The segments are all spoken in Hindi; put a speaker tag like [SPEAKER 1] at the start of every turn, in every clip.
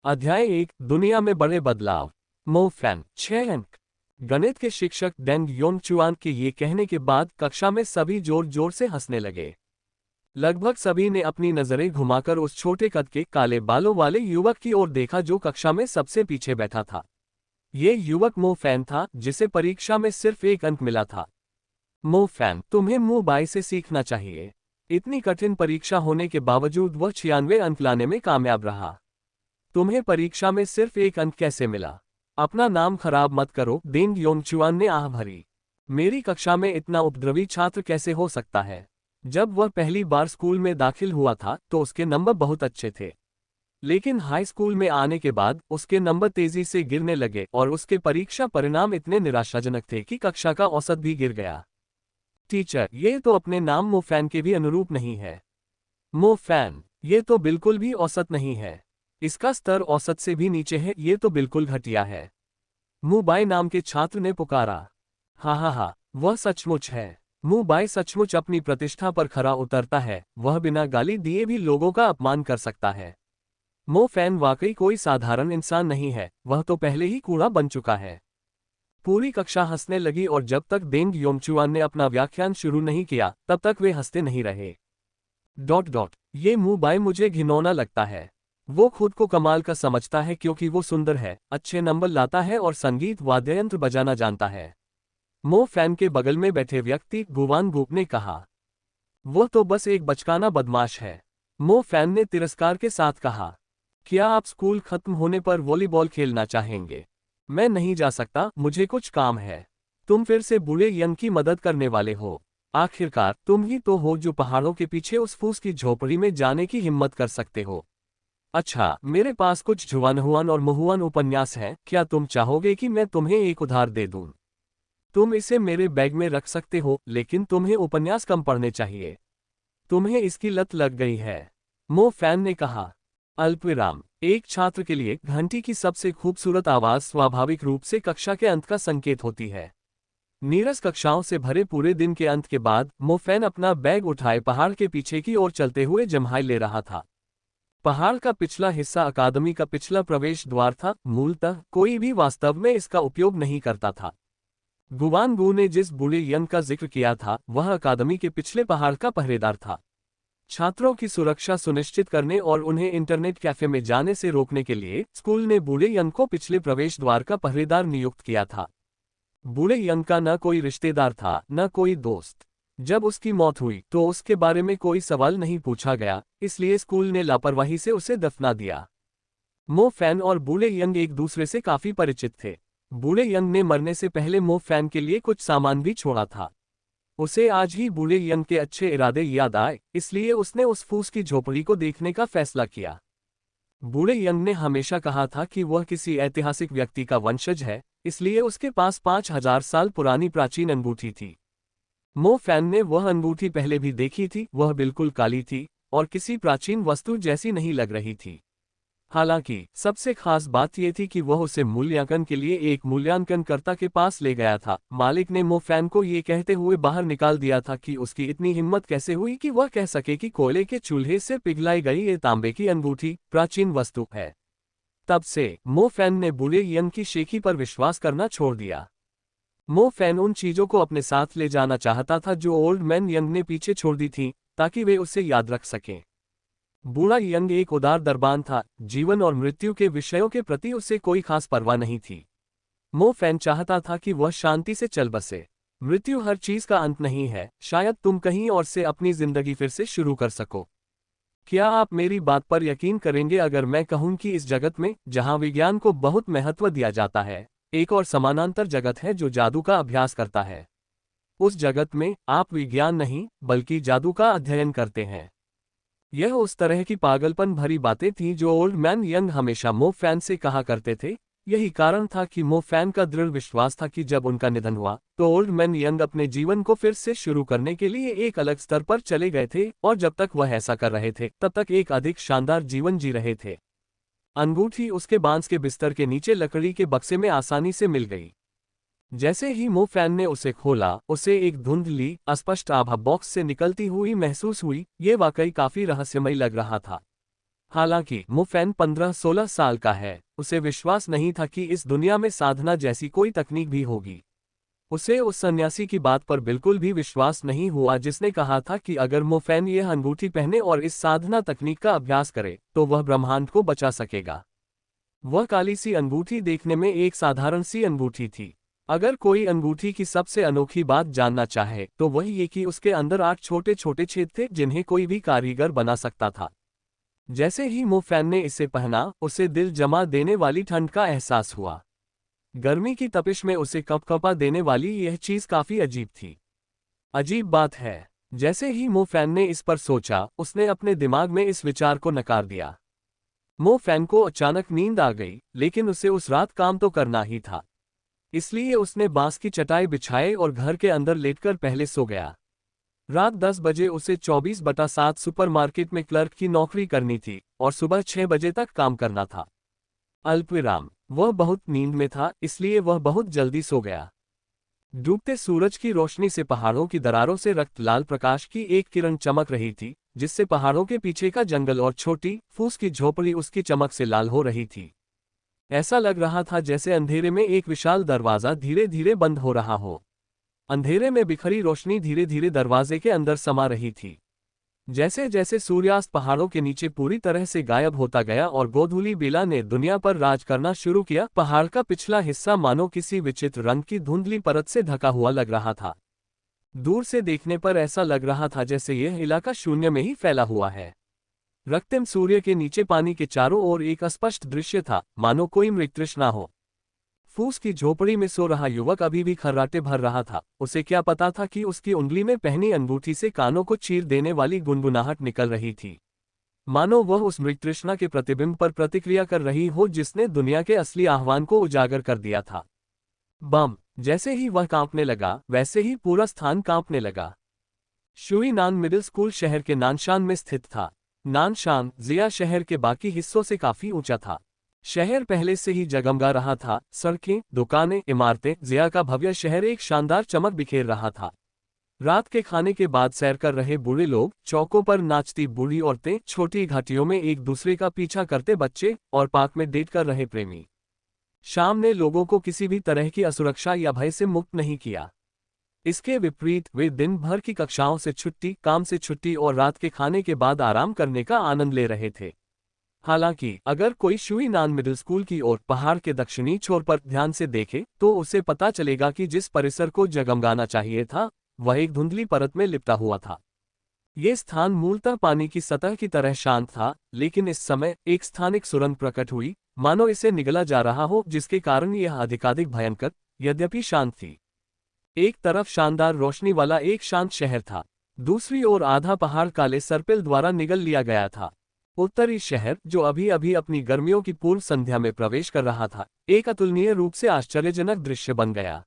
[SPEAKER 1] अध्याय 1 दुनिया में बड़े बदलाव। मो फैन 6 अंक। गणित के शिक्षक डेंग योंगचुआन के ये कहने के बाद कक्षा में सभी जोर जोर से हंसने लगे। लगभग सभी ने अपनी नजरें घुमाकर उस छोटे कद के काले बालों वाले युवक की ओर देखा जो कक्षा में सबसे पीछे बैठा था। ये युवक मो फैन था, जिसे परीक्षा में सिर्फ 1 अंक मिला था। मो फैन, तुम्हें मो बाई से सीखना चाहिए। इतनी कठिन परीक्षा होने के बावजूद वह 96 अंक लाने में कामयाब रहा। तुम्हें परीक्षा में सिर्फ 1 अंक कैसे मिला? अपना नाम खराब मत करो, डेंग योंगचुआन ने आह भरी। मेरी कक्षा में इतना उपद्रवी छात्र कैसे हो सकता है? जब वह पहली बार स्कूल में दाखिल हुआ था तो उसके नंबर बहुत अच्छे थे, लेकिन हाई स्कूल में आने के बाद उसके नंबर तेजी से गिरने लगे और उसके परीक्षा परिणाम इतने निराशाजनक थे कि कक्षा का औसत भी गिर गया। टीचर, ये तो अपने नाम मो फैन के भी अनुरूप नहीं है। मो फैन, ये तो बिल्कुल भी औसत नहीं है। इसका स्तर औसत से भी नीचे है, ये तो बिल्कुल घटिया है। मु बाई नाम के छात्र ने पुकारा। हा, वह सचमुच है। मु बाई सचमुच अपनी प्रतिष्ठा पर खरा उतरता है, वह बिना गाली दिए भी लोगों का अपमान कर सकता है। मो फैन वाकई कोई साधारण इंसान नहीं है, वह तो पहले ही कूड़ा बन चुका है। पूरी कक्षा हंसने लगी और जब तक डेंग योंगचुआन ने अपना व्याख्यान शुरू नहीं किया तब तक वे हंसते नहीं रहे। ये मु बाई मुझे घिनौना लगता है। वो खुद को कमाल का समझता है क्योंकि वो सुंदर है, अच्छे नंबर लाता है और संगीत वाद्ययंत्र बजाना जानता है। मो फैन के बगल में बैठे व्यक्ति गुवान गुप ने कहा। वो तो बस एक बचकाना बदमाश है। मो फैन ने तिरस्कार के साथ कहा। क्या आप स्कूल खत्म होने पर वॉलीबॉल खेलना चाहेंगे? मैं नहीं जा सकता, मुझे कुछ काम है। तुम फिर से बूढ़े यंग की मदद करने वाले हो। आखिरकार तुम ही तो हो जो पहाड़ों के पीछे उस फूस की झोपड़ी में जाने की हिम्मत कर सकते हो। अच्छा, मेरे पास कुछ जुआनहुआन और मुहुआन उपन्यास हैं, क्या तुम चाहोगे कि मैं तुम्हें एक उधार दे दूं? तुम इसे मेरे बैग में रख सकते हो, लेकिन तुम्हें उपन्यास कम पढ़ने चाहिए। तुम्हें इसकी लत लग गई है, मो फैन ने कहा। अल्पविराम। एक छात्र के लिए घंटी की सबसे खूबसूरत आवाज स्वाभाविक रूप से कक्षा के अंत का संकेत होती है। नीरस कक्षाओं से भरे पूरे दिन के अंत के बाद मो फैन अपना बैग उठाए पहाड़ के पीछे की ओर चलते हुए जम्हाई ले रहा था। पहाड़ का पिछला हिस्सा अकादमी का पिछला प्रवेश द्वार था, मूलतः कोई भी वास्तव में इसका उपयोग नहीं करता था। गुवान गु ने जिस बूढ़े यंग का जिक्र किया था वह अकादमी के पिछले पहाड़ का पहरेदार था। छात्रों की सुरक्षा सुनिश्चित करने और उन्हें इंटरनेट कैफे में जाने से रोकने के लिए स्कूल ने बूढ़े यंग को पिछले प्रवेश द्वार का पहरेदार नियुक्त किया था। बूढ़े यंग का न कोई रिश्तेदार था, न कोई दोस्त। जब उसकी मौत हुई तो उसके बारे में कोई सवाल नहीं पूछा गया, इसलिए स्कूल ने लापरवाही से उसे दफना दिया। मो फैन और बूढ़े यंग एक दूसरे से काफी परिचित थे। बूढ़े यंग ने मरने से पहले मो फैन के लिए कुछ सामान भी छोड़ा था। उसे आज ही बूढ़े यंग के अच्छे इरादे याद आए, इसलिए उसने उस फूस की झोपड़ी को देखने का फैसला किया। बूढ़े यंग ने हमेशा कहा था कि वह किसी ऐतिहासिक व्यक्ति का वंशज है, इसलिए उसके पास 5000 साल पुरानी प्राचीन अंगूठी थी। मो फैन ने वह अंगूठी पहले भी देखी थी, वह बिल्कुल काली थी और किसी प्राचीन वस्तु जैसी नहीं लग रही थी। हालांकि सबसे खास बात यह थी कि वह उसे मूल्यांकन के लिए एक मूल्यांकनकर्ता के पास ले गया था। मालिक ने मो फैन को ये कहते हुए बाहर निकाल दिया था कि उसकी इतनी हिम्मत कैसे हुई कि वह कह सके कि कोयले के चूल्हे से पिघलाई गई ये तांबे की अंगूठी प्राचीन वस्तु है। तब से मो फैन ने बूढ़े यंग की शेखी पर विश्वास करना छोड़ दिया। मो फैन उन चीजों को अपने साथ ले जाना चाहता था जो ओल्ड मैन यंग ने पीछे छोड़ दी थी, ताकि वे उसे याद रख सकें। बूढ़ा यंग एक उदार दरबान था, जीवन और मृत्यु के विषयों के प्रति उसे कोई खास परवाह नहीं थी। मो फैन चाहता था कि वह शांति से चल बसे। मृत्यु हर चीज का अंत नहीं है, शायद तुम कहीं और से अपनी जिंदगी फिर से शुरू कर सको। क्या आप मेरी बात पर यकीन करेंगे अगर मैं कहूं कि इस जगत में, जहां विज्ञान को बहुत महत्व दिया जाता है, एक और समानांतर जगत है जो जादू का अभ्यास करता है। उस जगत में आप विज्ञान नहीं बल्कि जादू का अध्ययन करते हैं। यह उस तरह की पागलपन भरी बातें थीं जो ओल्ड मैन यंग हमेशा मो फैन से कहा करते थे। यही कारण था कि मो फैन का दृढ़ विश्वास था कि जब उनका निधन हुआ तो ओल्ड मैन यंग अपने जीवन को फिर से शुरू करने के लिए एक अलग स्तर पर चले गए थे, और जब तक वह ऐसा कर रहे थे तब तक एक अधिक शानदार जीवन जी रहे थे। अंगूठी उसके बांस के बिस्तर के नीचे लकड़ी के बक्से में आसानी से मिल गई। जैसे ही मो फैन ने उसे खोला, उसे एक धुंधली अस्पष्ट आभा बॉक्स से निकलती हुई महसूस हुई। ये वाकई काफी रहस्यमय लग रहा था। हालांकि मुफैन 15-16 साल का है, उसे विश्वास नहीं था कि इस दुनिया में साधना जैसी कोई तकनीक भी होगी। उसे उस सन्यासी की बात पर बिल्कुल भी विश्वास नहीं हुआ जिसने कहा था कि अगर मुफैन यह अंगूठी पहने और इस साधना तकनीक का अभ्यास करे तो वह ब्रह्मांड को बचा सकेगा। वह काली सी अंगूठी देखने में एक साधारण सी अंगूठी थी। अगर कोई अंगूठी की सबसे अनोखी बात जानना चाहे तो वह ये कि उसके अंदर 8 छोटे छोटे छेद थे जिन्हें कोई भी कारीगर बना सकता था। जैसे ही मुफैन ने इसे पहना, उसे दिल जमा देने वाली ठंड का एहसास हुआ। गर्मी की तपिश में उसे कपकपा देने वाली यह चीज काफी अजीब थी। अजीब बात है, जैसे ही मुफैन ने इस पर सोचा, उसने अपने दिमाग में इस विचार को नकार दिया। मुफैन को अचानक नींद आ गई, लेकिन उसे उस रात काम तो करना ही था। इसलिए उसने बांस की चटाई बिछाई और घर के अंदर लेटकर पहले सो गया। रात 10 बजे उसे 24/7 सुपरमार्केट में क्लर्क की नौकरी करनी थी और सुबह 6 बजे तक काम करना था। अल्पविराम, वह बहुत नींद में था, इसलिए वह बहुत जल्दी सो गया। डूबते सूरज की रोशनी से पहाड़ों की दरारों से रक्त लाल प्रकाश की एक किरण चमक रही थी, जिससे पहाड़ों के पीछे का जंगल और छोटी फूस की झोपड़ी उसकी चमक से लाल हो रही थी। ऐसा लग रहा था जैसे अंधेरे में एक विशाल दरवाजा धीरे धीरे बंद हो रहा हो। अंधेरे में बिखरी रोशनी धीरे धीरे दरवाजे के अंदर समा रही थी। जैसे जैसे सूर्यास्त पहाड़ों के नीचे पूरी तरह से गायब होता गया और गोधूली बेला ने दुनिया पर राज करना शुरू किया, पहाड़ का पिछला हिस्सा मानो किसी विचित्र रंग की धुंधली परत से ढका हुआ लग रहा था। दूर से देखने पर ऐसा लग रहा था जैसे यह इलाका शून्य में ही फैला हुआ है। रक्तम सूर्य के नीचे पानी के चारों ओर एक अस्पष्ट दृश्य था, मानो कोई मृततृष्णा हो। फूस की झोपड़ी में सो रहा युवक अभी भी खर्राटे भर रहा था। उसे क्या पता था कि उसकी उंगली में पहनी अंगूठी से कानों को चीर देने वाली गुनगुनाहट निकल रही थी, मानो वह उस मृततृष्णा के प्रतिबिंब पर प्रतिक्रिया कर रही हो जिसने दुनिया के असली आह्वान को उजागर कर दिया था। बम! जैसे ही वह कांपने लगा, वैसे ही पूरा स्थान कांपने लगा। शुई नान मिडिल स्कूल शहर के नानशान में स्थित था। नानशान जिया शहर के बाकी हिस्सों से काफी ऊंचा था। शहर पहले से ही जगमगा रहा था। सड़कें, दुकानें, इमारतें, जिया का भव्य शहर एक शानदार चमक बिखेर रहा था। रात के खाने के बाद सैर कर रहे बूढ़े लोग, चौकों पर नाचती बूढ़ी औरतें, छोटी घाटियों में एक दूसरे का पीछा करते बच्चे और पार्क में डेट कर रहे प्रेमी। शाम ने लोगों को किसी भी तरह की असुरक्षा या भय से मुक्त नहीं किया। इसके विपरीत वे दिन भर की कक्षाओं से छुट्टी, काम से छुट्टी और रात के खाने के बाद आराम करने का आनंद ले रहे थे। हालांकि अगर कोई शुई नान मिडिल स्कूल की ओर पहाड़ के दक्षिणी छोर पर ध्यान से देखे तो उसे पता चलेगा कि जिस परिसर को जगमगाना चाहिए था वह एक धुंधली परत में लिपटा हुआ था। ये स्थान मूलतः पानी की सतह की तरह शांत था, लेकिन इस समय एक स्थानिक सुरंग प्रकट हुई, मानो इसे निगला जा रहा हो, जिसके कारण यह अधिकाधिक भयंकर यद्यपि शांत थी। एक तरफ शानदार रोशनी वाला एक शांत शहर था, दूसरी ओर आधा पहाड़ काले सर्पिल द्वारा निगल लिया गया था। उत्तरी शहर, जो अभी अभी अपनी गर्मियों की पूर्व संध्या में प्रवेश कर रहा था, एक अतुलनीय रूप से आश्चर्यजनक दृश्य बन गया।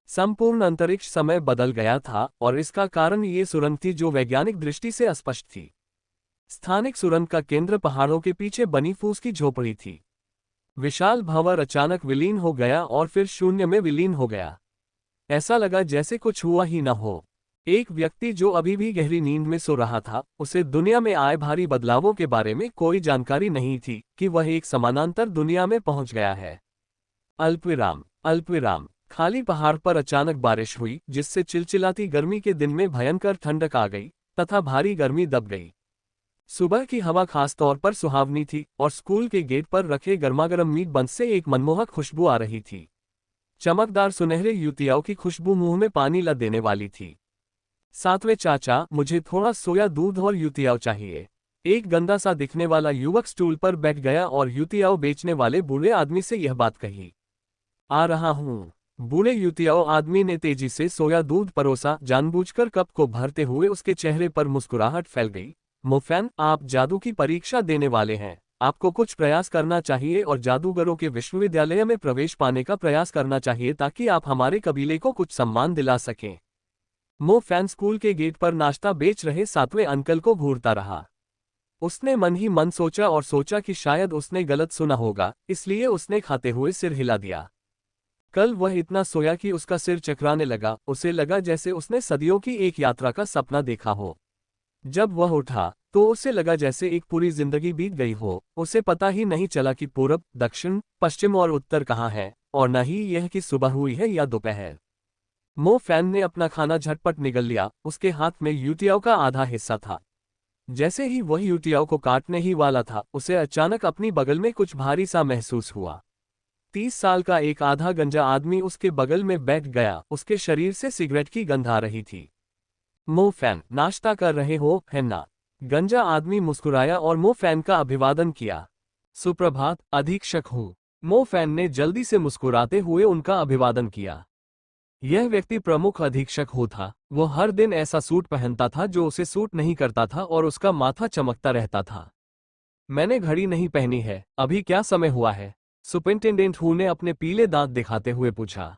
[SPEAKER 1] संपूर्ण अंतरिक्ष समय बदल गया था और इसका कारण ये सुरंग थी जो वैज्ञानिक दृष्टि से अस्पष्ट थी। स्थानिक सुरंग का केंद्र पहाड़ों के पीछे बनी फूस की झोपड़ी थी। विशाल भंवर अचानक विलीन हो गया और फिर शून्य में विलीन हो गया। ऐसा लगा जैसे कुछ हुआ ही न हो। एक व्यक्ति जो अभी भी गहरी नींद में सो रहा था, उसे दुनिया में आए भारी बदलावों के बारे में कोई जानकारी नहीं थी कि वह एक समानांतर दुनिया में पहुंच गया है। अल्पविराम, अल्पविराम। खाली पहाड़ पर अचानक बारिश हुई, जिससे चिलचिलाती गर्मी के दिन में भयंकर ठंडक आ गई तथा भारी गर्मी दब गई। सुबह की हवा खास तौर पर सुहावनी थी और स्कूल के गेट पर रखे गर्मागर्म मीट बंस से एक मनमोहक खुशबू आ रही थी। चमकदार सुनहरे युतियाओं की खुशबू मुंह में पानी ला देने वाली थी। सातवें चाचा, मुझे थोड़ा सोया दूध और युतियाओं चाहिए। एक गंदा सा दिखने वाला युवक स्टूल पर बैठ गया और युतियाओं बेचने वाले बूढ़े आदमी से यह बात कही। आ रहा हूँ। बूढ़े युतियाओं आदमी ने तेजी से सोया दूध परोसा। जानबूझकर कप को भरते हुए उसके चेहरे पर मुस्कुराहट फैल गई। मुफैन, आप जादू की परीक्षा देने वाले हैं। आपको कुछ प्रयास करना चाहिए और जादूगरों के विश्वविद्यालय में प्रवेश पाने का प्रयास करना चाहिए ताकि आप हमारे कबीले को कुछ सम्मान दिला सकें। मुफैन स्कूल के गेट पर नाश्ता बेच रहे सातवें अंकल को घूरता रहा। उसने मन ही मन सोचा और सोचा कि शायद उसने गलत सुना होगा, इसलिए उसने खाते हुए सिर हिला दिया। कल वह इतना सोया कि उसका सिर चकराने लगा। उसे लगा जैसे उसने सदियों की एक यात्रा का सपना देखा हो। जब वह उठा तो उसे लगा जैसे एक पूरी जिंदगी बीत गई हो। उसे पता ही नहीं चला कि पूरब, दक्षिण, पश्चिम और उत्तर कहाँ है, और न ही यह कि सुबह हुई है या दोपहर। मो फैन ने अपना खाना झटपट निगल लिया। उसके हाथ में यूटियाओ का आधा हिस्सा था। जैसे ही वह यूटियाओ को काटने ही वाला था, उसे अचानक अपनी बगल में कुछ भारी सा महसूस हुआ। 30 साल का एक आधा गंजा आदमी उसके बगल में बैठ गया। उसके शरीर से सिगरेट की गंध आ रही थी। मो फैन, नाश्ता कर रहे हो, है ना? गंजा आदमी मुस्कुराया और मो फैन का अभिवादन किया। सुप्रभात, अधीक्षक हूँ। मो फैन ने जल्दी से मुस्कुराते हुए उनका अभिवादन किया। यह व्यक्ति प्रमुख अधीक्षक हो था। वो हर दिन ऐसा सूट पहनता था जो उसे सूट नहीं करता था और उसका माथा चमकता रहता था। मैंने घड़ी नहीं पहनी है, अभी क्या समय हुआ है? सुपरिंटेंडेंट हू ने अपने पीले दांत दिखाते हुए पूछा।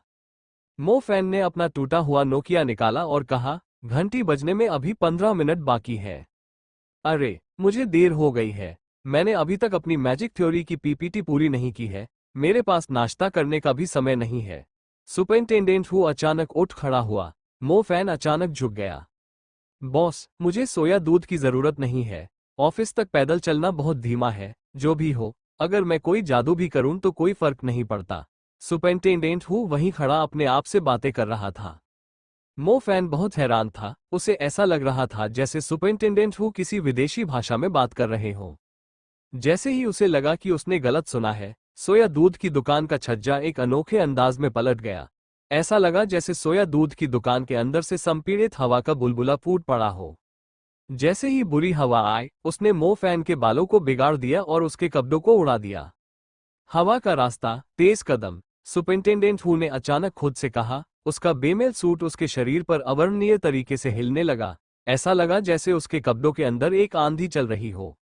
[SPEAKER 1] मो फैन ने अपना टूटा हुआ नोकिया निकाला और कहा, घंटी बजने में अभी 15 मिनट बाकी है। अरे, मुझे देर हो गई है। मैंने अभी तक अपनी मैजिक थ्योरी की पीपीटी पूरी नहीं की है। मेरे पास नाश्ता करने का भी समय नहीं है। सुपरिंटेंडेंट हू अचानक उठ खड़ा हुआ। मो फैन अचानक झुक गया। बॉस, मुझे सोया दूध की जरूरत नहीं है। ऑफिस तक पैदल चलना बहुत धीमा है। जो भी हो, अगर मैं कोई जादू भी करूं तो कोई फर्क नहीं पड़ता। सुपरिंटेंडेंट हू वहीं खड़ा अपने आप से बातें कर रहा था। मो फैन बहुत हैरान था। उसे ऐसा लग रहा था जैसे सुपरिंटेंडेंट हू किसी विदेशी भाषा में बात कर रहे हो। जैसे ही उसे लगा कि उसने गलत सुना है, सोया दूध की दुकान का छज्जा एक अनोखे अंदाज में पलट गया। ऐसा लगा जैसे सोया दूध की दुकान के अंदर से संपीड़ित हवा का बुलबुला फूट पड़ा हो। जैसे ही बुरी हवा आई, उसने मो फैन के बालों को बिगाड़ दिया और उसके कपड़ों को उड़ा दिया। हवा का रास्ता, तेज कदम। सुपरिंटेंडेंट हू ने अचानक खुद से कहा। उसका बेमेल सूट उसके शरीर पर अवर्णनीय तरीके से हिलने लगा। ऐसा लगा जैसे उसके कपड़ों के अंदर एक आंधी चल रही हो।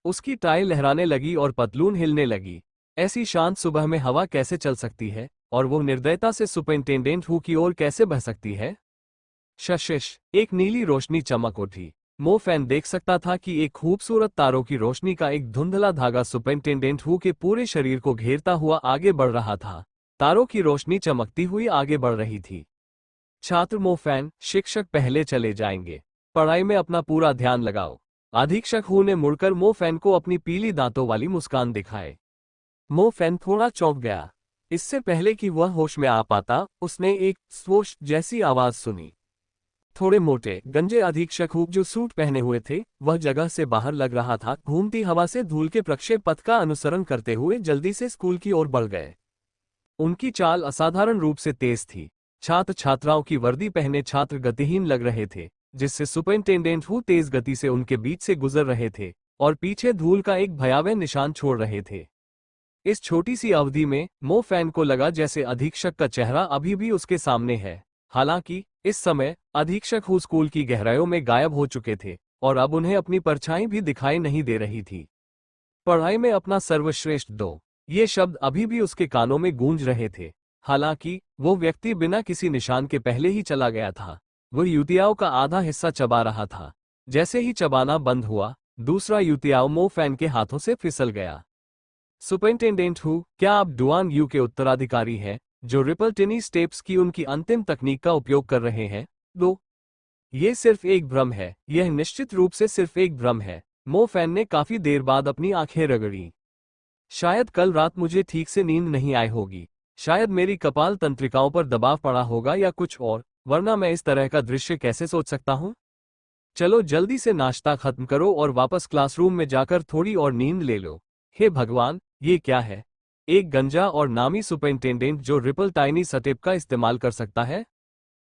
[SPEAKER 1] उसकी टाई लहराने लगी और पतलून हिलने लगी। ऐसी शांत सुबह में हवा कैसे चल सकती है, और वो निर्दयता से सुपरिंटेंडेंट हू की ओर कैसे बह सकती है? शशिश, एक नीली रोशनी चमक उठी। मो फैन देख सकता था कि एक खूबसूरत तारों की रोशनी का एक धुंधला धागा सुपरिंटेंडेंट हू के पूरे शरीर को घेरता हुआ आगे बढ़ रहा था। तारों की रोशनी चमकती हुई आगे बढ़ रही थी। छात्र मो फैन, शिक्षक पहले चले जाएंगे। पढ़ाई में अपना पूरा ध्यान लगाओ। अधीक्षक हू ने मुड़कर मो फैन को अपनी पीली दांतों वाली मुस्कान दिखाए। मो फैन थोड़ा चौंक गया। इससे पहले कि वह होश में आ पाता, उसने एक स्वोश जैसी आवाज सुनी। थोड़े मोटे, गंजे अधीक्षक हू जो सूट पहने हुए थे, वह जगह से बाहर लग रहा था। घूमती हवा से धूल के प्रक्षेप पथ का अनुसरण करते हुए जल्दी से स्कूल की ओर बढ़ गए। उनकी चाल असाधारण रूप से तेज थी। छात्र छात्राओं की वर्दी पहने छात्र गतिहीन लग रहे थे, जिससे सुपरिंटेंडेंट हू तेज गति से उनके बीच से गुजर रहे थे और पीछे धूल का एक भयावह निशान छोड़ रहे थे। इस छोटी सी अवधि में मो फैन को लगा जैसे अधीक्षक का चेहरा अभी भी उसके सामने है। हालांकि इस समय अधीक्षक हू स्कूल की गहराइयों में गायब हो चुके थे और अब उन्हें अपनी परछाई भी दिखाई नहीं दे रही थी। पढ़ाई में अपना सर्वश्रेष्ठ दो, ये शब्द अभी भी उसके कानों में गूंज रहे थे। हालांकि वो व्यक्ति बिना किसी निशान के पहले ही चला गया था। वो यूतियाओं का आधा हिस्सा चबा रहा था। जैसे ही चबाना बंद हुआ, दूसरा यूतियाओ मो फैन के हाथों से फिसल गया। सुपरिंटेंडेंट हू, क्या आप डुआन यू के उत्तराधिकारी हैं, जो रिपल टिनी स्टेप्स की उनकी अंतिम तकनीक का उपयोग कर रहे हैं? दो, ये सिर्फ एक भ्रम है। यह निश्चित रूप से सिर्फ एक भ्रम है। मो फैन ने काफी देर बाद अपनी आंखें रगड़ी। शायद कल रात मुझे ठीक से नींद नहीं आई होगी। शायद मेरी कपाल तंत्रिकाओं पर दबाव पड़ा होगा या कुछ और, वरना मैं इस तरह का दृश्य कैसे सोच सकता हूं? चलो जल्दी से नाश्ता खत्म करो और वापस क्लासरूम में जाकर थोड़ी और नींद ले लो। हे भगवान, ये क्या है? एक गंजा और नामी सुपरिंटेंडेंट जो रिपल टाइनी सटेप का इस्तेमाल कर सकता है?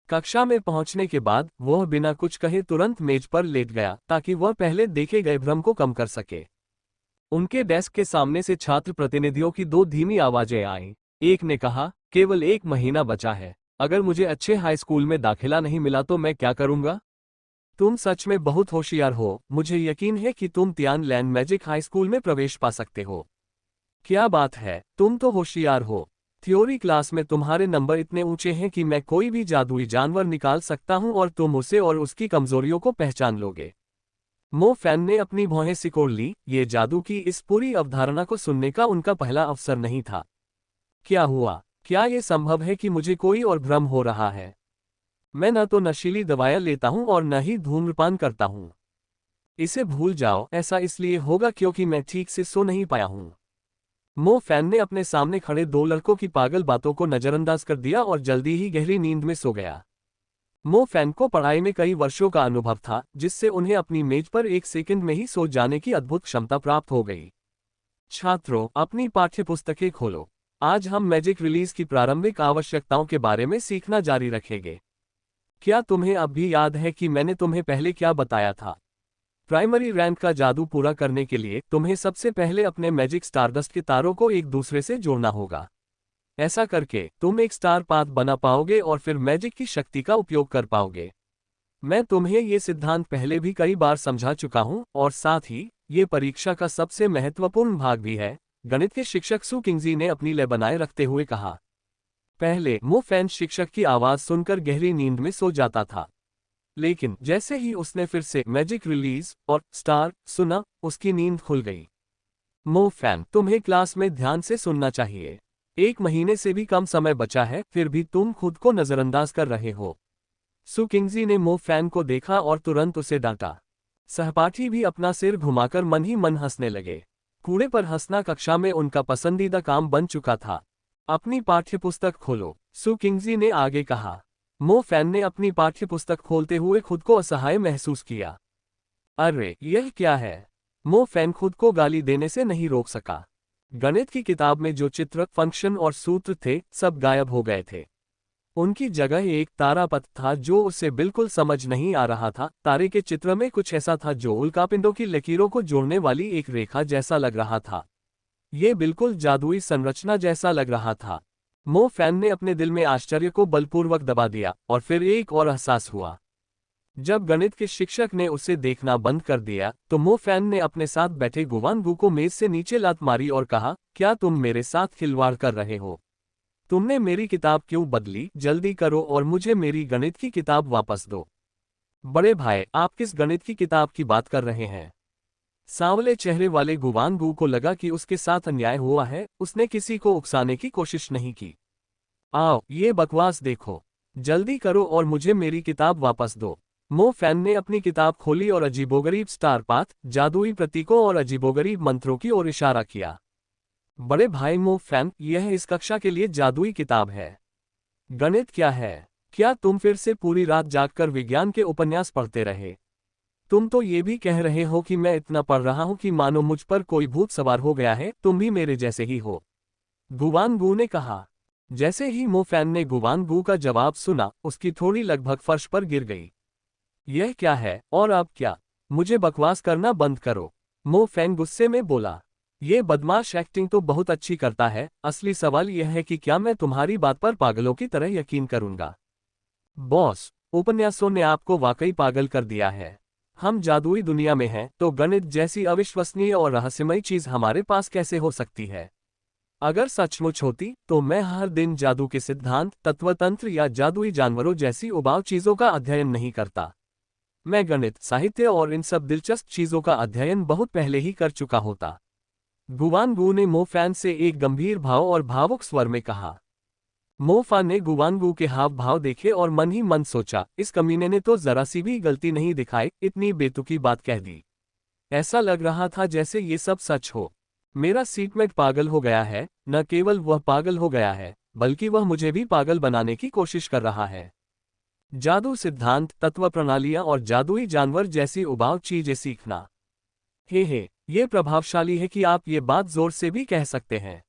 [SPEAKER 1] कक्षा में पहुंचने के बाद वह बिना कुछ कहे तुरंत मेज पर लेट गया ताकि वह पहले देखे गए भ्रम को कम कर सके। उनके डेस्क के सामने से छात्र प्रतिनिधियों की दो धीमी आवाजें आईं। एक ने कहा, केवल 1 महीना बचा है। अगर मुझे अच्छे हाई स्कूल में दाखिला नहीं मिला तो मैं क्या करूंगा? तुम सच में बहुत होशियार हो। मुझे यकीन है कि तुम Tian land magic high school में प्रवेश पा सकते हो। क्या बात है, तुम तो होशियार हो। थ्योरी क्लास में तुम्हारे नंबर इतने ऊंचे हैं कि मैं कोई भी जादुई जानवर निकाल सकता हूं और तुम उसे और उसकी कमजोरियों को पहचान लोगे। मो फैन ने अपनी भौहें सिकोड़ ली। ये जादू की इस पूरी अवधारणा को सुनने का उनका पहला अवसर नहीं था। क्या हुआ? क्या ये संभव है कि मुझे कोई और भ्रम हो रहा है? मैं न तो नशीली दवाएं लेता हूं और न ही धूम्रपान करता हूं। इसे भूल जाओ, ऐसा इसलिए होगा क्योंकि मैं ठीक से सो नहीं पाया हूं। मो फैन ने अपने सामने खड़े दो लड़कों की पागल बातों को नजरअंदाज कर दिया और जल्दी ही गहरी नींद में सो गया। मो फैन को पढ़ाई में कई वर्षों का अनुभव था, जिससे उन्हें अपनी मेज पर एक सेकंड में ही सो जाने की अद्भुत क्षमता प्राप्त हो गई। छात्रों, अपनी पाठ्यपुस्तकें खोलो। आज हम मैजिक रिलीज की प्रारंभिक आवश्यकताओं के बारे में सीखना जारी रखेंगे। क्या तुम्हें अब भी याद है कि मैंने तुम्हें पहले क्या बताया था? प्राइमरी रैंक का जादू पूरा करने के लिए तुम्हें सबसे पहले अपने मैजिक स्टारडस्ट के तारों को एक दूसरे से जोड़ना होगा। ऐसा करके तुम एक स्टार पाथ बना पाओगे और फिर मैजिक की शक्ति का उपयोग कर पाओगे। मैं तुम्हें ये सिद्धांत पहले भी कई बार समझा चुका हूं और साथ ही ये परीक्षा का सबसे महत्वपूर्ण भाग भी है, गणित के शिक्षक सु किंगजी ने अपनी लय बनाए रखते हुए कहा। पहले मो फैन शिक्षक की आवाज सुनकर गहरी नींद में सो जाता था, लेकिन जैसे ही उसने फिर से मैजिक रिलीज और स्टार सुना, उसकी नींद खुल गई। मो फैन, तुम्हें क्लास में ध्यान से सुनना चाहिए। 1 महीने से भी कम समय बचा है, फिर भी तुम खुद को नजरअंदाज कर रहे हो। सु किंगजी ने मो फैन को देखा और तुरंत उसे डांटा। सहपाठी भी अपना सिर घुमाकर मन ही मन हंसने लगे। कूड़े पर हंसना कक्षा में उनका पसंदीदा काम बन चुका था। अपनी पाठ्यपुस्तक खोलो, सु किंगजी ने आगे कहा। मो फैन ने अपनी पाठ्यपुस्तक खोलते हुए खुद को असहाय महसूस किया। अरे, यह क्या है? मो फैन खुद को गाली देने से नहीं रोक सका। गणित की किताब में जो चित्र, फंक्शन और सूत्र थे, सब गायब हो गए थे। उनकी जगह एक तारापथ था जो उसे बिल्कुल समझ नहीं आ रहा था। तारे के चित्र में कुछ ऐसा था जो उल्कापिंडों की लकीरों को जोड़ने वाली एक रेखा जैसा लग रहा था। ये बिल्कुल जादुई संरचना जैसा लग रहा था। मो फैन ने अपने दिल में आश्चर्य को बलपूर्वक दबा दिया और फिर एक और एहसास हुआ। जब गणित के शिक्षक ने उसे देखना बंद कर दिया, तो मो फैन ने अपने साथ बैठे गुवान गू को मेज से नीचे लात मारी और कहा, क्या तुम मेरे साथ खिलवाड़ कर रहे हो? तुमने मेरी किताब क्यों बदली? जल्दी करो और मुझे मेरी गणित की किताब वापस दो। बड़े भाई, आप किस गणित की किताब की बात कर रहे हैं? सांवले चेहरे वाले गुवान गू को लगा कि उसके साथ अन्याय हुआ है। उसने किसी को उकसाने की कोशिश नहीं की। आओ, ये बकवास देखो। जल्दी करो और मुझे मेरी किताब वापस दो। मो फैन ने अपनी किताब खोली और अजीबोगरीब स्टार पाथ, जादुई प्रतीकों और अजीबोगरीब मंत्रों की ओर इशारा किया। बड़े भाई मो फैन, यह इस कक्षा के लिए जादुई किताब है। गणित क्या है? क्या तुम फिर से पूरी रात जागकर विज्ञान के उपन्यास पढ़ते रहे? तुम तो ये भी कह रहे हो कि मैं इतना पढ़ रहा हूं कि मानो मुझ पर कोई भूत सवार हो गया है। तुम भी मेरे जैसे ही हो, गुवान गू ने कहा। जैसे ही मो फैन ने गुवान गू का जवाब सुना, उसकी थोड़ी लगभग फर्श पर गिर गई। यह क्या है? और अब क्या? मुझे बकवास करना बंद करो, मो फैन गुस्से में बोला। ये बदमाश एक्टिंग तो बहुत अच्छी करता है। असली सवाल यह है कि क्या मैं तुम्हारी बात पर पागलों की तरह यकीन करूंगा? बॉस, उपन्यासों ने आपको वाकई पागल कर दिया है। हम जादुई दुनिया में हैं, तो गणित जैसी अविश्वसनीय और रहस्यमयी चीज हमारे पास कैसे हो सकती है? अगर सचमुच होती, तो मैं हर दिन जादू के सिद्धांत, तत्वतंत्र या जादुई जानवरों जैसी उबाऊ चीजों का अध्ययन नहीं करता। मैं गणित, साहित्य और इन सब दिलचस्प चीजों का अध्ययन बहुत पहले ही कर चुका होता। गुवान गू ने मो फैन से एक गंभीर भाव और भावुक स्वर में कहा। मो फैन ने गुवान गू के हाव भाव देखे और मन ही मन सोचा, इस कमीने ने तो जरा सी भी गलती नहीं दिखाई, इतनी बेतुकी बात कह दी। ऐसा लग रहा था जैसे ये सब सच हो। मेरा सीटमेट पागल हो गया है। न केवल वह पागल हो गया है, बल्कि वह मुझे भी पागल बनाने की कोशिश कर रहा है। जादू सिद्धांत, तत्व प्रणालियां और जादुई जानवर जैसी उबाऊ चीजें सीखना। हे, ये प्रभावशाली है कि आप ये बात जोर से भी कह सकते हैं।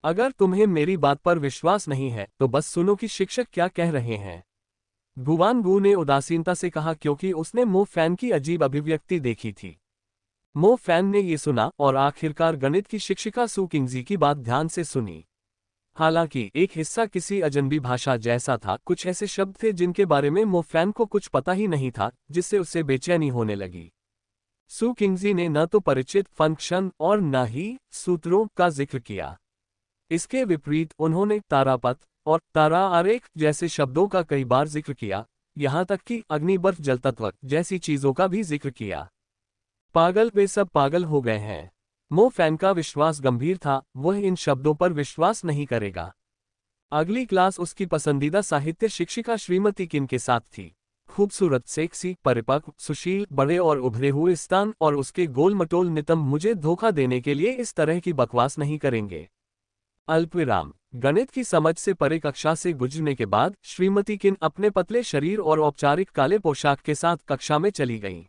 [SPEAKER 1] अगर तुम्हें मेरी बात पर विश्वास नहीं है, तो बस सुनो कि शिक्षक क्या कह रहे हैं। गुवान गू ने उदासीनता से कहा, क्योंकि उसने मो फैन की अजीब अभिव्यक्ति देखी थी। मो फैन ने ये सुना और आखिरकार गणित की शिक्षिका सु किंगजी की बात ध्यान से सुनी। हालांकि एक हिस्सा किसी अजनबी भाषा जैसा था। कुछ ऐसे शब्द थे जिनके बारे में मो फैन को कुछ पता ही नहीं था, जिससे उसे बेचैनी होने लगी। सु किंगजी ने न तो परिचित फंक्शन और न ही सूत्रों का जिक्र किया। इसके विपरीत उन्होंने तारापथ और तारा आरेख जैसे शब्दों का कई बार जिक्र किया, यहाँ तक कि अग्नि, बर्फ, जल तत्व जैसी चीजों का भी जिक्र किया। पागल, वे सब पागल हो गए हैं। मो फैन का विश्वास गंभीर था, वह इन शब्दों पर विश्वास नहीं करेगा। अगली क्लास उसकी पसंदीदा साहित्य शिक्षिका श्रीमती किन के साथ थी। खूबसूरत, सेक्सी, परिपक्व, सुशील, बड़े और उभरे हुए स्तन और उसके गोल-मटोल नितंब मुझे धोखा देने के लिए इस तरह की बकवास नहीं करेंगे। अल्पविराम। गणित की समझ से परे कक्षा से गुजरने के बाद श्रीमती किन अपने पतले शरीर और औपचारिक काले पोशाक के साथ कक्षा में चली गईं।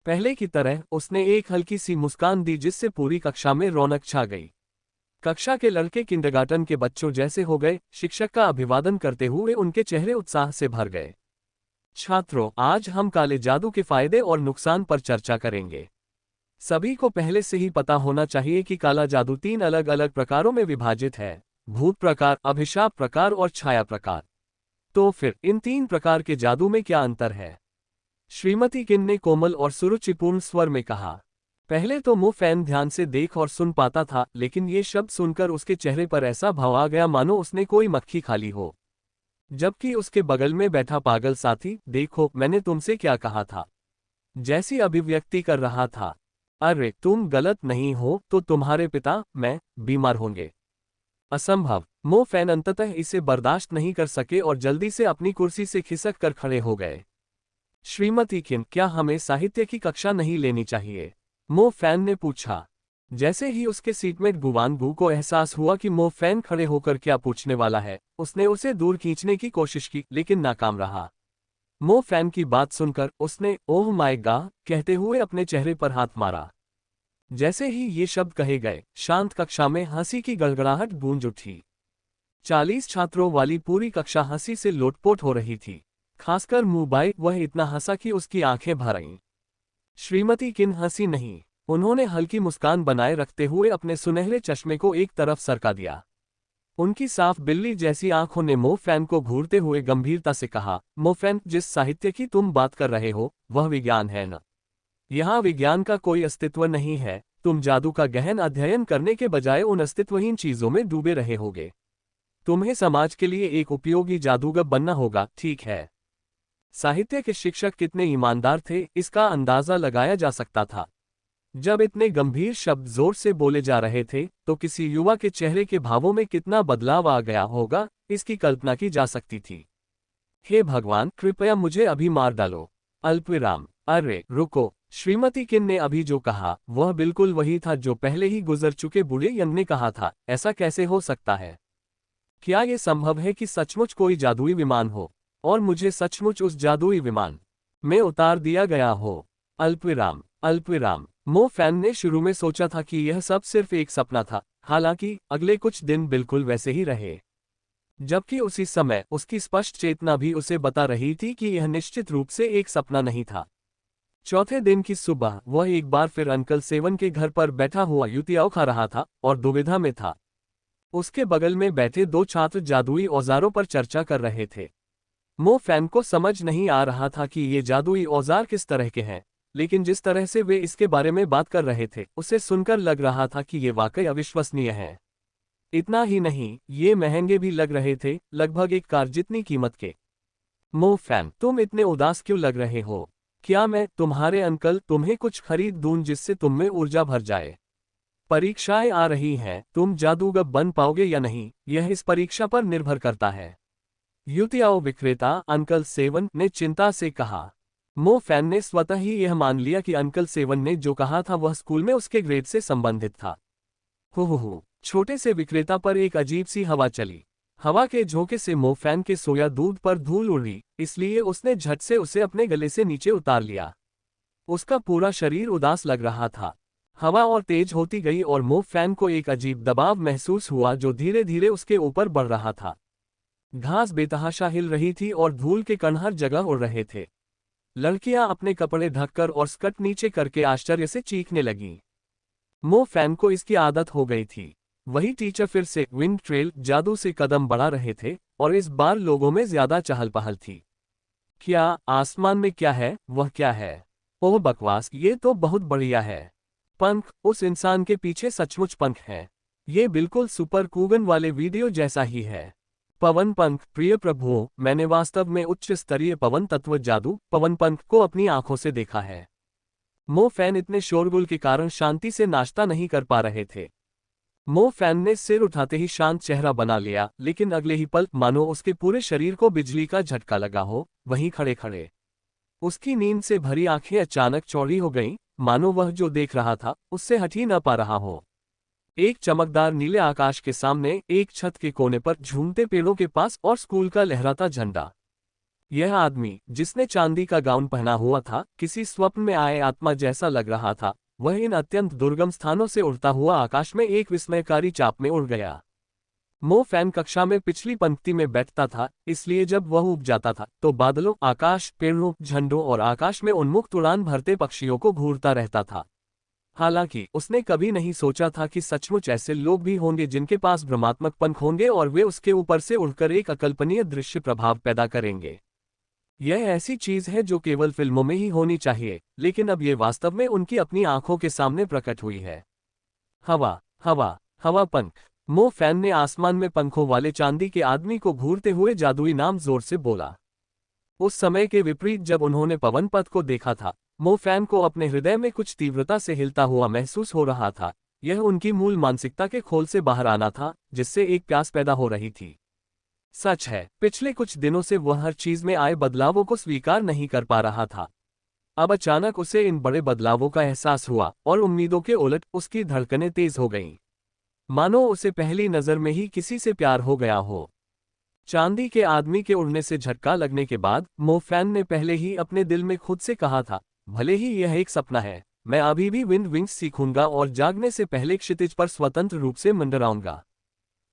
[SPEAKER 1] पहले की तरह उसने एक हल्की सी मुस्कान दी जिससे पूरी कक्षा में रौनक छा गई। कक्षा के लड़के किंडरगार्टन के बच्चों जैसे हो गए, शिक्षक का अभिवादन करते हुए उनके चेहरे उत्साह से भर गए। छात्रों, आज हम काले जादू के फायदे और नुकसान पर चर्चा करेंगे। सभी को पहले से ही पता होना चाहिए कि काला जादू 3 अलग अलग प्रकारों में विभाजित है: भूत प्रकार, अभिशाप प्रकार और छाया प्रकार। तो फिर इन 3 प्रकार के जादू में क्या अंतर है? श्रीमती किन ने कोमल और सुरुचिपूर्ण स्वर में कहा। पहले तो मो फैन ध्यान से देख और सुन पाता था, लेकिन ये शब्द सुनकर उसके चेहरे पर ऐसा भाव आ गया मानो उसने कोई मक्खी खा ली हो। जबकि उसके बगल में बैठा पागल साथी, देखो मैंने तुमसे क्या कहा था, जैसी अभिव्यक्ति कर रहा था। अरे तुम गलत नहीं हो तो तुम्हारे पिता, मैं, बीमार होंगे। असंभव। मो फैन अंततः इसे बर्दाश्त नहीं कर सके और जल्दी से अपनी कुर्सी से खिसक कर खड़े हो गए। श्रीमती किन, क्या हमें साहित्य की कक्षा नहीं लेनी चाहिए? मो फैन ने पूछा। जैसे ही उसके सीटमेट गुवान गू को एहसास हुआ कि मो फैन खड़े होकर क्या पूछने वाला है, उसने उसे दूर खींचने की कोशिश की लेकिन नाकाम रहा। मो फैन की बात सुनकर उसने ओह माय गॉड कहते हुए अपने चेहरे पर हाथ मारा। जैसे ही ये शब्द कहे गए, शांत कक्षा में हंसी की गड़गड़ाहट गूंज उठी। 40 छात्रों वाली पूरी कक्षा हंसी से लोटपोट हो रही थी। खासकर मुबाई, वह इतना हंसा कि उसकी आंखें भर आईं। श्रीमती किन हंसी नहीं, उन्होंने हल्की मुस्कान बनाए रखते हुए अपने सुनहरे चश्मे को एक तरफ सरका दिया। उनकी साफ बिल्ली जैसी आंखों ने मो फैन को घूरते हुए गंभीरता से कहा, मो फैन, जिस साहित्य की तुम बात कर रहे हो वह विज्ञान है न? यहाँ विज्ञान का कोई अस्तित्व नहीं है। तुम जादू का गहन अध्ययन करने के बजाय उन अस्तित्वहीन चीजों में डूबे रहे होगे। तुम्हें समाज के लिए एक उपयोगी जादूगर बनना होगा, ठीक है? साहित्य के शिक्षक कितने ईमानदार थे, इसका अंदाजा लगाया जा सकता था। जब इतने गंभीर शब्द जोर से बोले जा रहे थे तो किसी युवा के चेहरे के भावों में कितना बदलाव आ गया होगा, इसकी कल्पना की जा सकती थी। हे भगवान, कृपया मुझे अभी मार डालो। अल्पविराम। अरे रुको, श्रीमती किन ने अभी जो कहा वह बिल्कुल वही था जो पहले ही गुजर चुके बूढ़े यंग ने कहा था। ऐसा कैसे हो सकता है? क्या यह संभव है कि सचमुच कोई जादुई विमान हो और मुझे सचमुच उस जादुई विमान में उतार दिया गया हो? अल्पविराम। अल्पविराम। मो फैन ने शुरू में सोचा था कि यह सब सिर्फ एक सपना था, हालांकि अगले कुछ दिन बिल्कुल वैसे ही रहे। जबकि उसी समय उसकी स्पष्ट चेतना भी उसे बता रही थी कि यह निश्चित रूप से एक सपना नहीं था। चौथे दिन की सुबह वह एक बार फिर अंकल सेवन के घर पर बैठा हुआ युतियाओं खा रहा था और दुविधा में था। उसके बगल में बैठे 2 छात्र जादुई औजारों पर चर्चा कर रहे थे। मो फैन को समझ नहीं आ रहा था कि ये जादुई औजार किस तरह के हैं, लेकिन जिस तरह से वे इसके बारे में बात कर रहे थे उसे सुनकर लग रहा था कि ये वाकई अविश्वसनीय है। इतना ही नहीं, ये महंगे भी लग रहे थे, लगभग एक कार जितनी कीमत के। मो फैन, तुम इतने उदास क्यों लग रहे हो? क्या मैं, तुम्हारे अंकल, तुम्हें कुछ खरीद दूं जिससे तुम में ऊर्जा भर जाए? परीक्षाएं आ रही हैं, तुम जादूगर बन पाओगे या नहीं, यह इस परीक्षा पर निर्भर करता है। युतियाओं विक्रेता अंकल सेवन ने चिंता से कहा। मो फैन ने स्वतः ही यह मान लिया कि अंकल सेवन ने जो कहा था वह स्कूल में उसके ग्रेड से संबंधित था। हो, छोटे से विक्रेता पर एक अजीब सी हवा चली। हवा के झोंके से मो फैन के सोया दूध पर धूल उड़ी, इसलिए उसने झट से उसे अपने गले से नीचे उतार लिया। उसका पूरा शरीर उदास लग रहा था। हवा और तेज होती गई और मो फैन को एक अजीब दबाव महसूस हुआ जो धीरे धीरे उसके ऊपर बढ़ रहा था। घास बेतहाशा हिल रही थी और धूल के कण हर जगह उड़ रहे थे। लड़कियां अपने कपड़े ढककर और स्कर्ट नीचे करके आश्चर्य से चीखने लगीं। मो फैन को इसकी आदत हो गई थी। वही टीचर फिर से विंड ट्रेल जादू से कदम बढ़ा रहे थे और इस बार लोगों में ज्यादा चहल पहल थी। क्या आसमान में क्या है? वह क्या है? ओह बकवास, ये तो बहुत बढ़िया है। पंख, उस इंसान के पीछे सचमुच पंख है। ये बिल्कुल सुपर कूगन वाले वीडियो जैसा ही है। पवन पंख, प्रिय प्रभुओं, मैंने वास्तव में उच्च स्तरीय पवन तत्व जादू पवन पंख को अपनी आंखों से देखा है। मो फैन इतने शोरगुल के कारण शांति से नाश्ता नहीं कर पा रहे थे। मो फैन ने सिर उठाते ही शांत चेहरा बना लिया, लेकिन अगले ही पल मानो उसके पूरे शरीर को बिजली का झटका लगा हो, वहीं खड़े खड़े उसकी नींद से भरी आंखें अचानक चौड़ी हो गईं, मानो वह जो देख रहा था उससे हट ही न पा रहा हो। एक चमकदार नीले आकाश के सामने, एक छत के कोने पर झूमते पेड़ों के पास और स्कूल का लहराता झंडा। यह आदमी, जिसने चांदी का गाउन पहना हुआ था, किसी स्वप्न में आए आत्मा जैसा लग रहा था। वह इन अत्यंत दुर्गम स्थानों से उड़ता हुआ आकाश में एक विस्मयकारी चाप में उड़ गया। मो फैन कक्षा में पिछली पंक्ति में बैठता था, इसलिए जब वह उब जाता था तो बादलों, आकाश, पेड़ों, झंडों और आकाश में उन्मुक्त उड़ान भरते पक्षियों को घूरता रहता था। हालांकि उसने कभी नहीं सोचा था कि सचमुच ऐसे लोग भी होंगे जिनके पास भ्रमात्मक पंख होंगे और वे उसके ऊपर से उड़कर एक अकल्पनीय दृश्य प्रभाव पैदा करेंगे। यह ऐसी चीज है जो केवल फिल्मों में ही होनी चाहिए, लेकिन अब ये वास्तव में उनकी अपनी आंखों के सामने प्रकट हुई है। हवा, हवा, हवा पंख। मो फैन ने आसमान में पंखों वाले चांदी के आदमी को घूरते हुए जादुई नाम जोर से बोला। उस समय के विपरीत जब उन्होंने पवन पथ को देखा था, मो फैन को अपने हृदय में कुछ तीव्रता से हिलता हुआ महसूस हो रहा था। यह उनकी मूल मानसिकता के खोल से बाहर आना था, जिससे एक प्यास पैदा हो रही थी। सच है, पिछले कुछ दिनों से वह हर चीज में आए बदलावों को स्वीकार नहीं कर पा रहा था। अब अचानक उसे इन बड़े बदलावों का एहसास हुआ और उम्मीदों के उलट उसकी धड़कनें तेज हो गईं। मानो उसे पहली नजर में ही किसी से प्यार हो गया हो। चांदी के आदमी के उड़ने से झटका लगने के बाद मो फैन ने पहले ही अपने दिल में खुद से कहा था, भले ही यह एक सपना है, मैं अभी भी विंड विंग्स सीखूंगा और जागने से पहले क्षितिज पर स्वतंत्र रूप से मंडराऊंगा।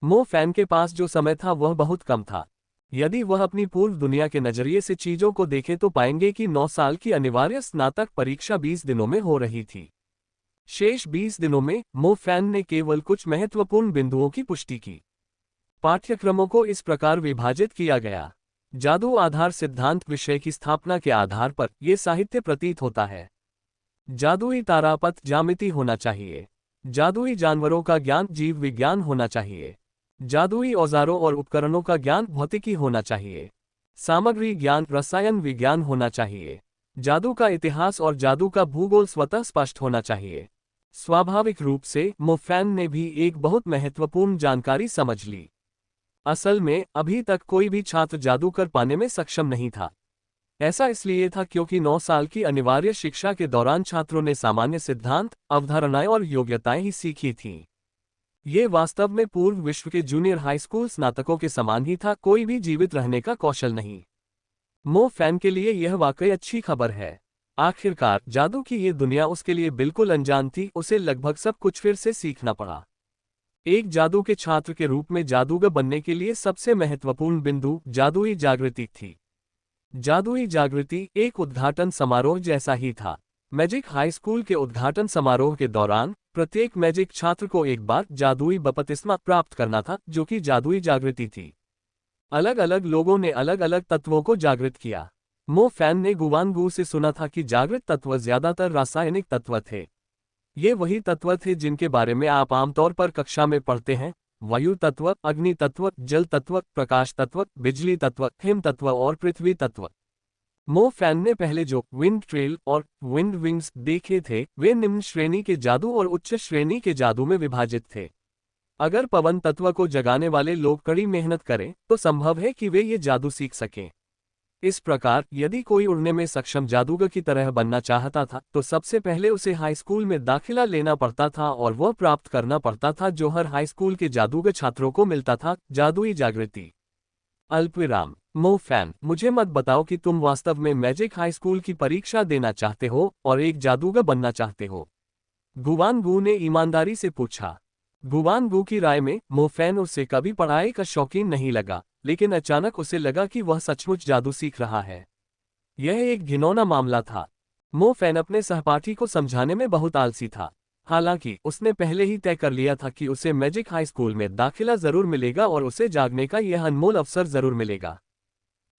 [SPEAKER 1] मो फैन के पास जो समय था वह बहुत कम था। यदि वह अपनी पूर्व दुनिया के नजरिए से चीजों को देखे तो पाएंगे कि 9 साल की अनिवार्य स्नातक परीक्षा 20 दिनों में हो रही थी। शेष 20 दिनों में मो फैन ने केवल कुछ महत्वपूर्ण बिंदुओं की पुष्टि की। पाठ्यक्रमों को इस प्रकार विभाजित किया गया। जादू आधार सिद्धांत विषय की स्थापना के आधार पर यह साहित्य प्रतीत होता है। जादुई तारापथ ज्यामिति होना चाहिए। जादुई जानवरों का ज्ञान जीव विज्ञान होना चाहिए। जादुई औजारों और उपकरणों का ज्ञान भौतिकी होना चाहिए। सामग्री ज्ञान रसायन विज्ञान होना चाहिए। जादू का इतिहास और जादू का भूगोल स्वतः स्पष्ट होना चाहिए। स्वाभाविक रूप से मो फैन ने भी एक बहुत महत्वपूर्ण जानकारी समझ ली। असल में अभी तक कोई भी छात्र जादू कर पाने में सक्षम नहीं था। ऐसा इसलिए था क्योंकि 9 साल की अनिवार्य शिक्षा के दौरान छात्रों ने सामान्य सिद्धांत, अवधारणाएं और योग्यताएं ही सीखी थीं। ये वास्तव में पूर्व विश्व के जूनियर हाई स्कूल स्नातकों के समान ही था, कोई भी जीवित रहने का कौशल नहीं। मो फैन के लिए यह वाकई अच्छी खबर है। आखिरकार जादू की ये दुनिया उसके लिए बिल्कुल अनजान थी, उसे लगभग सब कुछ फिर से सीखना पड़ा। एक जादू के छात्र के रूप में जादूगर बनने के लिए सबसे महत्वपूर्ण बिंदु जादुई जागृति थी। जादुई जागृति एक उद्घाटन समारोह जैसा ही था। मैजिक हाई स्कूल के उद्घाटन समारोह के दौरान प्रत्येक मैजिक छात्र को एक बार जादुई बपतिस्मा प्राप्त करना था, जो कि जादुई जागृति थी। अलग अलग लोगों ने अलग अलग तत्वों को जागृत किया। मो फैन ने गुवानगू से सुना था कि जागृत तत्व ज्यादातर रासायनिक तत्व थे। ये वही तत्व थे जिनके बारे में आप आमतौर पर कक्षा में पढ़ते हैं: वायु तत्व, अग्नि तत्व, जल तत्व, प्रकाश तत्व, बिजली तत्व, हिम तत्व और पृथ्वी तत्व। मो फैन ने पहले जो विंड ट्रेल और विंड विंग्स देखे थे वे निम्न श्रेणी के जादू और उच्च श्रेणी के जादू में विभाजित थे। अगर पवन तत्व को जगाने वाले लोग कड़ी मेहनत करें तो संभव है कि वे ये जादू सीख सकें। इस प्रकार यदि कोई उड़ने में सक्षम जादूगर की तरह बनना चाहता था तो सबसे पहले उसे हाई स्कूल में दाखिला लेना पड़ता था और वह प्राप्त करना पड़ता था जो हर हाई स्कूल के जादूगर छात्रों को मिलता था: जादुई जागृति। अल्पविराम। मो फैन, मुझे मत बताओ कि तुम वास्तव में मैजिक हाई स्कूल की परीक्षा देना चाहते हो और एक जादूगर बनना चाहते हो? गुवानगू ने ईमानदारी से पूछा। गुवानगू की राय में मो फैन उसे कभी पढ़ाई का शौकीन नहीं लगा, लेकिन अचानक उसे लगा कि वह सचमुच जादू सीख रहा है। यह एक घिनौना मामला था। मो फैन अपने सहपाठी को समझाने में बहुत आलसी था। हालांकि उसने पहले ही तय कर लिया था कि उसे मैजिक हाई स्कूल में दाखिला जरूर मिलेगा और उसे जागने का यह अनमोल अवसर जरूर मिलेगा।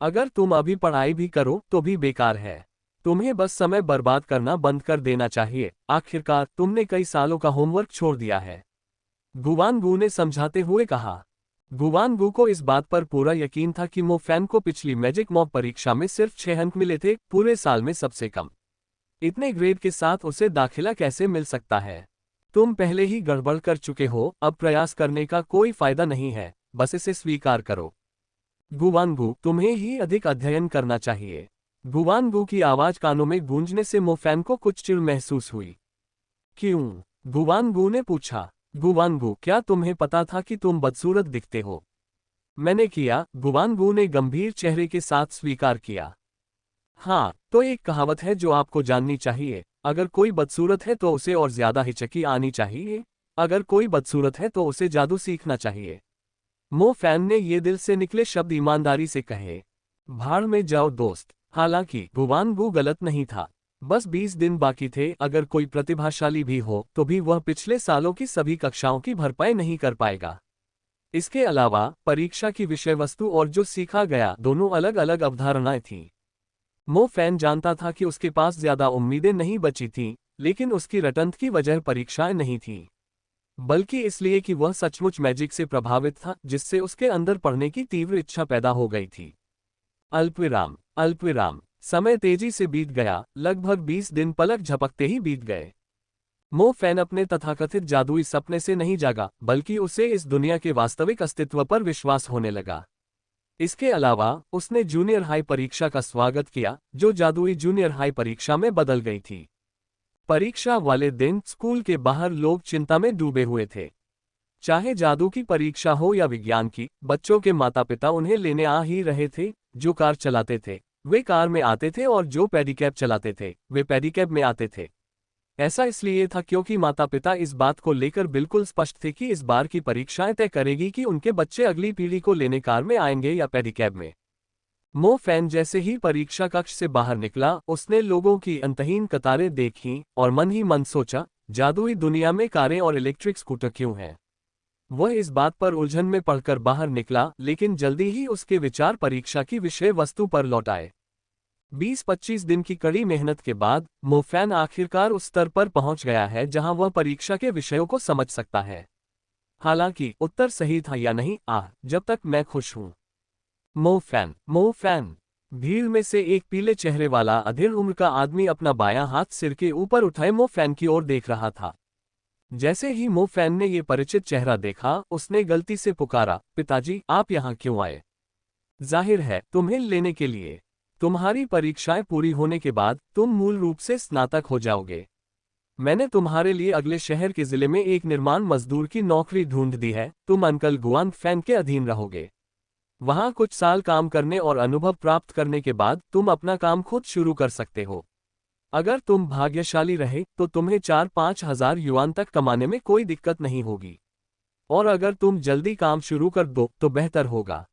[SPEAKER 1] अगर तुम अभी पढ़ाई भी करो तो भी बेकार है। तुम्हें बस समय बर्बाद करना बंद कर देना चाहिए। आखिरकार तुमने कई सालों का होमवर्क छोड़ दिया है, गुवानगू ने समझाते हुए कहा। गुवानगू को इस बात पर पूरा यकीन था कि मो फैन को पिछली मैजिक मॉक परीक्षा में सिर्फ 6 अंक मिले थे, पूरे साल में सबसे कम। इतने ग्रेड के साथ उसे दाखिला कैसे मिल सकता है? तुम पहले ही गड़बड़ कर चुके हो, अब प्रयास करने का कोई फायदा नहीं है, बस इसे स्वीकार करो। गुवानगू, तुम्हें ही अधिक अध्ययन करना चाहिए। गुवानगू की आवाज कानों में गूंजने से मोफैन को कुछ चिढ़ महसूस हुई। क्यों? गुवानगू ने पूछा। गुवानगू, क्या तुम्हें पता था कि तुम बदसूरत दिखते हो? मैंने किया, गुवानगू ने गंभीर चेहरे के साथ स्वीकार किया। हाँ, तो एक कहावत है जो आपको जाननी चाहिए, अगर कोई बदसूरत है तो उसे और ज्यादा हिचकी आनी चाहिए, अगर कोई बदसूरत है तो उसे जादू सीखना चाहिए। मो फैन ने ये दिल से निकले शब्द ईमानदारी से कहे। भाड़ में जाओ दोस्त। हालांकि गुवानगू गलत नहीं था। बस 20 दिन बाकी थे। अगर कोई प्रतिभाशाली भी हो तो भी वह पिछले सालों की सभी कक्षाओं की भरपाई नहीं कर पाएगा। इसके अलावा परीक्षा की विषय वस्तु और जो सीखा गया दोनों अलग अलग अवधारणाएं थीं। मो फैन जानता था कि उसके पास ज्यादा उम्मीदें नहीं बची थीं, लेकिन उसकी रटंत की वजह परीक्षाएं नहीं थीं, बल्कि इसलिए कि वह सचमुच मैजिक से प्रभावित था, जिससे उसके अंदर पढ़ने की तीव्र इच्छा पैदा हो गई थी। अल्पविराम अल्पविराम। समय तेजी से बीत गया, लगभग 20 दिन पलक झपकते ही बीत गए। मो फैन अपने तथाकथित जादुई सपने से नहीं जागा, बल्कि उसे इस दुनिया के वास्तविक अस्तित्व पर विश्वास होने लगा। इसके अलावा उसने जूनियर हाई परीक्षा का स्वागत किया, जो जादुई जूनियर हाई परीक्षा में बदल गई थी। परीक्षा वाले दिन स्कूल के बाहर लोग चिंता में डूबे हुए थे। चाहे जादू की परीक्षा हो या विज्ञान की, बच्चों के माता पिता उन्हें लेने आ ही रहे थे। जो कार चलाते थे वे कार में आते थे और जो पेडिकैब चलाते थे वे पेडिकैब में आते थे। ऐसा इसलिए था क्योंकि माता पिता इस बात को लेकर बिल्कुल स्पष्ट थे कि इस बार की परीक्षाएं तय करेगी कि उनके बच्चे अगली पीढ़ी को लेने कार में आएंगे या पेडिकैब में। मो फैन जैसे ही परीक्षा कक्ष से बाहर निकला, उसने लोगों की अंतहीन कतारें देखीं और मन ही मन सोचा, जादुई दुनिया में कारें और इलेक्ट्रिक स्कूटर क्यों हैं? वह इस बात पर उलझन में पड़कर बाहर निकला, लेकिन जल्दी ही उसके विचार परीक्षा की विषय वस्तु पर लौट आए। 20-25 दिन की कड़ी मेहनत के बाद मो फैन आखिरकार उस स्तर पर पहुंच गया है जहां वह परीक्षा के विषयों को समझ सकता है। हालांकि उत्तर सही था या नहीं, जब तक मैं खुश हूं। मो फैन। भीड़ में से एक पीले चेहरे वाला अधेड़ उम्र का आदमी अपना बायां हाथ सिर के ऊपर उठाए मो फैन की ओर देख रहा था। जैसे ही मो फैन ने ये परिचित चेहरा देखा, उसने गलती से पुकारा, पिताजी, आप यहाँ क्यों आए? जाहिर है, तुम्हें लेने के लिए। तुम्हारी परीक्षाएं पूरी होने के बाद तुम मूल रूप से स्नातक हो जाओगे। मैंने तुम्हारे लिए अगले शहर के जिले में एक निर्माण मजदूर की नौकरी ढूंढ दी है। तुम अंकल गुआन फैन के अधीन रहोगे। वहां कुछ साल काम करने और अनुभव प्राप्त करने के बाद तुम अपना काम खुद शुरू कर सकते हो। अगर तुम भाग्यशाली रहे तो तुम्हें 4-5 हजार युआन तक कमाने में कोई दिक्कत नहीं होगी, और अगर तुम जल्दी काम शुरू कर दो तो बेहतर होगा।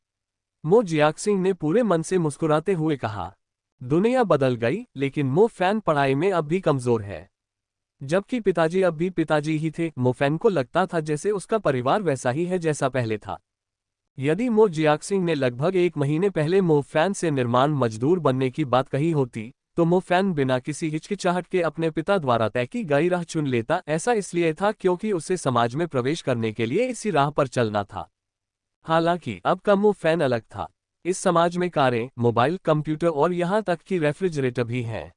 [SPEAKER 1] मो जियाक्सिंग ने पूरे मन से मुस्कुराते हुए कहा। दुनिया बदल गई, लेकिन मो फैन पढ़ाई में अब भी कमजोर है। जबकि पिताजी अब भी पिताजी ही थे, मो फैन को लगता था जैसे उसका परिवार वैसा ही है जैसा पहले था। यदि मो जियाक्सिंग ने लगभग 1 महीने पहले मो फैन से निर्माण मजदूर बनने की बात कही होती, तो मो फैन बिना किसी हिचकिचाहट के अपने पिता द्वारा तय की गई राह चुन लेता। ऐसा इसलिए था क्योंकि उसे समाज में प्रवेश करने के लिए इसी राह पर चलना था। हालांकि अब का मो फैन अलग था। इस समाज में कारें, मोबाइल, कंप्यूटर और यहाँ तक कि रेफ्रिजरेटर भी हैं।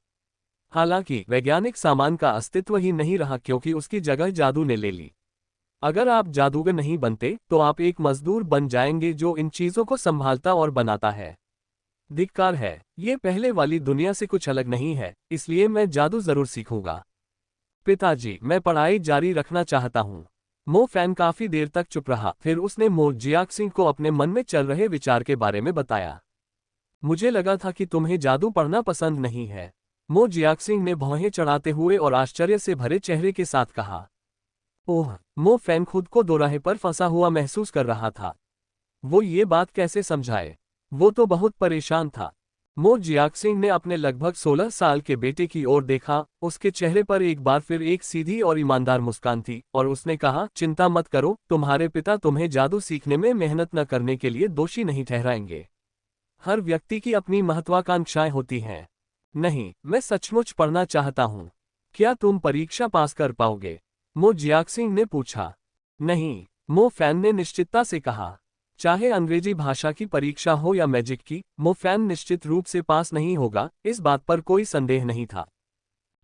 [SPEAKER 1] हालांकि वैज्ञानिक सामान का अस्तित्व ही नहीं रहा क्योंकि उसकी जगह जादू ने ले ली। अगर आप जादूगर नहीं बनते तो आप एक मजदूर बन जाएंगे जो इन चीजों को संभालता और बनाता है। धिक्कार है, ये पहले वाली दुनिया से कुछ अलग नहीं है, इसलिए मैं जादू जरूर सीखूंगा। पिताजी, मैं पढ़ाई जारी रखना चाहता हूँ। मो फैन काफी देर तक चुप रहा, फिर उसने मो जियाक्सिंग को अपने मन में चल रहे विचार के बारे में बताया। मुझे लगा था कि तुम्हें जादू पढ़ना पसंद नहीं है। मो जियाक्सिंग ने भौहें चढ़ाते हुए और आश्चर्य से भरे चेहरे के साथ कहा। ओह! मो फैन खुद को दोराहे पर फंसा हुआ महसूस कर रहा था। वो ये बात कैसे समझाए? वो तो बहुत परेशान था। मो जियाक्सिंग ने अपने लगभग 16 साल के बेटे की ओर देखा। उसके चेहरे पर एक बार फिर एक सीधी और ईमानदार मुस्कान थी, और उसने कहा, चिंता मत करो, तुम्हारे पिता तुम्हें जादू सीखने में मेहनत न करने के लिए दोषी नहीं ठहराएंगे। हर व्यक्ति की अपनी महत्वाकांक्षाएं होती हैं। नहीं, मैं सचमुच पढ़ना चाहता हूँ। क्या तुम परीक्षा पास कर पाओगे? मो जियाक्सिंग ने पूछा। नहीं, मो फैन ने निश्चितता से कहा। चाहे अंग्रेजी भाषा की परीक्षा हो या मैजिक की, मो फैन निश्चित रूप से पास नहीं होगा, इस बात पर कोई संदेह नहीं था।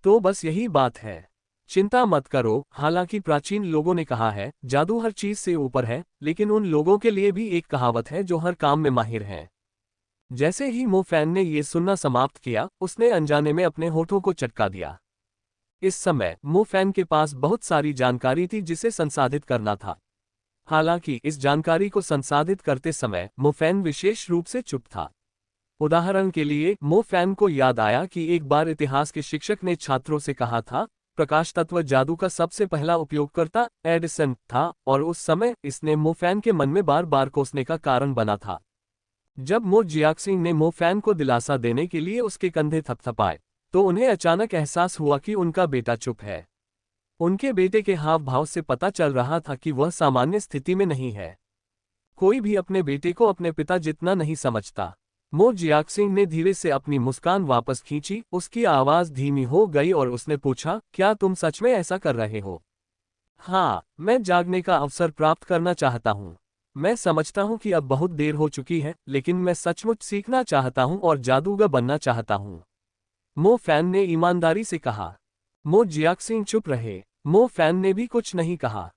[SPEAKER 1] तो बस यही बात है। चिंता मत करो। हालांकि प्राचीन लोगों ने कहा है, जादू हर चीज से ऊपर है, लेकिन उन लोगों के लिए भी एक कहावत है जो हर काम में माहिर हैं। जैसे ही मो फैन ने ये सुनना समाप्त किया, उसने अनजाने में अपने होठों को चटका दिया। इस समय मो फैन के पास बहुत सारी जानकारी थी जिसे संसाधित करना था। हालांकि इस जानकारी को संसाधित करते समय मो फैन विशेष रूप से चुप था। उदाहरण के लिए मो फैन को याद आया कि एक बार इतिहास के शिक्षक ने छात्रों से कहा था, प्रकाश तत्व जादू का सबसे पहला उपयोगकर्ता एडिसन था, और उस समय इसने मो फैन के मन में बार बार कोसने का कारण बना था। जब मो जियाक्सिंग ने मो फैन को दिलासा देने के लिए उसके कंधे थपथपाए, तो उन्हें अचानक एहसास हुआ कि उनका बेटा चुप है। उनके बेटे के हाव भाव से पता चल रहा था कि वह सामान्य स्थिति में नहीं है। कोई भी अपने बेटे को अपने पिता जितना नहीं समझता। मो जियाक्सिंग ने धीरे से अपनी मुस्कान वापस खींची, उसकी आवाज धीमी हो गई और उसने पूछा, क्या तुम सच में ऐसा कर रहे हो? हाँ, मैं जागने का अवसर प्राप्त करना चाहता हूँ। मैं समझता हूँ कि अब बहुत देर हो चुकी है, लेकिन मैं सचमुच सीखना चाहता हूँ और जादूगर बनना चाहता हूँ। मो फैन ने ईमानदारी से कहा। मो जियाक्सिंग चुप रहे। मो फैन ने भी कुछ नहीं कहा।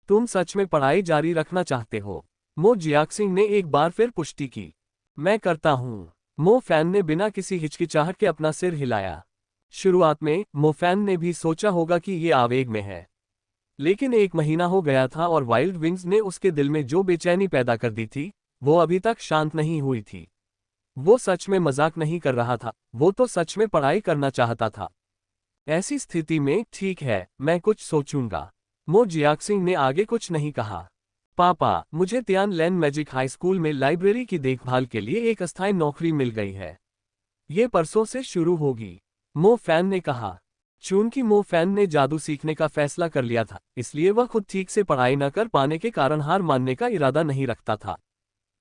[SPEAKER 1] तुम सच में पढ़ाई जारी रखना चाहते हो? मो जियाक्सिंग ने एक बार फिर पुष्टि की। मैं करता हूँ। मो फैन ने बिना किसी हिचकिचाहट के अपना सिर हिलाया। शुरुआत में मो फैन ने भी सोचा होगा कि ये आवेग में है, लेकिन 1 महीना हो गया था और वाइल्ड विंग्स ने उसके दिल में जो बेचैनी पैदा कर दी थी, वो अभी तक शांत नहीं हुई थी। वो सच में मजाक नहीं कर रहा था, वो तो सच में पढ़ाई करना चाहता था। ऐसी स्थिति में ठीक है, मैं कुछ सोचूंगा। मो जियाक्सिंग ने आगे कुछ नहीं कहा। पापा, मुझे तियान लैन मैजिक हाई स्कूल में लाइब्रेरी की देखभाल के लिए एक अस्थायी नौकरी मिल गई है। ये परसों से शुरू होगी, मो फैन ने कहा। चूंकि मो फैन ने जादू सीखने का फैसला कर लिया था, इसलिए वह खुद ठीक से पढ़ाई न कर पाने के कारण हार मानने का इरादा नहीं रखता था।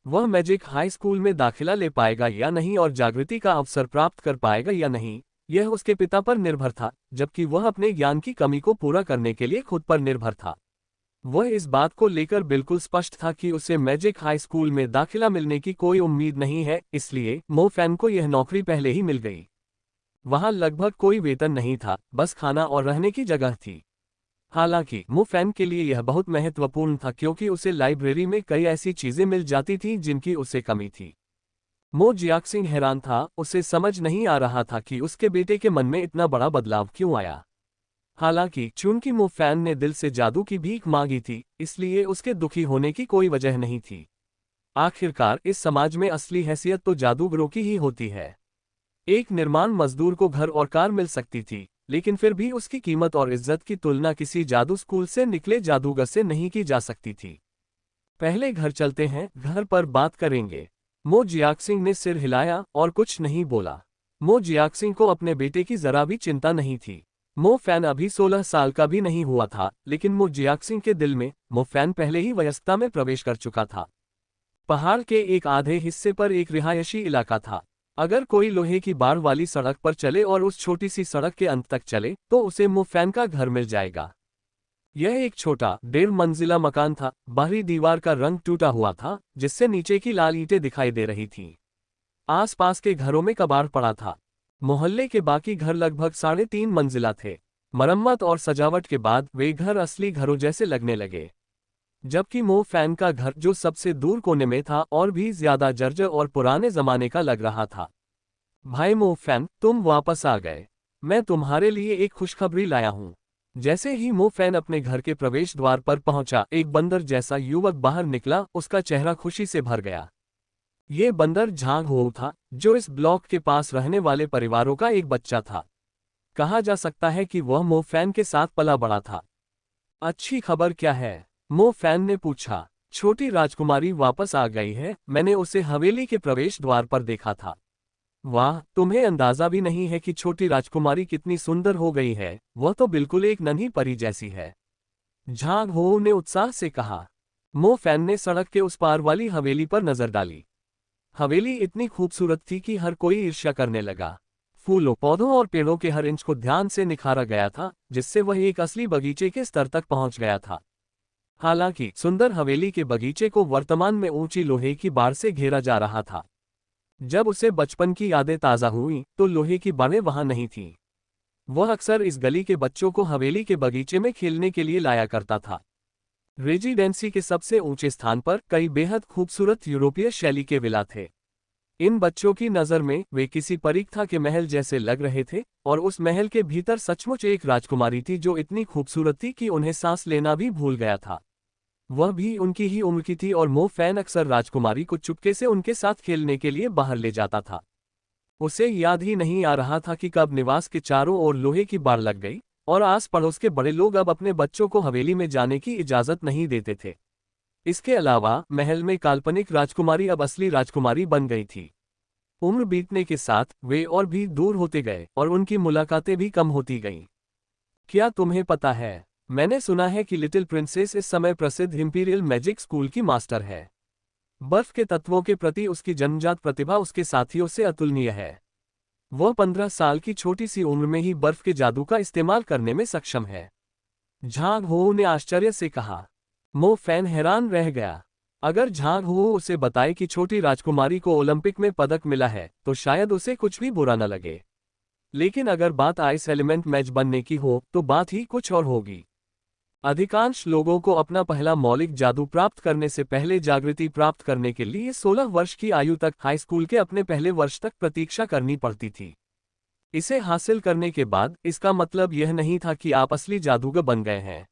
[SPEAKER 1] वह मैजिक हाई स्कूल में दाखिला ले पाएगा या नहीं और जागृति का अवसर प्राप्त कर पाएगा या नहीं, यह उसके पिता पर निर्भर था, जबकि वह अपने ज्ञान की कमी को पूरा करने के लिए खुद पर निर्भर था। वह इस बात को लेकर बिल्कुल स्पष्ट था कि उसे मैजिक हाई स्कूल में दाखिला मिलने की कोई उम्मीद नहीं है, इसलिए मो फैन को यह नौकरी पहले ही मिल गई। वहां लगभग कोई वेतन नहीं था, बस खाना और रहने की जगह थी। हालांकि मो फैन के लिए यह बहुत महत्वपूर्ण था क्योंकि उसे लाइब्रेरी में कई ऐसी चीजें मिल जाती थीं जिनकी उसे कमी थी। मो जियाक्सिंग हैरान था, उसे समझ नहीं आ रहा था कि उसके बेटे के मन में इतना बड़ा बदलाव क्यों आया। हालांकि चूंकि मो फैन ने दिल से जादू की भीख मांगी थी, इसलिए उसके दुखी होने की कोई वजह नहीं थी। आखिरकार इस समाज में असली हैसियत तो जादूगरों की ही होती है। एक निर्माण मजदूर को घर और कार मिल सकती थी, लेकिन फिर भी उसकी कीमत और इज्जत की तुलना किसी जादू स्कूल से निकले जादूगर से नहीं की जा सकती थी। पहले घर चलते हैं, घर पर बात करेंगे। मो जियाक्सिंग ने सिर हिलाया और कुछ नहीं बोला। मो जियाक्सिंग को अपने बेटे की जरा भी चिंता नहीं थी। मो फैन अभी 16 साल का भी नहीं हुआ था, लेकिन मो जियाक्सिंग के दिल में मो फैन पहले ही वयस्कता में प्रवेश कर चुका था। पहाड़ के एक आधे हिस्से पर एक रिहायशी इलाका था। अगर कोई लोहे की बाड़ वाली सड़क पर चले और उस छोटी सी सड़क के अंत तक चले, तो उसे मो फैन का घर मिल जाएगा। यह एक छोटा 1.5 मंजिला मकान था। बाहरी दीवार का रंग टूटा हुआ था, जिससे नीचे की लाल ईंटें दिखाई दे रही थीं। आसपास के घरों में कबाड़ पड़ा था। मोहल्ले के बाकी घर लगभग 3.5 मंजिला थे। मरम्मत और सजावट के बाद वे घर असली घरों जैसे लगने लगे। जबकि मो फैन का घर, जो सबसे दूर कोने में था, और भी ज्यादा जर्जर और पुराने जमाने का लग रहा था। भाई मो फैन, तुम वापस आ गए। मैं तुम्हारे लिए एक खुशखबरी लाया हूँ। जैसे ही मो फैन अपने घर के प्रवेश द्वार पर पहुंचा, एक बंदर जैसा युवक बाहर निकला। उसका चेहरा खुशी से भर गया। ये बंदर झांग हो था, जो इस ब्लॉक के पास रहने वाले परिवारों का एक बच्चा था। कहा जा सकता है कि वह मो फैन के साथ पला बड़ा था। अच्छी खबर क्या है? मो फैन ने पूछा। छोटी राजकुमारी वापस आ गई है, मैंने उसे हवेली के प्रवेश द्वार पर देखा था। वाह, तुम्हें अंदाजा भी नहीं है कि छोटी राजकुमारी कितनी सुंदर हो गई है, वह तो बिल्कुल एक नन्ही परी जैसी है, झांग हो ने उत्साह से कहा। मो फैन ने सड़क के उस पार वाली हवेली पर नजर डाली। हवेली इतनी खूबसूरत थी कि हर कोई ईर्ष्या करने लगा। फूलों, पौधों और पेड़ों के हर इंच को ध्यान से निखारा गया था, जिससे वह एक असली बगीचे के स्तर तक पहुंच गया था। हालांकि सुंदर हवेली के बगीचे को वर्तमान में ऊंची लोहे की बाड़ से घेरा जा रहा था। जब उसे बचपन की यादें ताज़ा हुईं, तो लोहे की बाड़ें वहां नहीं थीं। वह अक्सर इस गली के बच्चों को हवेली के बगीचे में खेलने के लिए लाया करता था। रेजिडेंसी के सबसे ऊंचे स्थान पर कई बेहद खूबसूरत यूरोपीय शैली के विला थे। इन बच्चों की नज़र में वे किसी परीक्षा के महल जैसे लग रहे थे, और उस महल के भीतर सचमुच एक राजकुमारी थी जो इतनी खूबसूरत थी कि उन्हें सांस लेना भी भूल गया था। वह भी उनकी ही उम्र की थी और मो फैन अक्सर राजकुमारी को चुपके से उनके साथ खेलने के लिए बाहर ले जाता था। उसे याद ही नहीं आ रहा था कि कब निवास के चारों ओर लोहे की बाड़ लग गई, और आस पड़ोस के बड़े लोग अब अपने बच्चों को हवेली में जाने की इजाज़त नहीं देते थे। इसके अलावा महल में काल्पनिक राजकुमारी अब असली राजकुमारी बन गई थी। उम्र बीतने के साथ वे और भी दूर होते गए और उनकी मुलाकातें भी कम होती गईं। क्या तुम्हें पता है, मैंने सुना है कि लिटिल प्रिंसेस इस समय प्रसिद्ध इंपीरियल मैजिक स्कूल की मास्टर है। बर्फ के तत्वों के प्रति उसकी जन्मजात प्रतिभा उसके साथियों से अतुलनीय है। वह 15 साल की छोटी सी उम्र में ही बर्फ के जादू का इस्तेमाल करने में सक्षम है। झांग हो ने आश्चर्य से कहा। मो फैन हैरान रह गया। अगर झांग हो उसे बताए कि छोटी राजकुमारी को ओलंपिक में पदक मिला है तो शायद उसे कुछ भी बुरा न लगे। लेकिन अगर बात आइस एलिमेंट मैच बनने की हो तो बात ही कुछ और होगी। अधिकांश लोगों को अपना पहला मौलिक जादू प्राप्त करने से पहले जागृति प्राप्त करने के लिए 16 वर्ष की आयु तक हाई स्कूल के अपने पहले वर्ष तक प्रतीक्षा करनी पड़ती थी। इसे हासिल करने के बाद इसका मतलब यह नहीं था कि आप असली जादूगर बन गए हैं।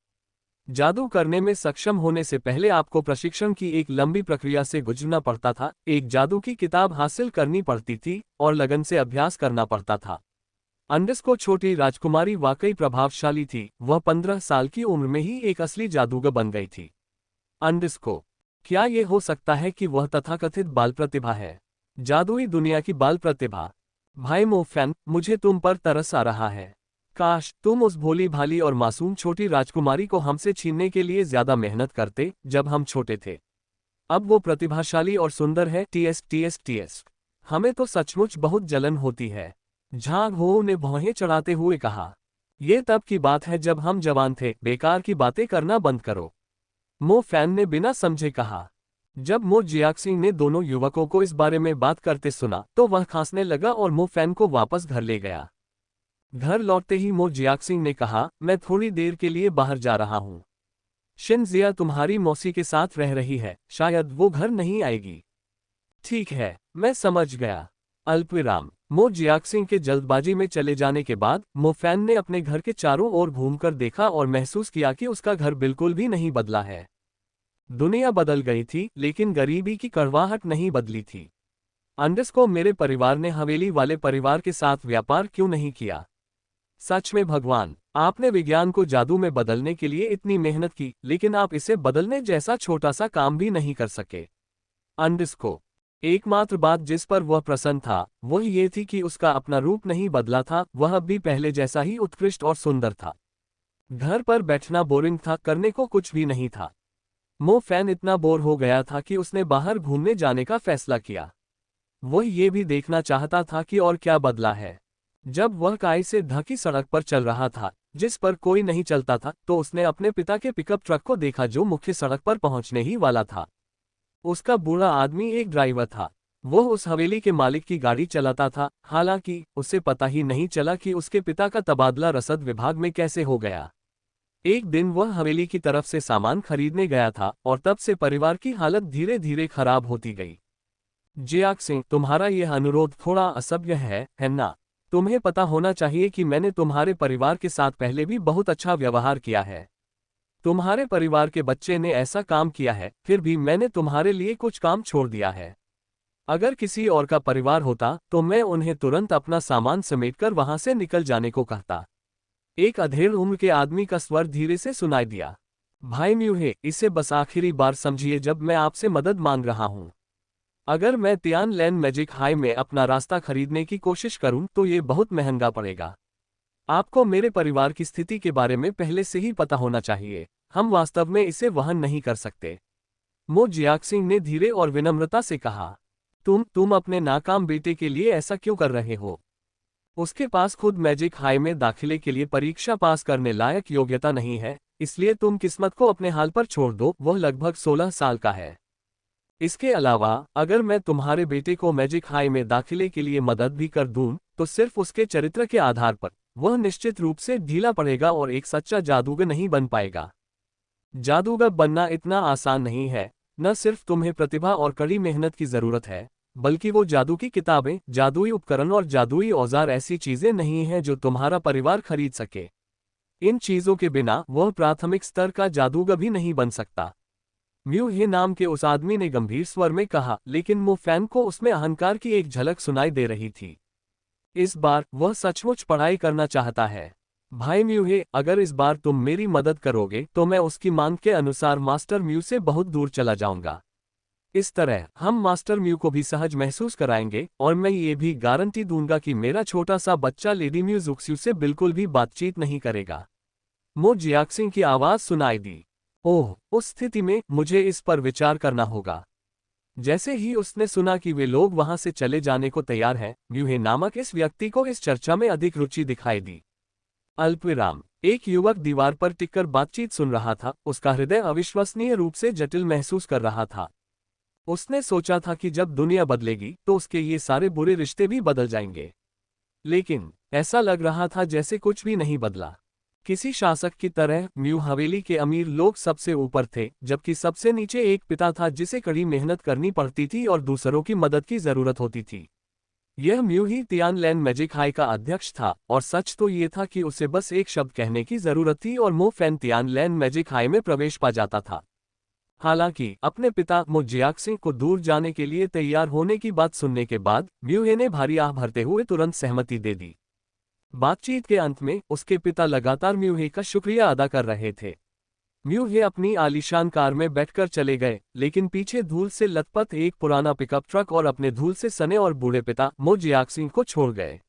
[SPEAKER 1] जादू करने में सक्षम होने से पहले आपको प्रशिक्षण की एक लंबी प्रक्रिया से गुजरना पड़ता था, एक जादू की किताब हासिल करनी पड़ती थी और लगन से अभ्यास करना पड़ता था। अंडस को छोटी राजकुमारी वाकई प्रभावशाली थी। वह 15 साल की उम्र में ही एक असली जादूगर बन गई थी। अंडस को क्या यह हो सकता है कि वह तथाकथित बाल प्रतिभा है, जादुई दुनिया की बाल प्रतिभा? भाई मो फैन, मुझे तुम पर तरस आ रहा है। काश तुम उस भोली भाली और मासूम छोटी राजकुमारी को हमसे छीनने के लिए ज्यादा मेहनत करते जब हम छोटे थे। अब वो प्रतिभाशाली और सुंदर है। टीएस। हमें तो सचमुच बहुत जलन होती है, झांग हो ने भौहें चढ़ाते हुए कहा। यह तब की बात है जब हम जवान थे। बेकार की बातें करना बंद करो, मो फैन ने बिना समझे कहा। जब मो जियाक्सिंग ने दोनों युवकों को इस बारे में बात करते सुना तो वह खांसने लगा और मो फैन को वापस घर ले गया। घर लौटते ही मो जियाक्सिंग ने कहा, मैं थोड़ी देर के लिए बाहर जा रहा हूँ। शिनजिया तुम्हारी मौसी के साथ रह रही है, शायद वो घर नहीं आएगी। ठीक है, मैं समझ गया। अल्पविराम। मो जियाक्सिंग के जल्दबाजी में चले जाने के बाद मो फैन ने अपने घर के चारों ओर घूमकर देखा और महसूस किया कि उसका घर बिल्कुल भी नहीं बदला है। दुनिया बदल गई थी लेकिन गरीबी की कड़वाहट नहीं बदली थी। अंडस को मेरे परिवार ने हवेली वाले परिवार के साथ व्यापार क्यों नहीं किया? सच में भगवान, आपने विज्ञान को जादू में बदलने के लिए इतनी मेहनत की, लेकिन आप इसे बदलने जैसा छोटा सा काम भी नहीं कर सके। अंडस को एकमात्र बात जिस पर वह प्रसन्न था वह ये थी कि उसका अपना रूप नहीं बदला था। वह अब भी पहले जैसा ही उत्कृष्ट और सुंदर था। घर पर बैठना बोरिंग था, करने को कुछ भी नहीं था। मो फैन इतना बोर हो गया था कि उसने बाहर घूमने जाने का फैसला किया। वह ये भी देखना चाहता था कि और क्या बदला है। जब वह काई से ढकी सड़क पर चल रहा था जिस पर कोई नहीं चलता था तो उसने अपने पिता के पिकअप ट्रक को देखा जो मुख्य सड़क पर पहुंचने ही वाला था। उसका बूढ़ा आदमी एक ड्राइवर था। वह उस हवेली के मालिक की गाड़ी चलाता था। हालांकि उसे पता ही नहीं चला कि उसके पिता का तबादला रसद विभाग में कैसे हो गया। एक दिन वह हवेली की तरफ से सामान खरीदने गया था और तब से परिवार की हालत धीरे धीरे खराब होती गई। जियाक्सिंग, तुम्हारा यह अनुरोध थोड़ा असभ्य है ना? तुम्हें पता होना चाहिए कि मैंने तुम्हारे परिवार के साथ पहले भी बहुत अच्छा व्यवहार किया है। तुम्हारे परिवार के बच्चे ने ऐसा काम किया है, फिर भी मैंने तुम्हारे लिए कुछ काम छोड़ दिया है। अगर किसी और का परिवार होता तो मैं उन्हें तुरंत अपना सामान समेटकर वहां से निकल जाने को कहता। एक अधेड़ उम्र के आदमी का स्वर धीरे से सुनाई दिया। भाई म्यूहे, इसे बस आखिरी बार समझिए जब मैं आपसे मदद मांग रहा हूं। अगर मैं तियान लैन मैजिक हाई में अपना रास्ता खरीदने की कोशिश करूं तो ये बहुत महंगा पड़ेगा। आपको मेरे परिवार की स्थिति के बारे में पहले से ही पता होना चाहिए। हम वास्तव में इसे वहन नहीं कर सकते। मो जियाक्सिंग ने धीरे और विनम्रता से कहा। तुम अपने नाकाम बेटे के लिए ऐसा क्यों कर रहे हो? उसके पास खुद मैजिक हाई में दाखिले के लिए परीक्षा पास करने लायक योग्यता नहीं है, इसलिए तुम किस्मत को अपने हाल पर छोड़ दो। वह लगभग 16 साल का है। इसके अलावा अगर मैं तुम्हारे बेटे को मैजिक हाई में दाखिले के लिए मदद भी कर दूं तो सिर्फ उसके चरित्र के आधार पर वह निश्चित रूप से ढीला पड़ेगा और एक सच्चा जादूगर नहीं बन पाएगा। जादूगर बनना इतना आसान नहीं है। न सिर्फ तुम्हें प्रतिभा और कड़ी मेहनत की जरूरत है, बल्कि वो जादू की किताबें, जादुई उपकरण और जादुई औजार ऐसी चीजें नहीं हैं जो तुम्हारा परिवार खरीद सके। इन चीजों के बिना वह प्राथमिक स्तर का जादूगर भी नहीं बन सकता। म्यू हे नाम के उस आदमी ने गंभीर स्वर में कहा, लेकिन मो फैन को उसमें अहंकार की एक झलक सुनाई दे रही थी। इस बार वह सचमुच पढ़ाई करना चाहता है। भाई म्यूहे, अगर इस बार तुम मेरी मदद करोगे तो मैं उसकी मांग के अनुसार मास्टर म्यू से बहुत दूर चला जाऊंगा। इस तरह हम मास्टर म्यू को भी सहज महसूस कराएंगे और मैं ये भी गारंटी दूंगा कि मेरा छोटा सा बच्चा लेडी म्यू जुक्स्यू से बिल्कुल भी बातचीत नहीं करेगा। मो जियाक्सिंग की आवाज सुनाई दी। ओह, उस स्थिति में मुझे इस पर विचार करना होगा। जैसे ही उसने सुना कि वे लोग वहां से चले जाने को तैयार हैं, म्यूहे नामक इस व्यक्ति को इस चर्चा में अधिक रुचि दिखाई दी। अल्पविराम। एक युवक दीवार पर टिककर बातचीत सुन रहा था, उसका हृदय अविश्वसनीय रूप से जटिल महसूस कर रहा था। उसने सोचा था कि जब दुनिया बदलेगी तो उसके ये सारे बुरे रिश्ते भी बदल जाएंगे। लेकिन ऐसा लग रहा था जैसे कुछ भी नहीं बदला। किसी शासक की तरह म्यू हवेली के अमीर लोग सबसे ऊपर थे, जबकि सबसे नीचे एक पिता था जिसे कड़ी मेहनत करनी पड़ती थी और दूसरों की मदद की जरूरत होती थी। यह म्यू ही तियानलैन मैजिक हाई का अध्यक्ष था, और सच तो ये था कि उसे बस एक शब्द कहने की जरूरत थी और मो फैन तियानलैन मैजिक हाई में प्रवेश पा जाता था। हालांकि अपने पिता मो जियाक्सिंग को दूर जाने के लिए तैयार होने की बात सुनने के बाद म्यूहे ने भारी आह भरते हुए तुरंत सहमति दे दी। बातचीत के अंत में उसके पिता लगातार म्यूहे का शुक्रिया अदा कर रहे थे। म्यूहे अपनी आलीशान कार में बैठकर चले गए, लेकिन पीछे धूल से लथपथ एक पुराना पिकअप ट्रक और अपने धूल से सने और बूढ़े पिता मो जियाक्सिंग को छोड़ गए।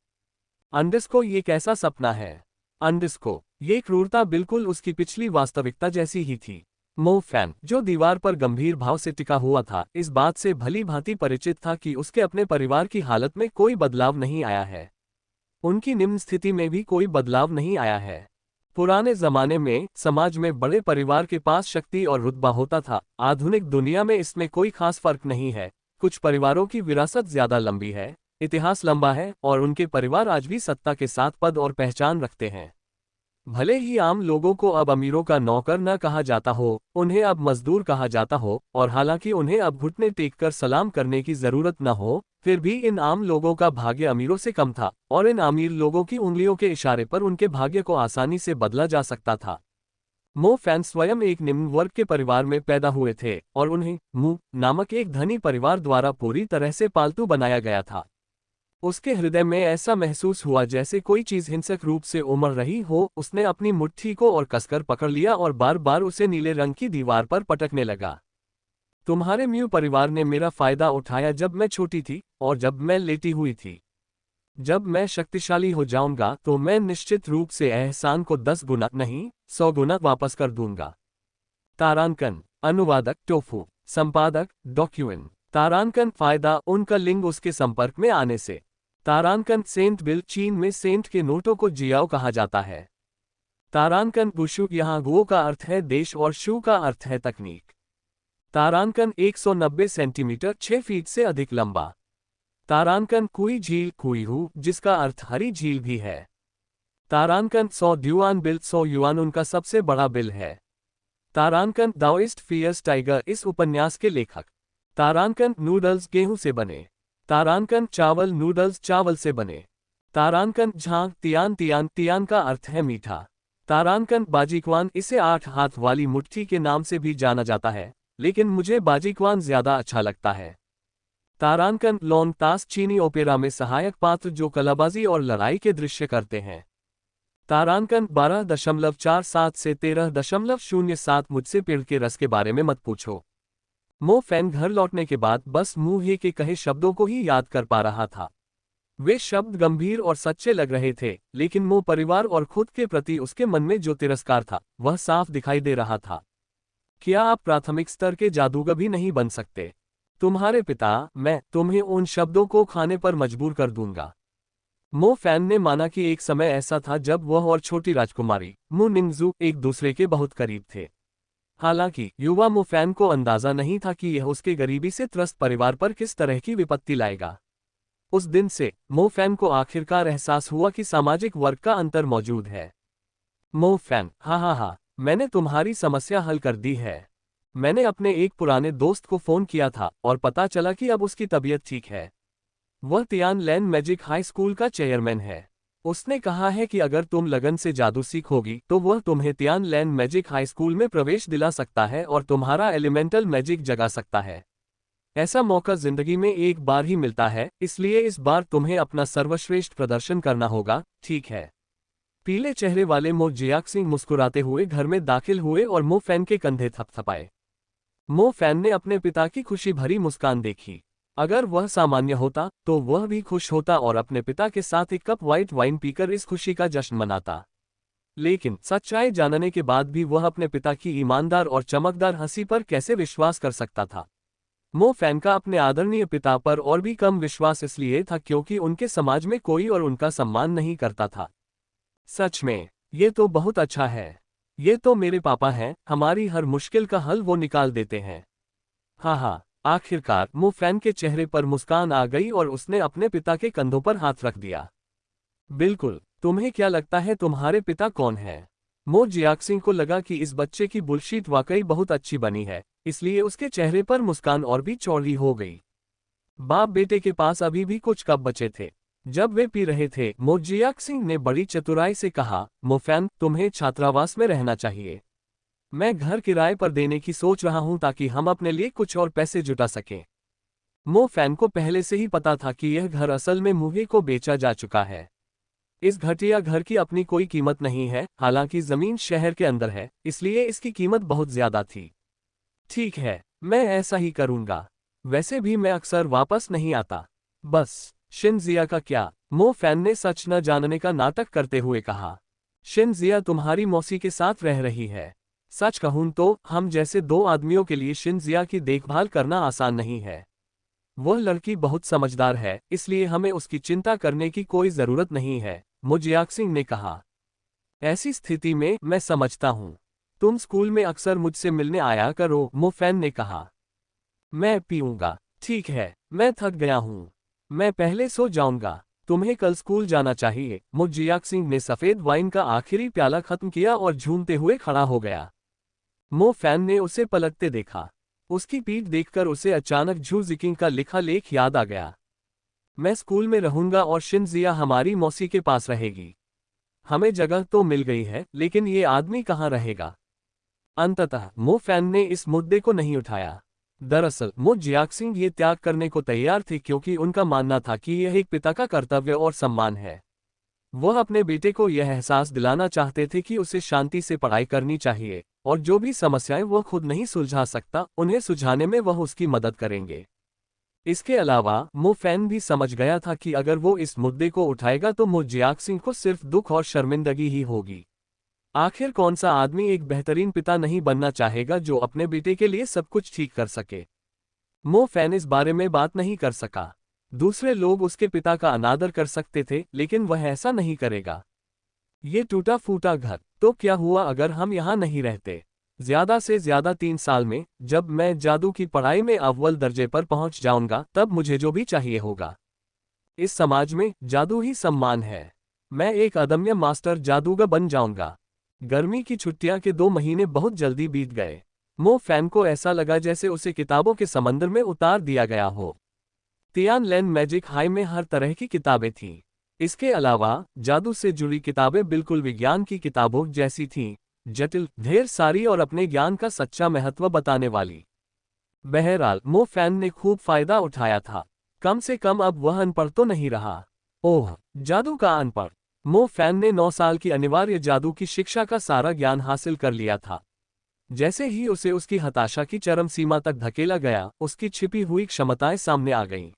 [SPEAKER 1] अंडिस्को, ये कैसा सपना है? अंडिस्को, ये क्रूरता बिल्कुल उसकी पिछली वास्तविकता जैसी ही थी। मो फैन, जो दीवार पर गंभीर भाव से टिका हुआ था, इस बात से भली भांति परिचित था कि उसके अपने परिवार की हालत में कोई बदलाव नहीं आया है। उनकी निम्न स्थिति में भी कोई बदलाव नहीं आया है। पुराने जमाने में समाज में बड़े परिवार के पास शक्ति और रुतबा होता था। आधुनिक दुनिया में इसमें कोई खास फर्क नहीं है। कुछ परिवारों की विरासत ज्यादा लंबी है, इतिहास लंबा है, और उनके परिवार आज भी सत्ता के साथ पद और पहचान रखते हैं। भले ही आम लोगों को अब अमीरों का नौकर न कहा जाता हो, उन्हें अब मजदूर कहा जाता हो, और हालांकि उन्हें अब घुटने टेककर सलाम करने की जरूरत न हो, फिर भी इन आम लोगों का भाग्य अमीरों से कम था, और इन अमीर लोगों की उंगलियों के इशारे पर उनके भाग्य को आसानी से बदला जा सकता था। मो फैन स्वयं एक निम्न वर्ग के परिवार में पैदा हुए थे, और उन्हें मू नामक एक धनी परिवार द्वारा पूरी तरह से पालतू बनाया गया था। उसके हृदय में ऐसा महसूस हुआ जैसे कोई चीज हिंसक रूप से उमड़ रही हो। उसने अपनी मुट्ठी को और कसकर पकड़ लिया और बार बार उसे नीले रंग की दीवार पर पटकने लगा। तुम्हारे म्यू परिवार ने मेरा फायदा उठाया जब मैं छोटी थी और जब मैं लेटी हुई थी। जब मैं शक्तिशाली हो जाऊंगा तो मैं निश्चित रूप से एहसान को 10 गुना नहीं 100 गुना वापस कर दूंगा। तारांकन। अनुवादक टोफू। संपादक डॉक्यूएन। तारांकन। फायदा, उनका लिंग उसके संपर्क में आने से। तारांकन सेंट बिल, चीन में सेंट के नोटों को जियाओ कहा जाता है। तारांकन गुशु, यहाँ गुओ का अर्थ है देश और शू का अर्थ है तकनीक। तारांकन 190 सेंटीमीटर 6 फीट से अधिक लंबा। तारांकन कुई झील, कुईहू, जिसका अर्थ हरी झील भी है। तारांकन 100 ड्यूआन बिल, 100 युआन उनका सबसे बड़ा बिल है। तारांकन दाओइस्ट फियर्स टाइगर, इस उपन्यास के लेखक। तारांकन नूडल्स, गेहूं से बने। तारांकन चावल, नूडल्स चावल से बने। तारांकन झांग, तियान तियान, तियान का अर्थ है मीठा। तारांकन बाजीक्वान, इसे 8 हाथ वाली मुट्ठी के नाम से भी जाना जाता है, लेकिन मुझे बाजीक्वान ज्यादा अच्छा लगता है। तारांकन लोन तास, चीनी ओपेरा में सहायक पात्र जो कलाबाजी और लड़ाई के दृश्य करते हैं। तारांकन 12.47 से 13.07। मुझसे पेड़ के रस के बारे में मत पूछो। मो फैन घर लौटने के बाद बस मुंह के कहे शब्दों को ही याद कर पा रहा था। वे शब्द गंभीर और सच्चे लग रहे थे, लेकिन मो परिवार और खुद के प्रति उसके मन में जो तिरस्कार था वह साफ दिखाई दे रहा था। क्या आप प्राथमिक स्तर के जादूगर भी नहीं बन सकते? तुम्हारे पिता, मैं तुम्हें उन शब्दों को खाने पर मजबूर कर दूंगा। मो फैन ने माना कि एक समय ऐसा था जब वह और छोटी राजकुमारी मु निंगजू एक दूसरे के बहुत करीब थे। हालांकि युवा मो फैन को अंदाजा नहीं था कि यह उसके गरीबी से त्रस्त परिवार पर किस तरह की विपत्ति लाएगा। उस दिन से मो फैन को आखिरकार एहसास हुआ कि सामाजिक वर्ग का अंतर मौजूद है। मो फैन, हाँ हाँ हाँ, मैंने तुम्हारी समस्या हल कर दी है। मैंने अपने एक पुराने दोस्त को फोन किया था और पता चला कि अब उसकी तबीयत ठीक है। वह तियानलेन मैजिक हाई स्कूल का चेयरमैन है। उसने कहा है कि अगर तुम लगन से जादू सीखोगी तो वह तुम्हें तियानलेन मैजिक हाई स्कूल में प्रवेश दिला सकता है और तुम्हारा एलिमेंटल मैजिक जगा सकता है। ऐसा मौका जिंदगी में एक बार ही मिलता है, इसलिए इस बार तुम्हें अपना सर्वश्रेष्ठ प्रदर्शन करना होगा, ठीक है? पीले चेहरे वाले मो जियाक्सिंग मुस्कुराते हुए घर में दाखिल हुए और मो फैन के कंधे थपथपाए। मो फैन ने अपने पिता की खुशी भरी मुस्कान देखी। अगर वह सामान्य होता तो वह भी खुश होता और अपने पिता के साथ एक कप व्हाइट वाइन पीकर इस खुशी का जश्न मनाता। लेकिन सच्चाई जानने के बाद भी वह अपने पिता की ईमानदार और चमकदार हंसी पर कैसे विश्वास कर सकता था? मो फैन का अपने आदरणीय पिता पर और भी कम विश्वास इसलिए था क्योंकि उनके समाज में कोई और उनका सम्मान नहीं करता था। सच में, ये तो बहुत अच्छा है। ये तो मेरे पापा हैं, हमारी हर मुश्किल का हल वो निकाल देते हैं। हाँ हाँ, आखिरकार मो फैन के चेहरे पर मुस्कान आ गई और उसने अपने पिता के कंधों पर हाथ रख दिया। बिल्कुल, तुम्हें क्या लगता है तुम्हारे पिता कौन है? मो जियाक्सिंग को लगा कि इस बच्चे की बुलशीट वाकई बहुत अच्छी बनी है, इसलिए उसके चेहरे पर मुस्कान और भी चौड़ी हो गई। बाप बेटे के पास अभी भी कुछ कप बचे थे। जब वे पी रहे थे, मो जियाक्सिंग ने बड़ी चतुराई से कहा, मो फैन, तुम्हें छात्रावास में रहना चाहिए। मैं घर किराए पर देने की सोच रहा हूं ताकि हम अपने लिए कुछ और पैसे जुटा सकें। मो फैन को पहले से ही पता था कि यह घर असल में मूवी को बेचा जा चुका है। इस घटिया घर की अपनी कोई कीमत नहीं है, हालांकि जमीन शहर के अंदर है, इसलिए इसकी कीमत बहुत ज्यादा थी। ठीक है, मैं ऐसा ही करूंगा। वैसे भी मैं अक्सर वापस नहीं आता। बस, शिनजिया का क्या? मो फैन ने सच न जानने का नाटक करते हुए कहा। शिनजिया तुम्हारी मौसी के साथ रह रही है। सच कहूं तो हम जैसे दो आदमियों के लिए शिनजिया की देखभाल करना आसान नहीं है। वह लड़की बहुत समझदार है, इसलिए हमें उसकी चिंता करने की कोई जरूरत नहीं है, मो जियाक्सिंग ने कहा। ऐसी स्थिति में मैं समझता हूं। तुम स्कूल में अक्सर मुझसे मिलने आया करो, मो फैन ने कहा। मैं पीऊंगा। ठीक है, मैं थक गया हूं। मैं पहले सो जाऊंगा। तुम्हें कल स्कूल जाना चाहिए। मो जियाक्सिंग ने सफेद वाइन का आखिरी प्याला खत्म किया और झूमते हुए खड़ा हो गया। मो फैन ने उसे पलटते देखा। उसकी पीठ देखकर उसे अचानक झू जिकिंग का लिखा लेख याद आ गया। मैं स्कूल में रहूंगा और शिनजिया हमारी मौसी के पास रहेगी। हमें जगह तो मिल गई है, लेकिन ये आदमी कहाँ रहेगा? अंततः मो फैन ने इस मुद्दे को नहीं उठाया। दरअसल मो जियाक्सिंग ये त्याग करने को तैयार थे क्योंकि उनका मानना था कि यह एक पिता का कर्तव्य और सम्मान है। वह अपने बेटे को यह एहसास दिलाना चाहते थे कि उसे शांति से पढ़ाई करनी चाहिए और जो भी समस्याएं वह खुद नहीं सुलझा सकता, उन्हें सुलझाने में वह उसकी मदद करेंगे। इसके अलावा मो फैन भी समझ गया था कि अगर वो इस मुद्दे को उठाएगा तो मो जियाक्सिंग को सिर्फ दुख और शर्मिंदगी ही होगी। आखिर कौन सा आदमी एक बेहतरीन पिता नहीं बनना चाहेगा जो अपने बेटे के लिए सब कुछ ठीक कर सके? मो फैन इस बारे में बात नहीं कर सका। दूसरे लोग उसके पिता का अनादर कर सकते थे, लेकिन वह ऐसा नहीं करेगा। ये टूटा फूटा घर, तो क्या हुआ अगर हम यहाँ नहीं रहते? ज्यादा से ज्यादा 3 साल में, जब मैं जादू की पढ़ाई में अव्वल दर्जे पर पहुंच जाऊंगा, तब मुझे जो भी चाहिए होगा। इस समाज में जादू ही सम्मान है। मैं एक अदम्य मास्टर जादूगर बन जाऊंगा। गर्मी की छुट्टियां के 2 महीने बहुत जल्दी बीत गए। मो फैन को ऐसा लगा जैसे उसे किताबों के समंदर में उतार दिया गया हो। तियानलेन मैजिक हाई में हर तरह की किताबें थीं। इसके अलावा जादू से जुड़ी किताबें बिल्कुल विज्ञान की किताबों जैसी थीं, जटिल, ढेर सारी और अपने ज्ञान का सच्चा महत्व बताने वाली। बहरहाल मो फैन ने खूब फायदा उठाया था। कम से कम अब वह अनपढ़ तो नहीं रहा। ओह, जादू का अनपढ़! मो फैन ने 9 साल की अनिवार्य जादू की शिक्षा का सारा ज्ञान हासिल कर लिया था। जैसे ही उसे उसकी हताशा की चरम सीमा तक धकेला गया, उसकी छिपी हुई क्षमताएं सामने आ गईं।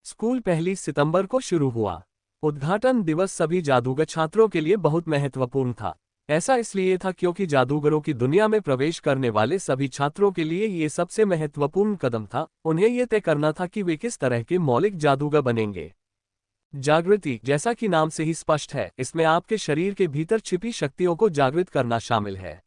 [SPEAKER 1] स्कूल 1 सितंबर को शुरू हुआ। उद्घाटन दिवस सभी जादूगर छात्रों के लिए बहुत महत्वपूर्ण था। ऐसा इसलिए था क्योंकि जादूगरों की दुनिया में प्रवेश करने वाले सभी छात्रों के लिए ये सबसे महत्वपूर्ण कदम था। उन्हें यह तय करना था कि वे किस तरह के मौलिक जादूगर बनेंगे। जागृति, जैसा कि नाम से ही स्पष्ट है, इसमें आपके शरीर के भीतर छिपी शक्तियों को जागृत करना शामिल है।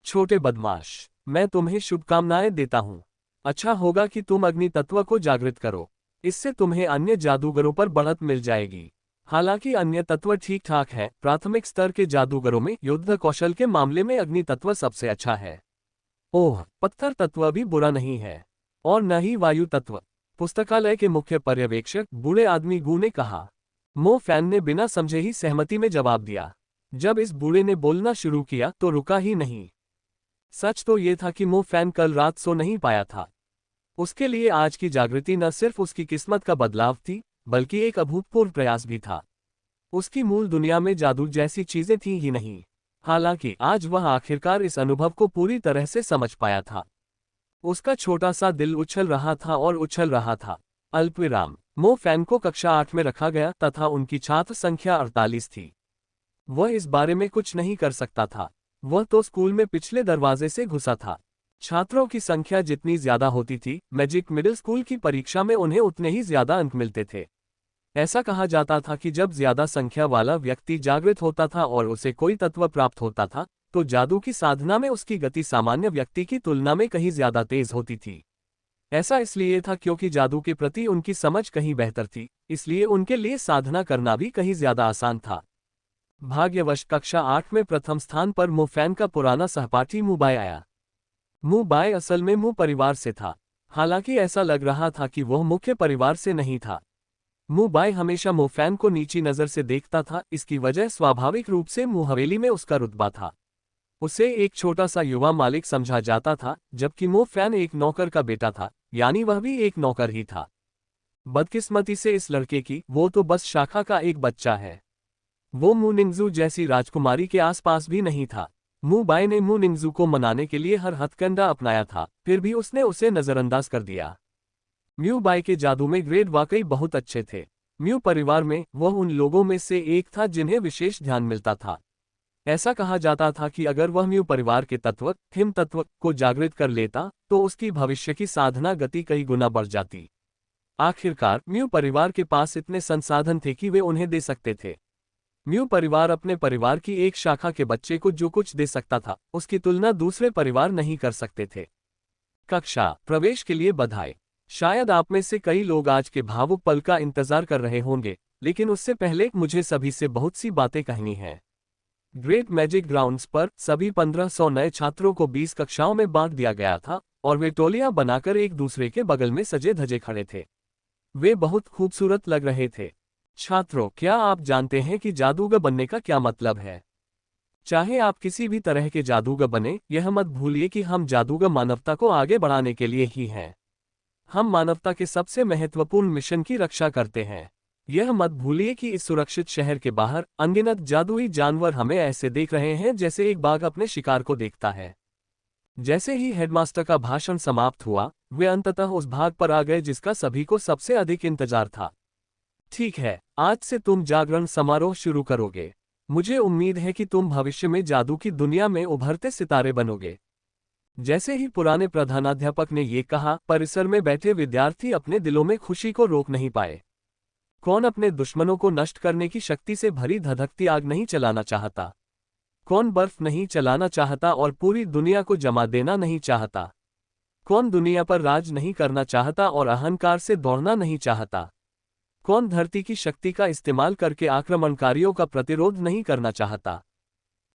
[SPEAKER 1] छोटे बदमाश, मैं तुम्हें शुभकामनाएं देता हूं। अच्छा होगा कि तुम अग्नि तत्व को जागृत करो। इससे तुम्हें अन्य जादूगरों पर बढ़त मिल जाएगी। हालांकि अन्य तत्व ठीक ठाक है, प्राथमिक स्तर के जादूगरों में युद्ध कौशल के मामले में अग्नि तत्व सबसे अच्छा है। ओह, पत्थर तत्व भी बुरा नहीं है, और न ही वायु तत्व, पुस्तकालय के मुख्य पर्यवेक्षक बूढ़े आदमी गू ने कहा। मो फैन ने बिना समझे ही सहमति में जवाब दिया। जब इस बूढ़े ने बोलना शुरू किया तो रुका ही नहीं। सच तो ये था कि मो फैन कल रात सो नहीं पाया था। उसके लिए आज की जागृति न सिर्फ उसकी किस्मत का बदलाव थी, बल्कि एक अभूतपूर्व प्रयास भी था। उसकी मूल दुनिया में जादू जैसी चीजें थी ही नहीं। हालांकि आज वह आखिरकार इस अनुभव को पूरी तरह से समझ पाया था। उसका छोटा सा दिल उछल रहा था और उछल रहा था। अल्पविराम। मो फैन को कक्षा 8 में रखा गया तथा उनकी छात्र संख्या 48 थी। वह इस बारे में कुछ नहीं कर सकता था। वह तो स्कूल में पिछले दरवाजे से घुसा था। छात्रों की संख्या जितनी ज्यादा होती थी, मैजिक मिडिल स्कूल की परीक्षा में उन्हें उतने ही ज्यादा अंक मिलते थे। ऐसा कहा जाता था कि जब ज्यादा संख्या वाला व्यक्ति जागृत होता था और उसे कोई तत्व प्राप्त होता था, तो जादू की साधना में उसकी गति सामान्य व्यक्ति की तुलना में कहीं ज्यादा तेज होती थी। ऐसा इसलिए था क्योंकि जादू के प्रति उनकी समझ कहीं बेहतर थी, इसलिए उनके लिए साधना करना भी कहीं ज्यादा आसान था। भाग्यवश कक्षा 8 में प्रथम स्थान पर मो फैन का पुराना सहपाठी मुबाई आया। मुबाई असल में मु परिवार से था, हालांकि ऐसा लग रहा था कि वह मुख्य परिवार से नहीं था। मुबाई हमेशा मो फैन को नीची नजर से देखता था। इसकी वजह स्वाभाविक रूप से मु हवेली में उसका रुतबा था। उसे एक छोटा सा युवा मालिक समझा जाता था, जबकि मो फैन एक नौकर का बेटा था, यानी वह भी एक नौकर ही था। बदकिस्मती से इस लड़के की, वो तो बस शाखा का एक बच्चा है। वो मु निंगजू जैसी राजकुमारी के आसपास भी नहीं था। मुबाई ने मु निंगजू को मनाने के लिए हर हथकंडा अपनाया था, फिर भी उसने उसे नजरअंदाज कर दिया। म्यूबाई के जादू में ग्रेड वाकई बहुत अच्छे थे। म्यू परिवार में वह उन लोगों में से एक था जिन्हें विशेष ध्यान मिलता था। ऐसा कहा जाता था कि अगर वह म्यू परिवार के तत्व, हिम तत्व को जागृत कर लेता, तो उसकी भविष्य की साधना गति कई गुना बढ़ जाती। आखिरकार म्यू परिवार के पास इतने संसाधन थे कि वे उन्हें दे सकते थे। म्यू परिवार अपने परिवार की एक शाखा के बच्चे को जो कुछ दे सकता था, उसकी तुलना दूसरे परिवार नहीं कर सकते थे। कक्षा प्रवेश के लिए बधाई। शायद आप में से कई लोग आज के भावुक पल का इंतजार कर रहे होंगे, लेकिन उससे पहले मुझे सभी से बहुत सी बातें कहनी हैं। ग्रेट मैजिक ग्राउंड्स पर सभी 1500 नए छात्रों को 20 कक्षाओं में बांट दिया गया था और वे टोलियां बनाकर एक दूसरे के बगल में सजे धजे खड़े थे। वे बहुत खूबसूरत लग रहे थे। छात्रों, क्या आप जानते हैं कि जादूगर बनने का क्या मतलब है? चाहे आप किसी भी तरह के जादूगर बने, यह मत भूलिए कि हम जादूगर मानवता को आगे बढ़ाने के लिए ही हैं। हम मानवता के सबसे महत्वपूर्ण मिशन की रक्षा करते हैं। यह मत भूलिए कि इस सुरक्षित शहर के बाहर अनगिनत जादुई जानवर हमें ऐसे देख रहे हैं जैसे एक बाघ अपने शिकार को देखता है। जैसे ही हेडमास्टर का भाषण समाप्त हुआ, वे अंततः उस भाग पर आ गए जिसका सभी को सबसे अधिक इंतजार था। ठीक है, आज से तुम जागरण समारोह शुरू करोगे। मुझे उम्मीद है कि तुम भविष्य में जादू की दुनिया में उभरते सितारे बनोगे। जैसे ही पुराने प्रधानाध्यापक ने ये कहा, परिसर में बैठे विद्यार्थी अपने दिलों में खुशी को रोक नहीं पाए। कौन अपने दुश्मनों को नष्ट करने की शक्ति से भरी धधकती आग नहीं चलाना चाहता? कौन बर्फ नहीं चलाना चाहता और पूरी दुनिया को जमा देना नहीं चाहता? कौन दुनिया पर राज नहीं करना चाहता और अहंकार से दौड़ना नहीं चाहता? कौन धरती की शक्ति का इस्तेमाल करके आक्रमणकारियों का प्रतिरोध नहीं करना चाहता?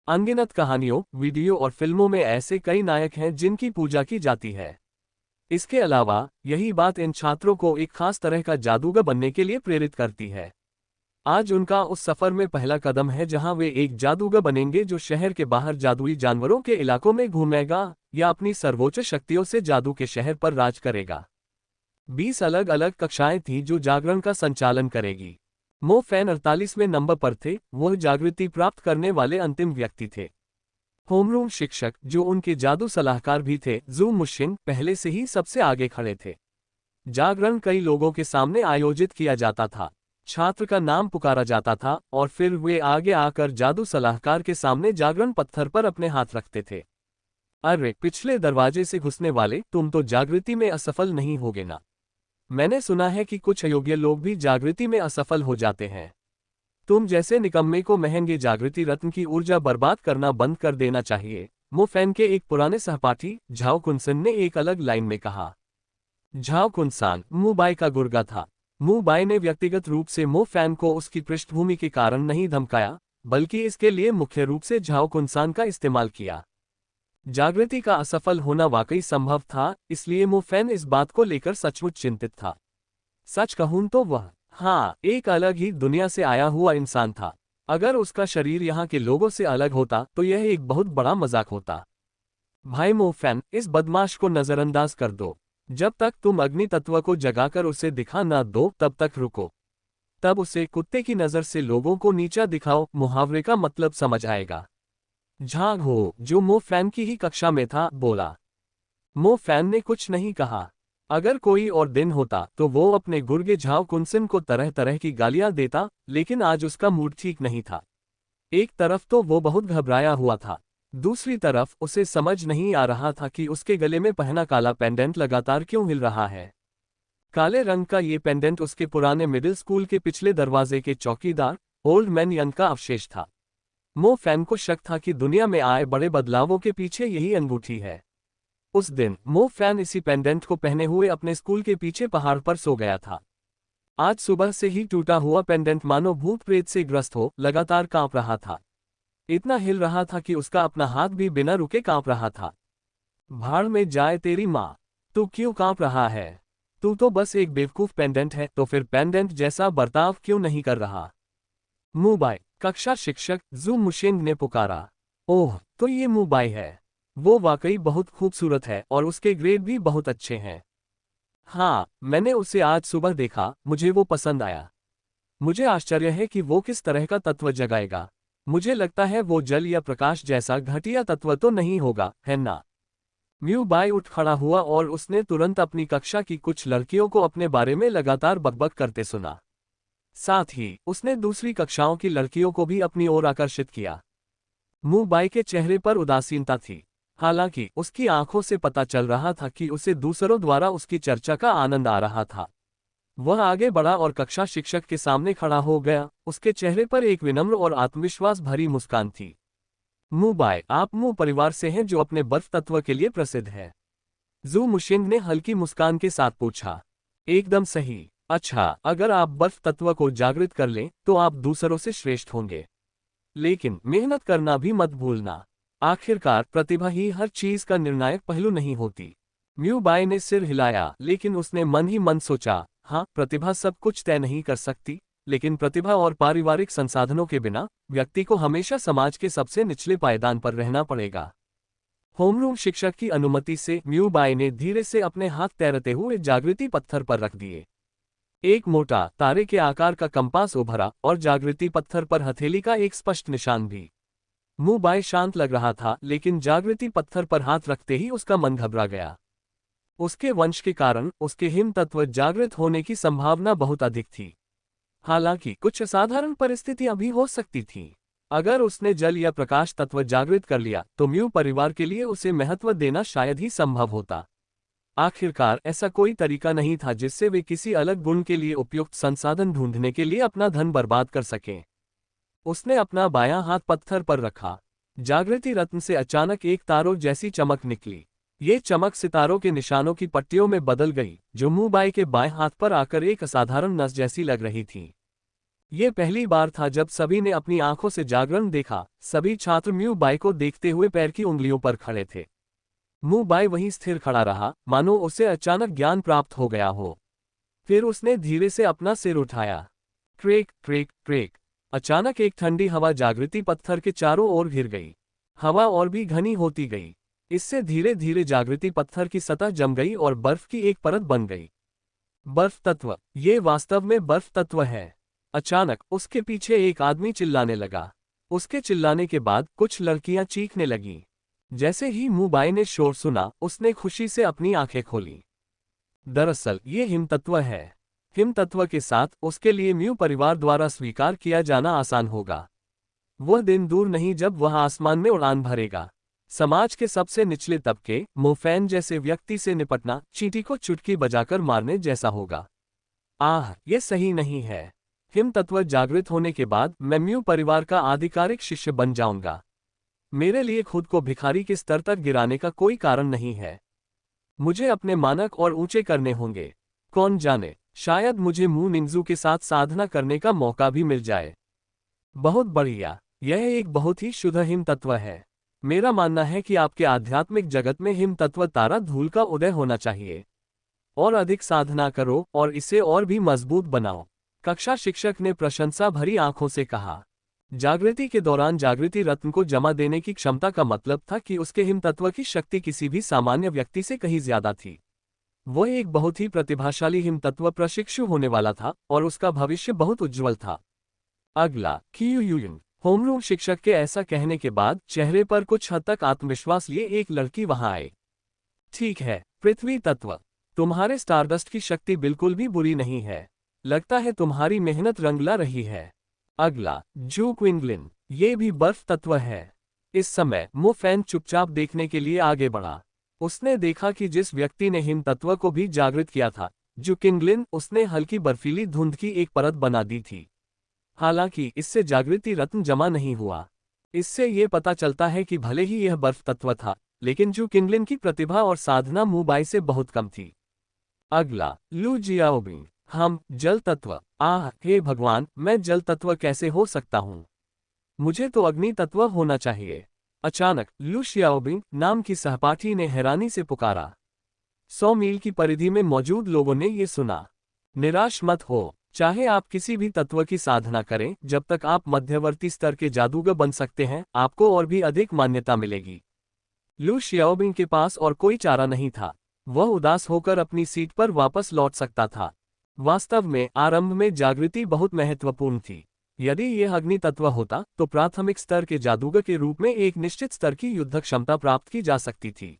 [SPEAKER 1] अनगिनत कहानियों, वीडियो और फिल्मों में ऐसे कई नायक हैं जिनकी पूजा की जाती है। इसके अलावा यही बात इन छात्रों को एक खास तरह का जादूगर बनने के लिए प्रेरित करती है। आज उनका उस सफर में पहला कदम है जहां वे एक जादूगर बनेंगे जो शहर के बाहर जादुई जानवरों के इलाकों में घूमेगा या अपनी सर्वोच्च शक्तियों से जादू के शहर पर राज करेगा। 20 अलग अलग कक्षाएं थीं जो जागरण का संचालन करेगी। मो फैन 48वें नंबर पर थे। वह जागृति प्राप्त करने वाले अंतिम व्यक्ति थे। होमरूम शिक्षक, जो उनके जादू सलाहकार भी थे, जू मुशिन, पहले से ही सबसे आगे खड़े थे। जागरण कई लोगों के सामने आयोजित किया जाता था। छात्र का नाम पुकारा जाता था और फिर वे आगे आकर जादू सलाहकार के सामने जागरण पत्थर पर अपने हाथ रखते थे। अरे पिछले दरवाजे से घुसने वाले, तुम तो जागृति में असफल नहीं होगे ना? मैंने सुना है कि कुछ अयोग्य लोग भी जागृति में असफल हो जाते हैं। तुम जैसे निकम्मे को महंगे जागृति रत्न की ऊर्जा बर्बाद करना बंद कर देना चाहिए, मो फैन के एक पुराने सहपाठी झाओ कुनसन ने एक अलग लाइन में कहा। झाओ कुनसान मुबाई का गुर्गा था। मुबाई ने व्यक्तिगत रूप से मो फैन को उसकी पृष्ठभूमि के कारण नहीं धमकाया, बल्कि इसके लिए मुख्य रूप से झाओ कुनसान का इस्तेमाल किया। जागृति का असफल होना वाकई संभव था, इसलिए मो फैन इस बात को लेकर सचमुच चिंतित था। सच कहूं तो वह, हाँ, एक अलग ही दुनिया से आया हुआ इंसान था। अगर उसका शरीर यहाँ के लोगों से अलग होता तो यह एक बहुत बड़ा मजाक होता। भाई मो फैन, इस बदमाश को नजरअंदाज कर दो। जब तक तुम अग्नि तत्व को जगाकर उसे दिखा ना दो तब तक रुको। तब उसे कुत्ते की नजर से लोगों को नीचा दिखाओ, मुहावरे का मतलब समझ आएगा। झांग हो, जो मो फैन की ही कक्षा में था, बोला। मो फैन ने कुछ नहीं कहा। अगर कोई और दिन होता तो वो अपने गुर्गे झाव कुनसिन को तरह तरह की गालियां देता, लेकिन आज उसका मूड ठीक नहीं था। एक तरफ तो वो बहुत घबराया हुआ था, दूसरी तरफ उसे समझ नहीं आ रहा था कि उसके गले में पहना काला पेंडेंट लगातार क्यों हिल रहा है। काले रंग का ये पेंडेंट उसके पुराने मिडिल स्कूल के पिछले दरवाजे के चौकीदार ओल्ड मैन यन का अवशेष था। मो फैन को शक था कि दुनिया में आए बड़े बदलावों के पीछे यही अंगूठी है। उस दिन मो फैन इसी पेंडेंट को पहने हुए अपने स्कूल के पीछे पहाड़ पर सो गया था। आज सुबह से ही टूटा हुआ पेंडेंट मानो भूत प्रेत से ग्रस्त हो लगातार कांप रहा था। इतना हिल रहा था कि उसका अपना हाथ भी बिना रुके कांप रहा था। भाड़ में जाए तेरी माँ, तू क्यों कांप रहा है? तू तो बस एक बेवकूफ पेंडेंट है, तो फिर पेंडेंट जैसा बर्ताव क्यों नहीं कर रहा? मुबाई, कक्षा शिक्षक जू मुशेंग ने पुकारा। ओह, तो ये मुबाई है। वो वाकई बहुत खूबसूरत है और उसके ग्रेड भी बहुत अच्छे हैं। हाँ, मैंने उसे आज सुबह देखा, मुझे वो पसंद आया। मुझे आश्चर्य है कि वो किस तरह का तत्व जगाएगा। मुझे लगता है वो जल या प्रकाश जैसा घटिया तत्व तो नहीं होगा, है ना? म्यू बाई उठ खड़ा हुआ और उसने तुरंत अपनी कक्षा की कुछ लड़कियों को अपने बारे में लगातार बकबक करते सुना। साथ ही उसने दूसरी कक्षाओं की लड़कियों को भी अपनी ओर आकर्षित किया। म्यू बाई के चेहरे पर उदासीनता थी, हालांकि उसकी आंखों से पता चल रहा था कि उसे दूसरों द्वारा उसकी चर्चा का आनंद आ रहा था। वह आगे बढ़ा और कक्षा शिक्षक के सामने खड़ा हो गया। उसके चेहरे पर एक विनम्र और आत्मविश्वास भरी मुस्कान थी। मुबाई, आप मू परिवार से हैं जो अपने बर्फ तत्व के लिए प्रसिद्ध है? जू मुशिंग ने हल्की मुस्कान के साथ पूछा। एकदम सही। अच्छा, अगर आप बर्फ तत्व को जागृत कर लें तो आप दूसरों से श्रेष्ठ होंगे। लेकिन मेहनत करना भी मत भूलना। आखिरकार प्रतिभा ही हर चीज का निर्णायक पहलू नहीं होती। म्यू बाई ने सिर हिलाया, लेकिन उसने मन ही मन सोचा, हाँ, प्रतिभा सब कुछ तय नहीं कर सकती, लेकिन प्रतिभा और पारिवारिक संसाधनों के बिना व्यक्ति को हमेशा समाज के सबसे निचले पायदान पर रहना पड़ेगा। होमरूम शिक्षक की अनुमति से म्यू बाई ने धीरे से अपने हाथ तैरते हुए जागृति पत्थर पर रख दिए। एक मोटा तारे के आकार का कंपास उभरा और जागृति पत्थर पर हथेली का एक स्पष्ट निशान भी। म्यू बाई शांत लग रहा था, लेकिन जागृति पत्थर पर हाथ रखते ही उसका मन घबरा गया। उसके वंश के कारण उसके हिम तत्व जागृत होने की संभावना बहुत अधिक थी। हालांकि कुछ असाधारण परिस्थितियां भी हो सकती थीं। अगर उसने जल या प्रकाश तत्व जागृत कर लिया तो म्यू परिवार के लिए उसे महत्व देना शायद ही संभव होता। आखिरकार ऐसा कोई तरीका नहीं था जिससे वे किसी अलग गुण के लिए उपयुक्त संसाधन ढूंढने के लिए अपना धन बर्बाद कर सकें। उसने अपना बायां हाथ पत्थर पर रखा। जागृति रत्न से अचानक एक तारों जैसी चमक निकली। ये चमक सितारों के निशानों की पट्टियों में बदल गई, जो म्यू बाई के बाएं हाथ पर आकर एक असाधारण नस जैसी लग रही थी। ये पहली बार था जब सभी ने अपनी आंखों से जागरण देखा। सभी छात्र म्यू बाई को देखते हुए पैर की उंगलियों पर खड़े थे। म्यू बाई वहीं स्थिर खड़ा रहा, मानो उसे अचानक ज्ञान प्राप्त हो गया हो। फिर उसने धीरे से अपना सिर उठाया। Crack crack crack. अचानक एक ठंडी हवा जागृति पत्थर के चारों ओर घिर गई। हवा और भी घनी होती गई। इससे धीरे धीरे जागृति पत्थर की सतह जम गई और बर्फ की एक परत बन गई। बर्फ तत्व, ये वास्तव में बर्फ तत्व है। अचानक उसके पीछे एक आदमी चिल्लाने लगा। उसके चिल्लाने के बाद कुछ लड़कियां चीखने लगीं। जैसे ही म्यू बाई ने शोर सुना, उसने खुशी से अपनी आंखें खोली। दरअसल ये हिम तत्व है। हिम तत्व के साथ उसके लिए म्यू परिवार द्वारा स्वीकार किया जाना आसान होगा। वह दिन दूर नहीं जब वह आसमान में उड़ान भरेगा। समाज के सबसे निचले तबके मो फैन जैसे व्यक्ति से निपटना चींटी को चुटकी बजाकर मारने जैसा होगा। आह, ये सही नहीं है। हिम तत्व जागृत होने के बाद मैं म्यू परिवार का आधिकारिक शिष्य बन जाऊंगा। मेरे लिए खुद को भिखारी के स्तर तक गिराने का कोई कारण नहीं है। मुझे अपने मानक और ऊंचे करने होंगे। कौन जाने, शायद मुझे मू निंजू के साथ साधना करने का मौका भी मिल जाए। बहुत बढ़िया, यह एक बहुत ही शुद्ध हिम तत्व है। मेरा मानना है कि आपके आध्यात्मिक जगत में हिम तत्व तारा धूल का उदय होना चाहिए। और अधिक साधना करो और इसे और भी मजबूत बनाओ। कक्षा शिक्षक ने प्रशंसा भरी आंखों से कहा। जागृति के दौरान जागृति रत्न को जमा देने की क्षमता का मतलब था कि उसके हिम तत्व की शक्ति किसी भी सामान्य व्यक्ति से कहीं ज्यादा थी। वह एक बहुत ही प्रतिभाशाली हिम तत्व प्रशिक्षु होने वाला था और उसका भविष्य बहुत उज्जवल था। अगला क्यूयूयन होमरूम शिक्षक के ऐसा कहने के बाद चेहरे पर कुछ हद तक आत्मविश्वास लिए एक लड़की वहां आए। ठीक है पृथ्वी तत्व, तुम्हारे स्टारडस्ट की शक्ति बिल्कुल भी बुरी नहीं है। लगता है तुम्हारी मेहनत रंग ला रही है। अगला जू क्विंगलिन, ये भी बर्फ तत्व है। इस समय मो फैन चुपचाप देखने के लिए आगे बढ़ा। उसने देखा कि जिस व्यक्ति ने हिम तत्व को भी जागृत किया था, जू क्विंगलिन, उसने हल्की बर्फीली धुंध की एक परत बना दी थी। हालांकि इससे जागृति रत्न जमा नहीं हुआ। इससे ये पता चलता है कि भले ही यह बर्फ तत्व था, लेकिन जू क्विंगलिन की प्रतिभा और साधना मुबाई से बहुत कम थी। अगला लू जियाओबिंग, हम जल तत्व। हे भगवान, मैं जल तत्व कैसे हो सकता हूँ? मुझे तो अग्नि तत्व होना चाहिए। अचानक लू शियाओबिंग नाम की सहपाठी ने हैरानी से पुकारा। 100 मील की परिधि में मौजूद लोगों ने ये सुना। निराश मत हो, चाहे आप किसी भी तत्व की साधना करें, जब तक आप मध्यवर्ती स्तर के जादूगर बन सकते हैं, आपको और भी अधिक मान्यता मिलेगी। लू शियाओबिंग के पास और कोई चारा नहीं था। वह उदास होकर अपनी सीट पर वापस लौट सकता था। वास्तव में आरंभ में जागृति बहुत महत्वपूर्ण थी। यदि यह अग्नि तत्व होता तो प्राथमिक स्तर के जादूगर के रूप में एक निश्चित स्तर की युद्ध क्षमता प्राप्त की जा सकती थी।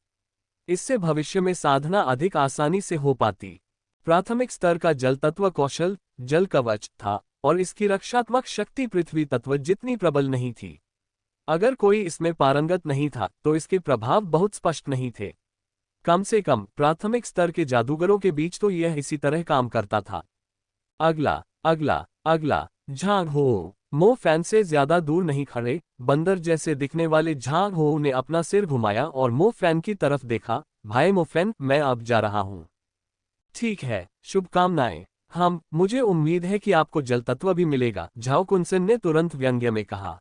[SPEAKER 1] इससे भविष्य में साधना अधिक आसानी से हो पाती। प्राथमिक स्तर का जल तत्व कौशल जल कवच था और इसकी रक्षात्मक शक्ति पृथ्वी तत्व जितनी प्रबल नहीं थी। अगर कोई इसमें पारंगत नहीं था तो इसके प्रभाव बहुत स्पष्ट नहीं थे। कम से कम प्राथमिक स्तर के जादूगरों के बीच तो यह इसी तरह काम करता था। अगला अगला अगला झांग हो। मो फैन से ज्यादा दूर नहीं खड़े बंदर जैसे दिखने वाले झांग हो ने अपना सिर घुमाया और मो फैन की तरफ देखा। भाई मो फैन, मैं अब जा रहा हूँ। ठीक है, शुभकामनाएं। मुझे उम्मीद है कि आपको जल तत्व भी मिलेगा, झाओ कुनसेन ने तुरंत व्यंग्य में कहा।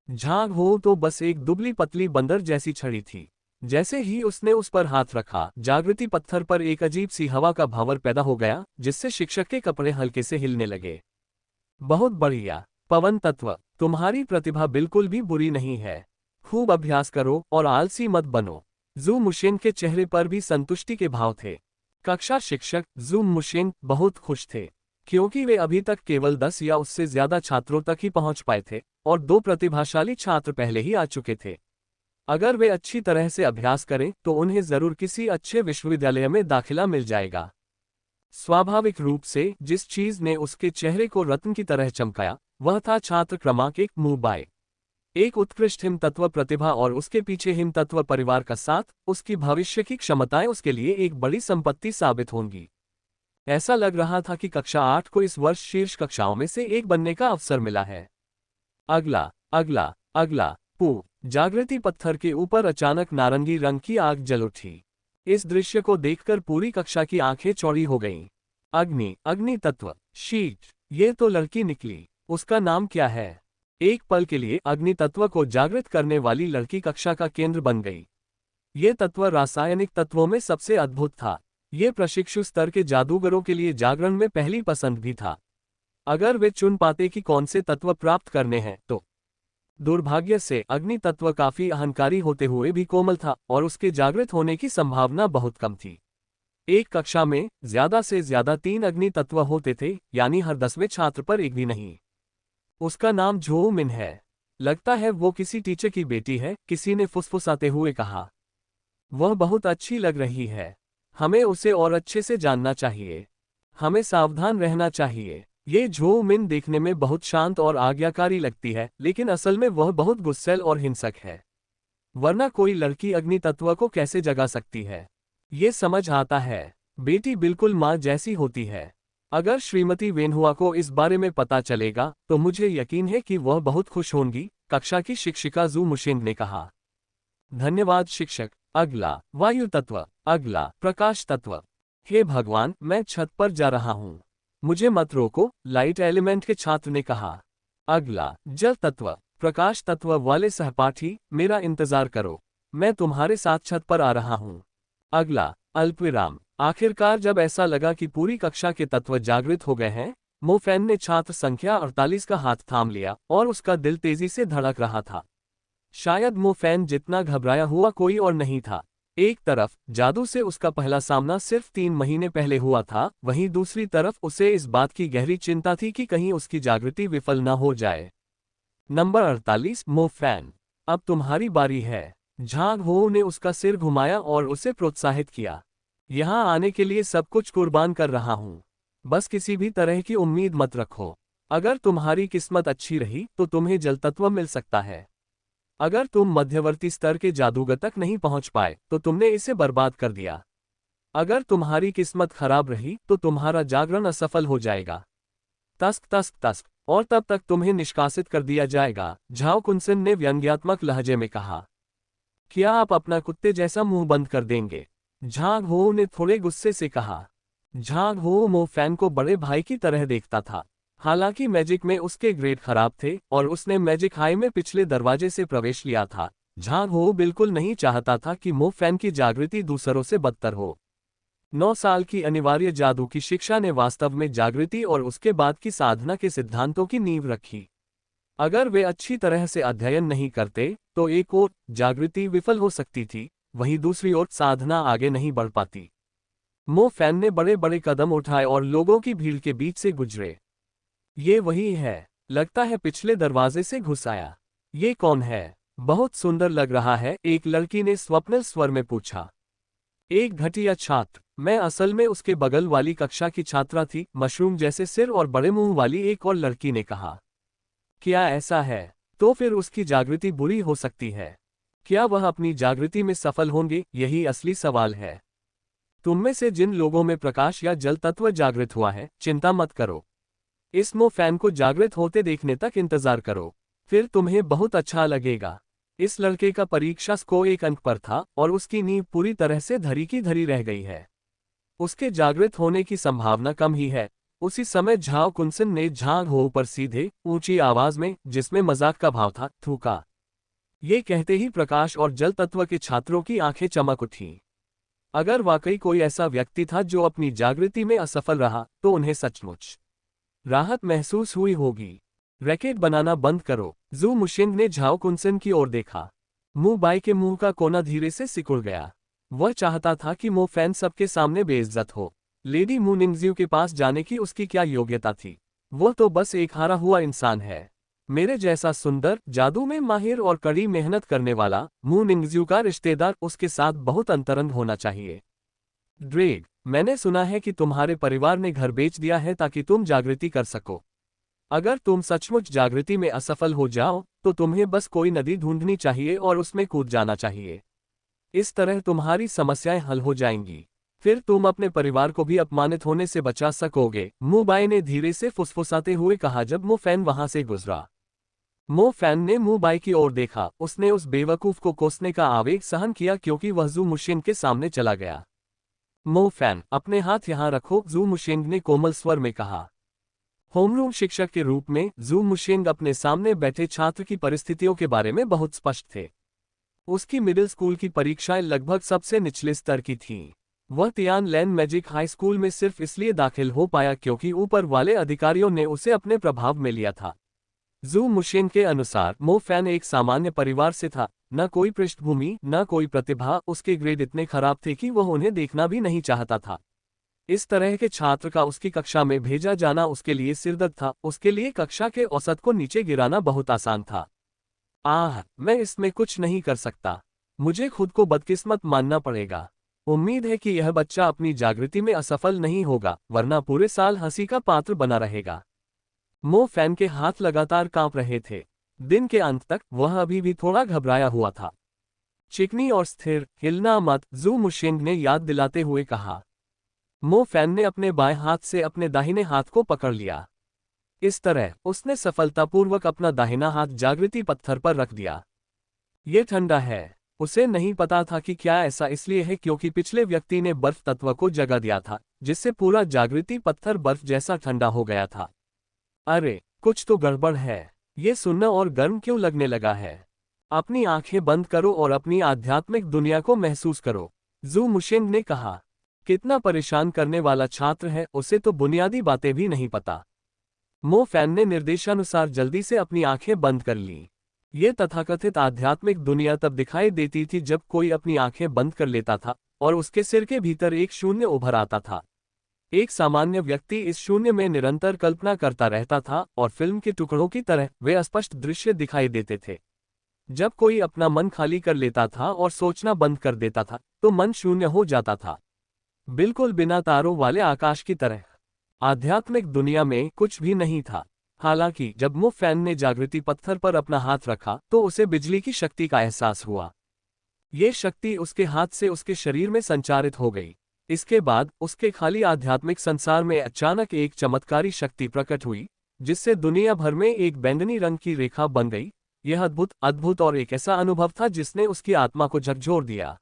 [SPEAKER 1] झांग हो तो बस एक दुबली पतली बंदर जैसी छड़ी थी। जैसे ही उसने उस पर हाथ रखा, जागृति पत्थर पर एक अजीब सी हवा का भंवर पैदा हो गया, जिससे शिक्षक के कपड़े हल्के से हिलने लगे। बहुत बढ़िया। पवन तत्व, तुम्हारी प्रतिभा बिल्कुल भी बुरी नहीं है। खूब अभ्यास करो और आलसी मत बनो। जू मुशेन के चेहरे पर भी संतुष्टि के भाव थे। कक्षा शिक्षक जू मुशेन बहुत खुश थे, क्योंकि वे अभी तक केवल 10 या उससे ज्यादा छात्रों तक ही पहुंच पाए थे और 2 प्रतिभाशाली छात्र पहले ही आ चुके थे। अगर वे अच्छी तरह से अभ्यास करें तो उन्हें जरूर किसी अच्छे विश्वविद्यालय में दाखिला मिल जाएगा। स्वाभाविक रूप से जिस चीज ने उसके चेहरे को रत्न की तरह चमकाया वह था छात्र क्रमांक 1 मुबाई। एक उत्कृष्ट हिम तत्व प्रतिभा और उसके पीछे हिम तत्व परिवार का साथ, उसकी भविष्य की क्षमताएं उसके लिए एक बड़ी संपत्ति साबित होंगी। ऐसा लग रहा था कि कक्षा 8 को इस वर्ष शीर्ष कक्षाओं में से एक बनने का अवसर मिला है। अगला अगला अगला पू। जागृति पत्थर के ऊपर अचानक नारंगी रंग की आग जल उठी। इस दृश्य को देखकर पूरी कक्षा की आंखें चौड़ी हो गईं। अग्नि तत्व शीट, ये तो लड़की निकली। उसका नाम क्या है? एक पल के लिए अग्नि तत्व को जागृत करने वाली लड़की कक्षा का केंद्र बन गई। ये तत्व रासायनिक तत्वों में सबसे अद्भुत था। ये प्रशिक्षु स्तर के जादूगरों के लिए जागरण में पहली पसंद भी था। अगर वे चुन पाते कि कौन से तत्व प्राप्त करने हैं तो। दुर्भाग्य से अग्नि तत्व काफी अहंकारी होते हुए भी कोमल था और उसके जागृत होने की संभावना बहुत कम थी। एक कक्षा में ज्यादा से ज्यादा 3 अग्नि तत्व होते थे, यानी हर 10वें छात्र पर एक भी नहीं। उसका नाम झो मिन है। लगता है वो किसी टीचर की बेटी है, किसी ने फुसफुसाते हुए कहा। वह बहुत अच्छी लग रही है। हमें उसे और अच्छे से जानना चाहिए। हमें सावधान रहना चाहिए। ये झो मिन देखने में बहुत शांत और आज्ञाकारी लगती है, लेकिन असल में वह बहुत गुस्सैल और हिंसक है। वरना कोई लड़की अग्नि तत्व को कैसे जगा सकती है? ये समझ आता है। बेटी बिल्कुल माँ जैसी होती है। अगर श्रीमती वेनहुआ को इस बारे में पता चलेगा तो मुझे यकीन है कि वह बहुत खुश होंगी, कक्षा की शिक्षिका जू मुशेन ने कहा। धन्यवाद शिक्षक। अगला वायु तत्व। अगला प्रकाश तत्व। हे भगवान, मैं छत पर जा रहा हूँ। मुझे मत रोको, लाइट एलिमेंट के छात्र ने कहा। अगला जल तत्व। प्रकाश तत्व वाले सहपाठी, मेरा इंतजार करो, मैं तुम्हारे साथ छत पर आ रहा हूं। अगला अल्पविराम। आखिरकार जब ऐसा लगा कि पूरी कक्षा के तत्व जागृत हो गए हैं, मो फैन ने छात्र संख्या 48 का हाथ थाम लिया और उसका दिल तेजी से धड़क रहा था। शायद मो फैन जितना घबराया हुआ कोई और नहीं था। एक तरफ जादू से उसका पहला सामना सिर्फ 3 महीने पहले हुआ था, वहीं दूसरी तरफ उसे इस बात की गहरी चिंता थी कि कहीं उसकी जागृति विफल न हो जाए। नंबर 48 मो फैन, अब तुम्हारी बारी है। झांग हो ने उसका सिर घुमाया और उसे प्रोत्साहित किया। यहाँ आने के लिए सब कुछ कुर्बान कर रहा हूँ, बस किसी भी तरह की उम्मीद मत रखो। अगर तुम्हारी किस्मत अच्छी रही तो तुम्हें जल तत्व मिल सकता है। अगर तुम मध्यवर्ती स्तर के जादूगर तक नहीं पहुंच पाए तो तुमने इसे बर्बाद कर दिया। अगर तुम्हारी किस्मत खराब रही तो तुम्हारा जागरण असफल हो जाएगा। तस्क तस्क तस्क, और तब तक तुम्हें निष्कासित कर दिया जाएगा, झाओ कुनसेन ने व्यंग्यात्मक लहजे में कहा। क्या आप अपना कुत्ते जैसा मुंह बंद कर देंगे? झांग हो ने थोड़े गुस्से से कहा। झांग हो मो फैन को बड़े भाई की तरह देखता था। हालांकि मैजिक में उसके ग्रेड खराब थे और उसने मैजिक हाई में पिछले दरवाजे से प्रवेश लिया था, झांग हो बिल्कुल नहीं चाहता था कि मो फैन की जागृति दूसरों से बदतर हो। 9 साल की अनिवार्य जादू की शिक्षा ने वास्तव में जागृति और उसके बाद की साधना के सिद्धांतों की नींव रखी। अगर वे अच्छी तरह से अध्ययन नहीं करते तो एक ओर जागृति विफल हो सकती थी, वहीं दूसरी ओर साधना आगे नहीं बढ़ पाती। मो फैन ने बड़े बड़े कदम उठाए और लोगों की भीड़ के बीच से गुजरे। ये वही है, लगता है पिछले दरवाजे से घुस आया। ये कौन है? बहुत सुंदर लग रहा है, एक लड़की ने स्वप्निल स्वर में पूछा। एक घटिया छात्र, मैं असल में उसके बगल वाली कक्षा की छात्रा थी, मशरूम जैसे सिर और बड़े मुंह वाली एक और लड़की ने कहा। क्या ऐसा है? तो फिर उसकी जागृति बुरी हो सकती है। क्या वह अपनी जागृति में सफल होंगे? यही असली सवाल है। तुम में से जिन लोगों में प्रकाश या जल तत्व जागृत हुआ है, चिंता मत करो। इस मो फैन को जागृत होते देखने तक इंतजार करो, फिर तुम्हें बहुत अच्छा लगेगा। इस लड़के का परीक्षा स्कोर 1 अंक पर था और उसकी नींव पूरी तरह से धरी की धरी रह गई है। उसके जागृत होने की संभावना कम ही है। उसी समय झाओ कुनसेन ने झांग हो पर सीधे ऊंची आवाज में, जिसमें मजाक का भाव था, थूका। ये कहते ही प्रकाश और जल तत्व के छात्रों की आंखें चमक उठीं। अगर वाकई कोई ऐसा व्यक्ति था जो अपनी जागृति में असफल रहा तो उन्हें सचमुच राहत महसूस हुई होगी। रैकेट बनाना बंद करो, जू मुशिंग ने झाओ कुनसेन की ओर देखा। मु बाई के मुंह का कोना धीरे से सिकुड़ गया। वह चाहता था कि मो फैन सबके सामने बेइज्जत हो। लेडी मू निंगजियो के पास जाने की उसकी क्या योग्यता थी? वह तो बस एक हारा हुआ इंसान है। मेरे जैसा सुंदर, जादू में माहिर और कड़ी मेहनत करने वाला मू निंगजियो का रिश्तेदार उसके साथ बहुत अंतरंग होना चाहिए। ड्रेग, मैंने सुना है कि तुम्हारे परिवार ने घर बेच दिया है ताकि तुम जागृति कर सको। अगर तुम सचमुच जागृति में असफल हो जाओ तो तुम्हें बस कोई नदी ढूंढनी चाहिए और उसमें कूद जाना चाहिए। इस तरह तुम्हारी समस्याएं हल हो जाएंगी। फिर तुम अपने परिवार को भी अपमानित होने से बचा सकोगे, मु बाई ने धीरे से फुसफुसाते हुए कहा जब मो फैन वहां से गुजरा। मो फैन ने मु बाई की ओर देखा। उसने उस बेवकूफ को कोसने का आवेग सहन किया क्योंकि वह जू मुशिंग के सामने चला गया। मो फैन, अपने हाथ यहाँ रखो, जू मुशिंग ने कोमल स्वर में कहा। होमरूम शिक्षक के रूप में जू मुशिंग अपने सामने बैठे छात्र की परिस्थितियों के बारे में बहुत स्पष्ट थे। उसकी मिडिल स्कूल की परीक्षाएं लगभग सबसे निचले स्तर की थीं। वह तियान लैन मैजिक हाई स्कूल में सिर्फ इसलिए दाखिल हो पाया क्योंकि ऊपर वाले अधिकारियों ने उसे अपने प्रभाव में लिया था। जू मुशिंग के अनुसार मो फैन एक सामान्य परिवार से था, न कोई पृष्ठभूमि, न कोई प्रतिभा। उसके ग्रेड इतने खराब थे कि वह उन्हें देखना भी नहीं चाहता था। इस तरह के छात्र का उसकी कक्षा में भेजा जाना उसके लिए सिरदर्द था। उसके लिए कक्षा के औसत को नीचे गिराना बहुत आसान था। मैं इसमें कुछ नहीं कर सकता। मुझे खुद को बदकिस्मत मानना पड़ेगा। उम्मीद है कि यह बच्चा अपनी जागृति में असफल नहीं होगा, वरना पूरे साल हंसी का पात्र बना रहेगा। मो फैन के हाथ लगातार कांप रहे थे। दिन के अंत तक वह अभी भी थोड़ा घबराया हुआ था। चिकनी और स्थिर, हिलना मत, जू मुशिंग ने याद दिलाते हुए कहा। मो फैन ने अपने बाएं हाथ से अपने दाहिने हाथ को पकड़ लिया। इस तरह उसने सफलतापूर्वक अपना दाहिना हाथ जागृति पत्थर पर रख दिया। ये ठंडा है। उसे नहीं पता था कि क्या ऐसा इसलिए है क्योंकि पिछले व्यक्ति ने बर्फ तत्व को जगा दिया था, जिससे पूरा जागृति पत्थर बर्फ जैसा ठंडा हो गया था। अरे, कुछ तो गड़बड़ है। ये सुनना और गर्म क्यों लगने लगा है? अपनी आंखें बंद करो और अपनी आध्यात्मिक दुनिया को महसूस करो, जू मुशेंग ने कहा। कितना परेशान करने वाला छात्र है, उसे तो बुनियादी बातें भी नहीं पता। मो फैन ने निर्देशानुसार जल्दी से अपनी आंखें बंद कर लीं। ये तथाकथित आध्यात्मिक दुनिया तब दिखाई देती थी जब कोई अपनी आंखें बंद कर लेता था और उसके सिर के भीतर एक शून्य उभर आता था। एक सामान्य व्यक्ति इस शून्य में निरंतर कल्पना करता रहता था और फिल्म के टुकड़ों की तरह वे अस्पष्ट दृश्य दिखाई देते थे। जब कोई अपना मन खाली कर लेता था और सोचना बंद कर देता था तो मन शून्य हो जाता था, बिल्कुल बिना तारों वाले आकाश की तरह। आध्यात्मिक दुनिया में कुछ भी नहीं था। हालांकि जब मो फैन ने जागृति पत्थर पर अपना हाथ रखा तो उसे बिजली की शक्ति का एहसास हुआ। ये शक्ति उसके हाथ से उसके शरीर में संचारित हो गई। इसके बाद उसके खाली आध्यात्मिक संसार में अचानक एक चमत्कारी शक्ति प्रकट हुई, जिससे दुनिया भर में एक बैंगनी रंग की रेखा बन गई। यह अद्भुत और एक ऐसा अनुभव था जिसने उसकी आत्मा को झकझोर दिया।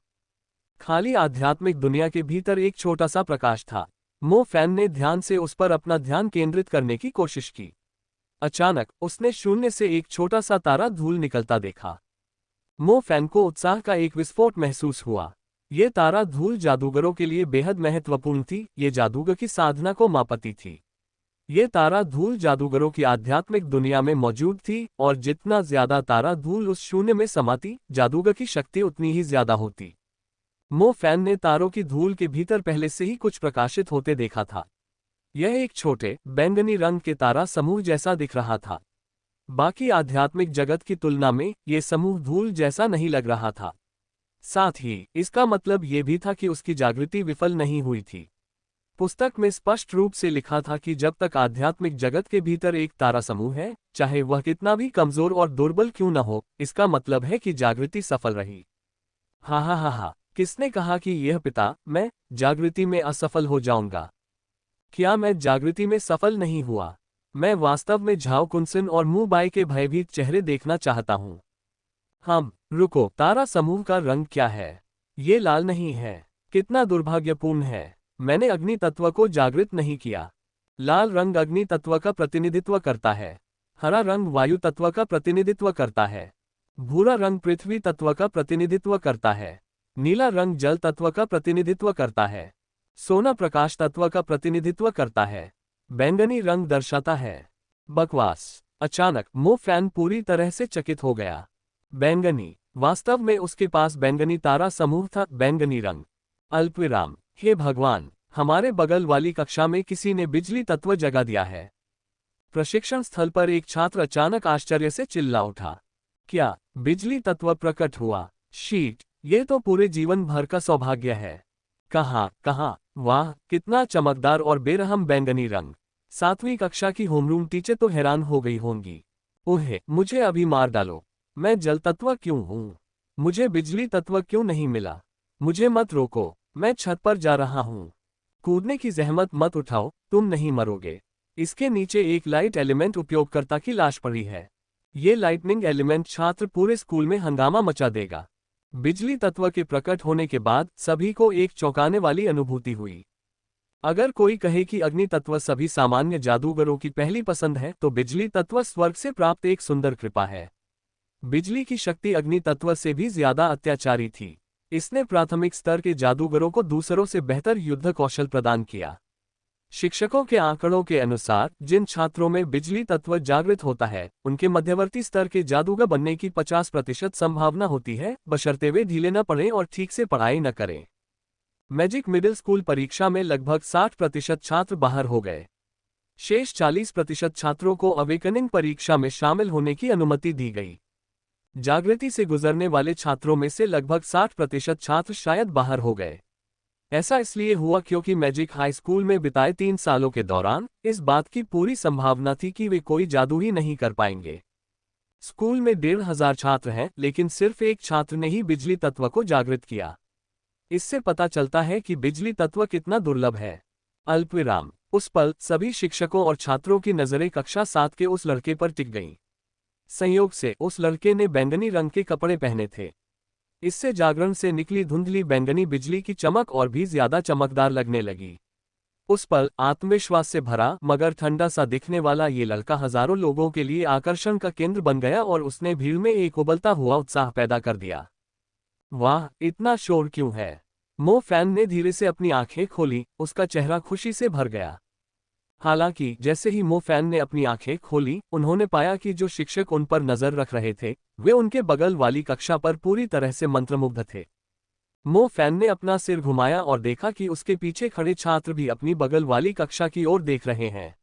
[SPEAKER 1] खाली आध्यात्मिक दुनिया के भीतर एक छोटा सा प्रकाश था। मो फैन ने ध्यान से उस पर अपना ध्यान केंद्रित करने की कोशिश की। अचानक उसने शून्य से एक छोटा सा तारा धूल निकलता देखा। मो फैन को उत्साह का एक विस्फोट महसूस हुआ। ये तारा धूल जादूगरों के लिए बेहद महत्वपूर्ण थी। ये जादूगर की साधना को मापती थी। ये तारा धूल जादूगरों की आध्यात्मिक दुनिया में मौजूद थी और जितना ज्यादा तारा धूल उस शून्य में समाती, जादूगर की शक्ति उतनी ही ज्यादा होती। मो फैन ने तारों की धूल के भीतर पहले से ही कुछ प्रकाशित होते देखा था। यह एक छोटे बैंगनी रंग के तारा समूह जैसा दिख रहा था। बाकी आध्यात्मिक जगत की तुलना में ये समूह धूल जैसा नहीं लग रहा था। साथ ही इसका मतलब ये भी था कि उसकी जागृति विफल नहीं हुई थी। पुस्तक में स्पष्ट रूप से लिखा था कि जब तक आध्यात्मिक जगत के भीतर एक तारा समूह है, चाहे वह कितना भी कमजोर और दुर्बल क्यों न हो, इसका मतलब है कि जागृति सफल रही। हा, किसने कहा कि यह पिता, मैं जागृति में असफल हो जाऊंगा? क्या मैं जागृति में सफल नहीं हुआ? मैं वास्तव में झाओ कुनसिन और मू बाई के भयभीत चेहरे देखना चाहता हूं। रुको, तारा समूह का रंग क्या है? ये लाल नहीं है। कितना दुर्भाग्यपूर्ण है। मैंने अग्नि तत्व को जागृत नहीं किया। लाल रंग अग्नि तत्व का प्रतिनिधित्व करता है। हरा रंग वायु तत्व का प्रतिनिधित्व करता है। भूरा रंग पृथ्वी तत्व का प्रतिनिधित्व करता है। नीला रंग जल तत्व का प्रतिनिधित्व करता है। सोना प्रकाश तत्व का प्रतिनिधित्व करता है। बैंगनी रंग दर्शाता है बकवास। अचानक मो फैन पूरी तरह से चकित हो गया। बैंगनी, वास्तव में उसके पास बैंगनी तारा समूह था। बैंगनी रंग। अल्पविराम। हे भगवान, हमारे बगल वाली कक्षा में किसी ने बिजली तत्व जगा दिया है। प्रशिक्षण स्थल पर एक छात्र अचानक आश्चर्य से चिल्ला उठा। क्या बिजली तत्व प्रकट हुआ? शीट, ये तो पूरे जीवन भर का सौभाग्य है। कहाँ? वाह, कितना चमकदार और बेरहम बैंगनी रंग। 7वीं कक्षा की होमरूम टीचर तो हैरान हो गई होंगी। ओहे, मुझे अभी मार डालो। मैं जल तत्व क्यों हूँ? मुझे बिजली तत्व क्यों नहीं मिला? मुझे मत रोको, मैं छत पर जा रहा हूँ। कूदने की जहमत मत उठाओ, तुम नहीं मरोगे। इसके नीचे एक लाइट एलिमेंट उपयोगकर्ता की लाश पड़ी है। ये लाइटनिंग एलिमेंट छात्र पूरे स्कूल में हंगामा मचा देगा। बिजली तत्व के प्रकट होने के बाद सभी को एक चौंकाने वाली अनुभूति हुई। अगर कोई कहे कि अग्नि तत्व सभी सामान्य जादूगरों की पहली पसंद है, तो बिजली तत्व स्वर्ग से प्राप्त एक सुंदर कृपा है। बिजली की शक्ति अग्नि तत्व से भी ज्यादा अत्याचारी थी। इसने प्राथमिक स्तर के जादूगरों को दूसरों से बेहतर युद्ध कौशल प्रदान किया। शिक्षकों के आंकड़ों के अनुसार जिन छात्रों में बिजली तत्व जागृत होता है, उनके मध्यवर्ती स्तर के जादूगर बनने की 50% संभावना होती है, बशर्ते वे ढीले न पड़ें और ठीक से पढ़ाई न करें। मैजिक मिडिल स्कूल परीक्षा में लगभग 60% छात्र बाहर हो गए। शेष 40% छात्रों को अवेकनिंग परीक्षा में शामिल होने की अनुमति दी गई। जागृति से गुजरने वाले छात्रों में से लगभग 60% छात्र शायद बाहर हो गए। ऐसा इसलिए हुआ क्योंकि मैजिक हाई स्कूल में बिताए 3 सालों के दौरान इस बात की पूरी संभावना थी कि वे कोई जादू ही नहीं कर पाएंगे। स्कूल में 1500 छात्र हैं, लेकिन सिर्फ एक छात्र ने ही बिजली तत्व को जागृत किया। इससे पता चलता है कि बिजली तत्व कितना दुर्लभ है। अल्पविराम। उस पल सभी शिक्षकों और छात्रों की नजरें कक्षा 7 के उस लड़के पर टिक गईं। संयोग से उस लड़के ने बैंगनी रंग के कपड़े पहने थे। इससे जागरण से निकली धुंधली बैंगनी बिजली की चमक और भी ज्यादा चमकदार लगने लगी। उस पल आत्मविश्वास से भरा मगर ठंडा सा दिखने वाला ये लड़का हजारों लोगों के लिए आकर्षण का केंद्र बन गया और उसने भीड़ में एक उबलता हुआ उत्साह पैदा कर दिया। वाह, इतना शोर क्यों है? मो फैन ने धीरे से अपनी आंखें खोली, उसका चेहरा खुशी से भर गया। हालांकि जैसे ही मो फैन ने अपनी आंखें खोली, उन्होंने पाया कि जो शिक्षक उन पर नजर रख रहे थे वे उनके बगल वाली कक्षा पर पूरी तरह से मंत्रमुग्ध थे। मो फैन ने अपना सिर घुमाया और देखा कि उसके पीछे खड़े छात्र भी अपनी बगल वाली कक्षा की ओर देख रहे हैं।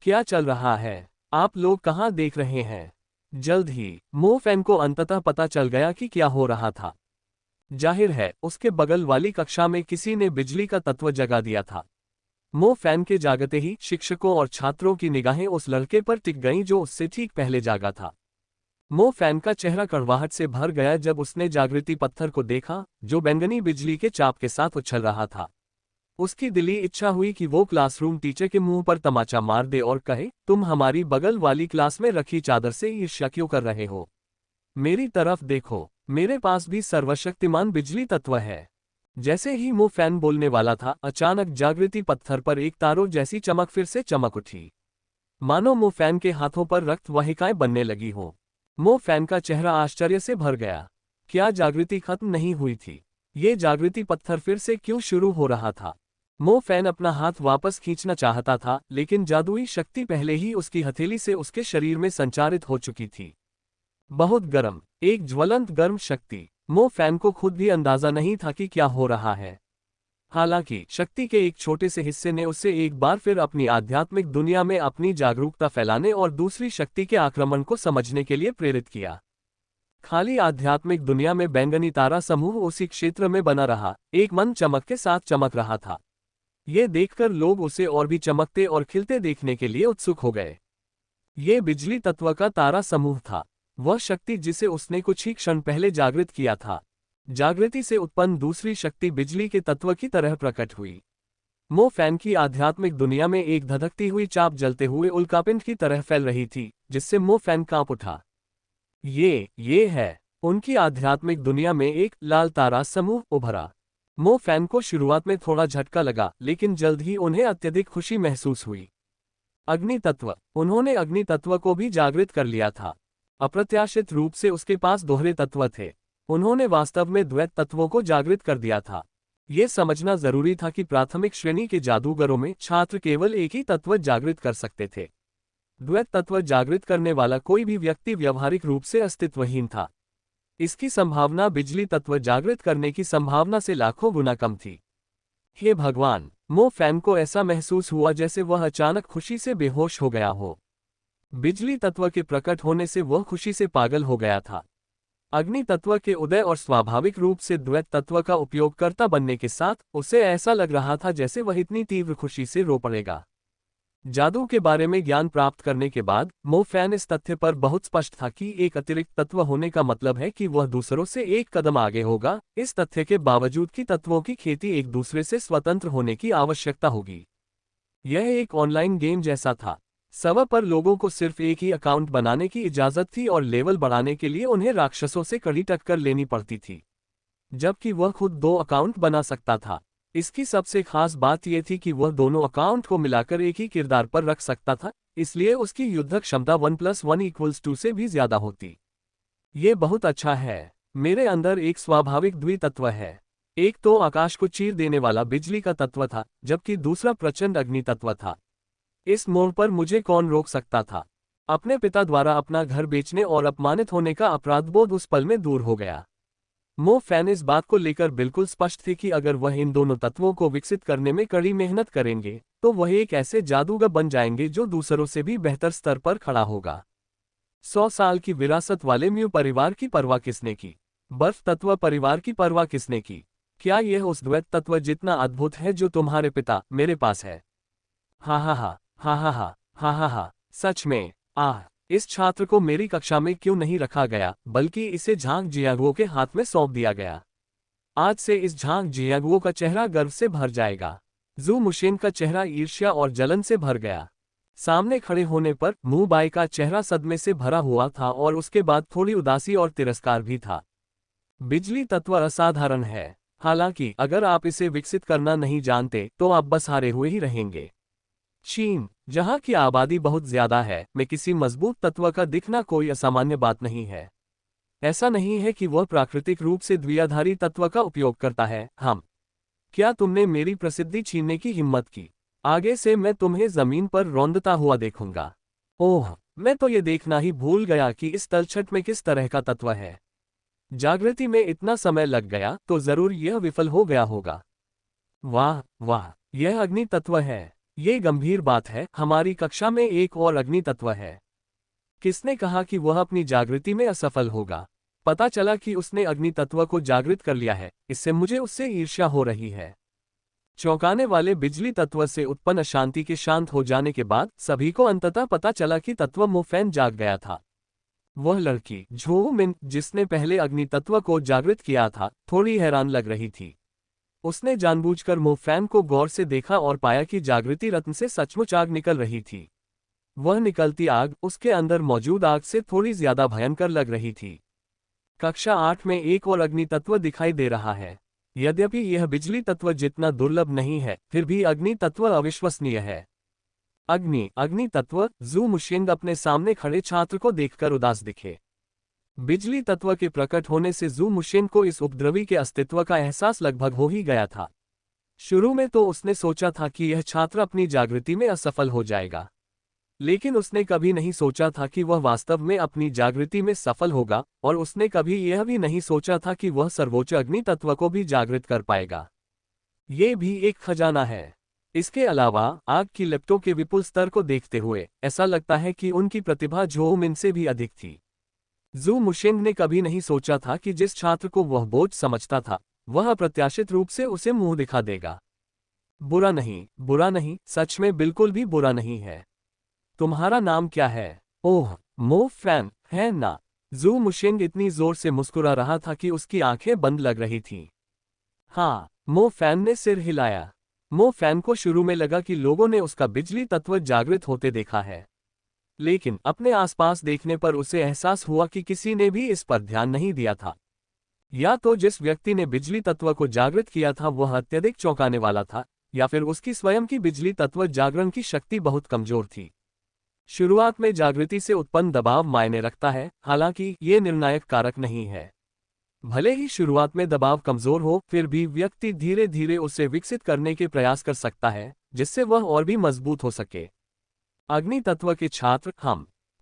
[SPEAKER 1] क्या चल रहा है? आप लोग कहाँ देख रहे हैं? जल्द ही मो फैन को अंततः पता चल गया कि क्या हो रहा था। जाहिर है उसके बगल वाली कक्षा में किसी ने बिजली का तत्व जगा दिया था। मो फैन के जागते ही शिक्षकों और छात्रों की निगाहें उस लड़के पर टिक गईं जो उससे ठीक पहले जागा था। मो फैन का चेहरा कड़वाहट से भर गया जब उसने जागृति पत्थर को देखा जो बैंगनी बिजली के चाप के साथ उछल रहा था। उसकी दिली इच्छा हुई कि वो क्लासरूम टीचर के मुंह पर तमाचा मार दे और कहे, तुम हमारी बगल वाली क्लास में रखी चादर से ईर्ष्या क्यों कर रहे हो? मेरी तरफ देखो, मेरे पास भी सर्वशक्तिमान बिजली तत्व है। जैसे ही मो फैन बोलने वाला था, अचानक जागृति पत्थर पर एक तारों जैसी चमक फिर से चमक उठी, मानो मो फैन के हाथों पर रक्त वाहिकाएं बनने लगी हो। मो फैन का चेहरा आश्चर्य से भर गया। क्या जागृति खत्म नहीं हुई थी? ये जागृति पत्थर फिर से क्यों शुरू हो रहा था? मो फैन अपना हाथ वापस खींचना चाहता था, लेकिन जादुई शक्ति पहले ही उसकी हथेली से उसके शरीर में संचारित हो चुकी थी। बहुत गर्म, एक ज्वलंत गर्म शक्ति। मो फैन को खुद भी अंदाजा नहीं था कि क्या हो रहा है। हालांकि शक्ति के एक छोटे से हिस्से ने उसे एक बार फिर अपनी आध्यात्मिक दुनिया में अपनी जागरूकता फैलाने और दूसरी शक्ति के आक्रमण को समझने के लिए प्रेरित किया। खाली आध्यात्मिक दुनिया में बैंगनी तारा समूह उसी क्षेत्र में बना रहा, एक मन चमक के साथ चमक रहा था। ये देखकर लोग उसे और भी चमकते और खिलते देखने के लिए उत्सुक हो गए। ये बिजली तत्व का तारा समूह था, वह शक्ति जिसे उसने कुछ ही क्षण पहले जागृत किया था। जागृति से उत्पन्न दूसरी शक्ति बिजली के तत्व की तरह प्रकट हुई। मो फैन की आध्यात्मिक दुनिया में एक धधकती हुई चाप जलते हुए उल्कापिंड की तरह फैल रही थी, जिससे मो फैन कांप उठा। ये है। उनकी आध्यात्मिक दुनिया में एक लाल तारा समूह उभरा। मो फैन को शुरुआत में थोड़ा झटका लगा, लेकिन जल्द ही उन्हें अत्यधिक खुशी महसूस हुई। अग्नि तत्व। उन्होंने अग्नि तत्व को भी जागृत कर लिया था। अप्रत्याशित रूप से उसके पास दोहरे तत्व थे। उन्होंने वास्तव में द्वैत तत्वों को जागृत कर दिया था। ये समझना जरूरी था कि प्राथमिक श्रेणी के जादूगरों में छात्र केवल एक ही तत्व जागृत कर सकते थे। द्वैत तत्व जागृत करने वाला कोई भी व्यक्ति व्यावहारिक रूप से अस्तित्वहीन था। इसकी संभावना बिजली तत्व जागृत करने की संभावना से लाखों गुना कम थी। हे भगवान! मो फैन को ऐसा महसूस हुआ जैसे वह अचानक खुशी से बेहोश हो गया हो। बिजली तत्व के प्रकट होने से वह खुशी से पागल हो गया था। अग्नि तत्व के उदय और स्वाभाविक रूप से द्वैत तत्व का उपयोगकर्ता बनने के साथ उसे ऐसा लग रहा था जैसे वह इतनी तीव्र खुशी से रो पड़ेगा। जादू के बारे में ज्ञान प्राप्त करने के बाद मो फैन इस तथ्य पर बहुत स्पष्ट था कि एक अतिरिक्त तत्व होने का मतलब है कि वह दूसरों से एक कदम आगे होगा, इस तथ्य के बावजूद कि तत्वों की खेती एक दूसरे से स्वतंत्र होने की आवश्यकता होगी। यह एक ऑनलाइन गेम जैसा था। सर्वर पर लोगों को सिर्फ एक ही अकाउंट बनाने की इजाजत थी और लेवल बढ़ाने के लिए उन्हें राक्षसों से कड़ी टक्कर लेनी पड़ती थी, जबकि वह खुद 2 अकाउंट बना सकता था। इसकी सबसे खास बात यह थी कि वह दोनों अकाउंट को मिलाकर एक ही किरदार पर रख सकता था, इसलिए उसकी युद्ध क्षमता 1+1=2 से भी ज्यादा होती। ये बहुत अच्छा है। मेरे अंदर एक स्वाभाविक द्वितत्व है। एक तो आकाश को चीर देने वाला बिजली का तत्व था, जबकि दूसरा प्रचंड अग्नि तत्व था। इस मोड़ पर मुझे कौन रोक सकता था? अपने पिता द्वारा अपना घर बेचने और अपमानित होने का अपराधबोध उस पल में दूर हो गया। मो फैन इस बात को लेकर बिल्कुल स्पष्ट थी कि अगर वह इन दोनों तत्वों को विकसित करने में कड़ी मेहनत करेंगे तो वह एक ऐसे जादूगर बन जाएंगे जो दूसरों से भी बेहतर स्तर पर खड़ा होगा। 100 साल की विरासत वाले म्यू परिवार की परवाह किसने की? बर्फ तत्व परिवार की परवाह किसने की? क्या यह उस द्वैत तत्व जितना अद्भुत है जो तुम्हारे पिता मेरे पास है? हा हा हा हा हा हा हा हा हा, सच में। इस छात्र को मेरी कक्षा में क्यों नहीं रखा गया, बल्कि इसे झांग जियांगुओ के हाथ में सौंप दिया गया। आज से इस झांग जियांगुओ का चेहरा गर्व से भर जाएगा। जू मुशेन का चेहरा ईर्ष्या और जलन से भर गया। सामने खड़े होने पर मू बाई का चेहरा सदमे से भरा हुआ था और उसके बाद थोड़ी उदासी और तिरस्कार भी था। बिजली तत्व असाधारण है। हालांकि अगर आप इसे विकसित करना नहीं जानते तो आप बस हारे हुए ही रहेंगे। चीन, जहां की आबादी बहुत ज्यादा है, में किसी मजबूत तत्व का दिखना कोई असामान्य बात नहीं है। ऐसा नहीं है कि वह प्राकृतिक रूप से द्विआधारी तत्व का उपयोग करता है। क्या तुमने मेरी प्रसिद्धि छीनने की हिम्मत की? आगे से मैं तुम्हें जमीन पर रौंदता हुआ देखूंगा। ओह, मैं तो ये देखना ही भूल गया कि इस तलछट में किस तरह का तत्व है। जागृति में इतना समय लग गया तो जरूर यह विफल हो गया होगा। वाह वाह, यह अग्नि तत्व है। ये गंभीर बात है, हमारी कक्षा में एक और अग्नि तत्व है। किसने कहा कि वह अपनी जागृति में असफल होगा? पता चला कि उसने अग्नि तत्व को जागृत कर लिया है। इससे मुझे उससे ईर्ष्या हो रही है। चौंकाने वाले बिजली तत्व से उत्पन्न अशांति के शांत हो जाने के बाद सभी को अंततः पता चला कि तत्व मो फैन जाग गया था। वह लड़की झो मिन, जिसने पहले अग्नि तत्व को जागृत किया था, थोड़ी हैरान लग रही थी। उसने जानबूझकर मो फैन को गौर से देखा और पाया कि जागृति रत्न से सचमुच आग निकल रही थी। वह निकलती आग उसके अंदर मौजूद आग से थोड़ी ज्यादा भयंकर लग रही थी। कक्षा 8 में एक और अग्नि तत्व दिखाई दे रहा है। यद्यपि यह बिजली तत्व जितना दुर्लभ नहीं है, फिर भी अग्नि तत्व अविश्वसनीय है। अग्नि तत्व। जू मुशिंग अपने सामने खड़े छात्र को देखकर उदास दिखे। बिजली तत्व के प्रकट होने से जू मुशिंग को इस उपद्रवी के अस्तित्व का एहसास लगभग हो ही गया था। शुरू में तो उसने सोचा था कि यह छात्र अपनी जागृति में असफल हो जाएगा, लेकिन उसने कभी नहीं सोचा था कि वह वास्तव में अपनी जागृति में सफल होगा, और उसने कभी यह भी नहीं सोचा था कि वह सर्वोच्च अग्नि तत्व को भी जागृत कर पाएगा। ये भी एक खजाना है। इसके अलावा आग की लिप्टों के विपुल स्तर को देखते हुए ऐसा लगता है कि उनकी प्रतिभा झो मिन से भी अधिक थी। जू मुशिंग ने कभी नहीं सोचा था कि जिस छात्र को वह बोझ समझता था, वह अप्रत्याशित रूप से उसे मुंह दिखा देगा। बुरा नहीं, सच में बिल्कुल भी बुरा नहीं है। तुम्हारा नाम क्या है? ओह, मो फैन है ना? जू मुशिंग इतनी जोर से मुस्कुरा रहा था कि उसकी आंखें बंद लग रही थीं। हाँ, मो फैन ने सिर हिलाया। मो फैन को शुरू में लगा कि लोगों ने उसका बिजली तत्व जागृत होते देखा है, लेकिन अपने आसपास देखने पर उसे एहसास हुआ कि किसी ने भी इस पर ध्यान नहीं दिया था। या तो जिस व्यक्ति ने बिजली तत्व को जागृत किया था वह अत्यधिक चौंकाने वाला था, या फिर उसकी स्वयं की बिजली तत्व जागरण की शक्ति बहुत कमजोर थी। शुरुआत में जागृति से उत्पन्न दबाव मायने रखता है, हालांकि ये निर्णायक कारक नहीं है। भले ही शुरुआत में दबाव कमजोर हो, फिर भी व्यक्ति धीरे धीरे उसे विकसित करने के प्रयास कर सकता है, जिससे वह और भी मजबूत हो सके। अग्नि तत्व के छात्र,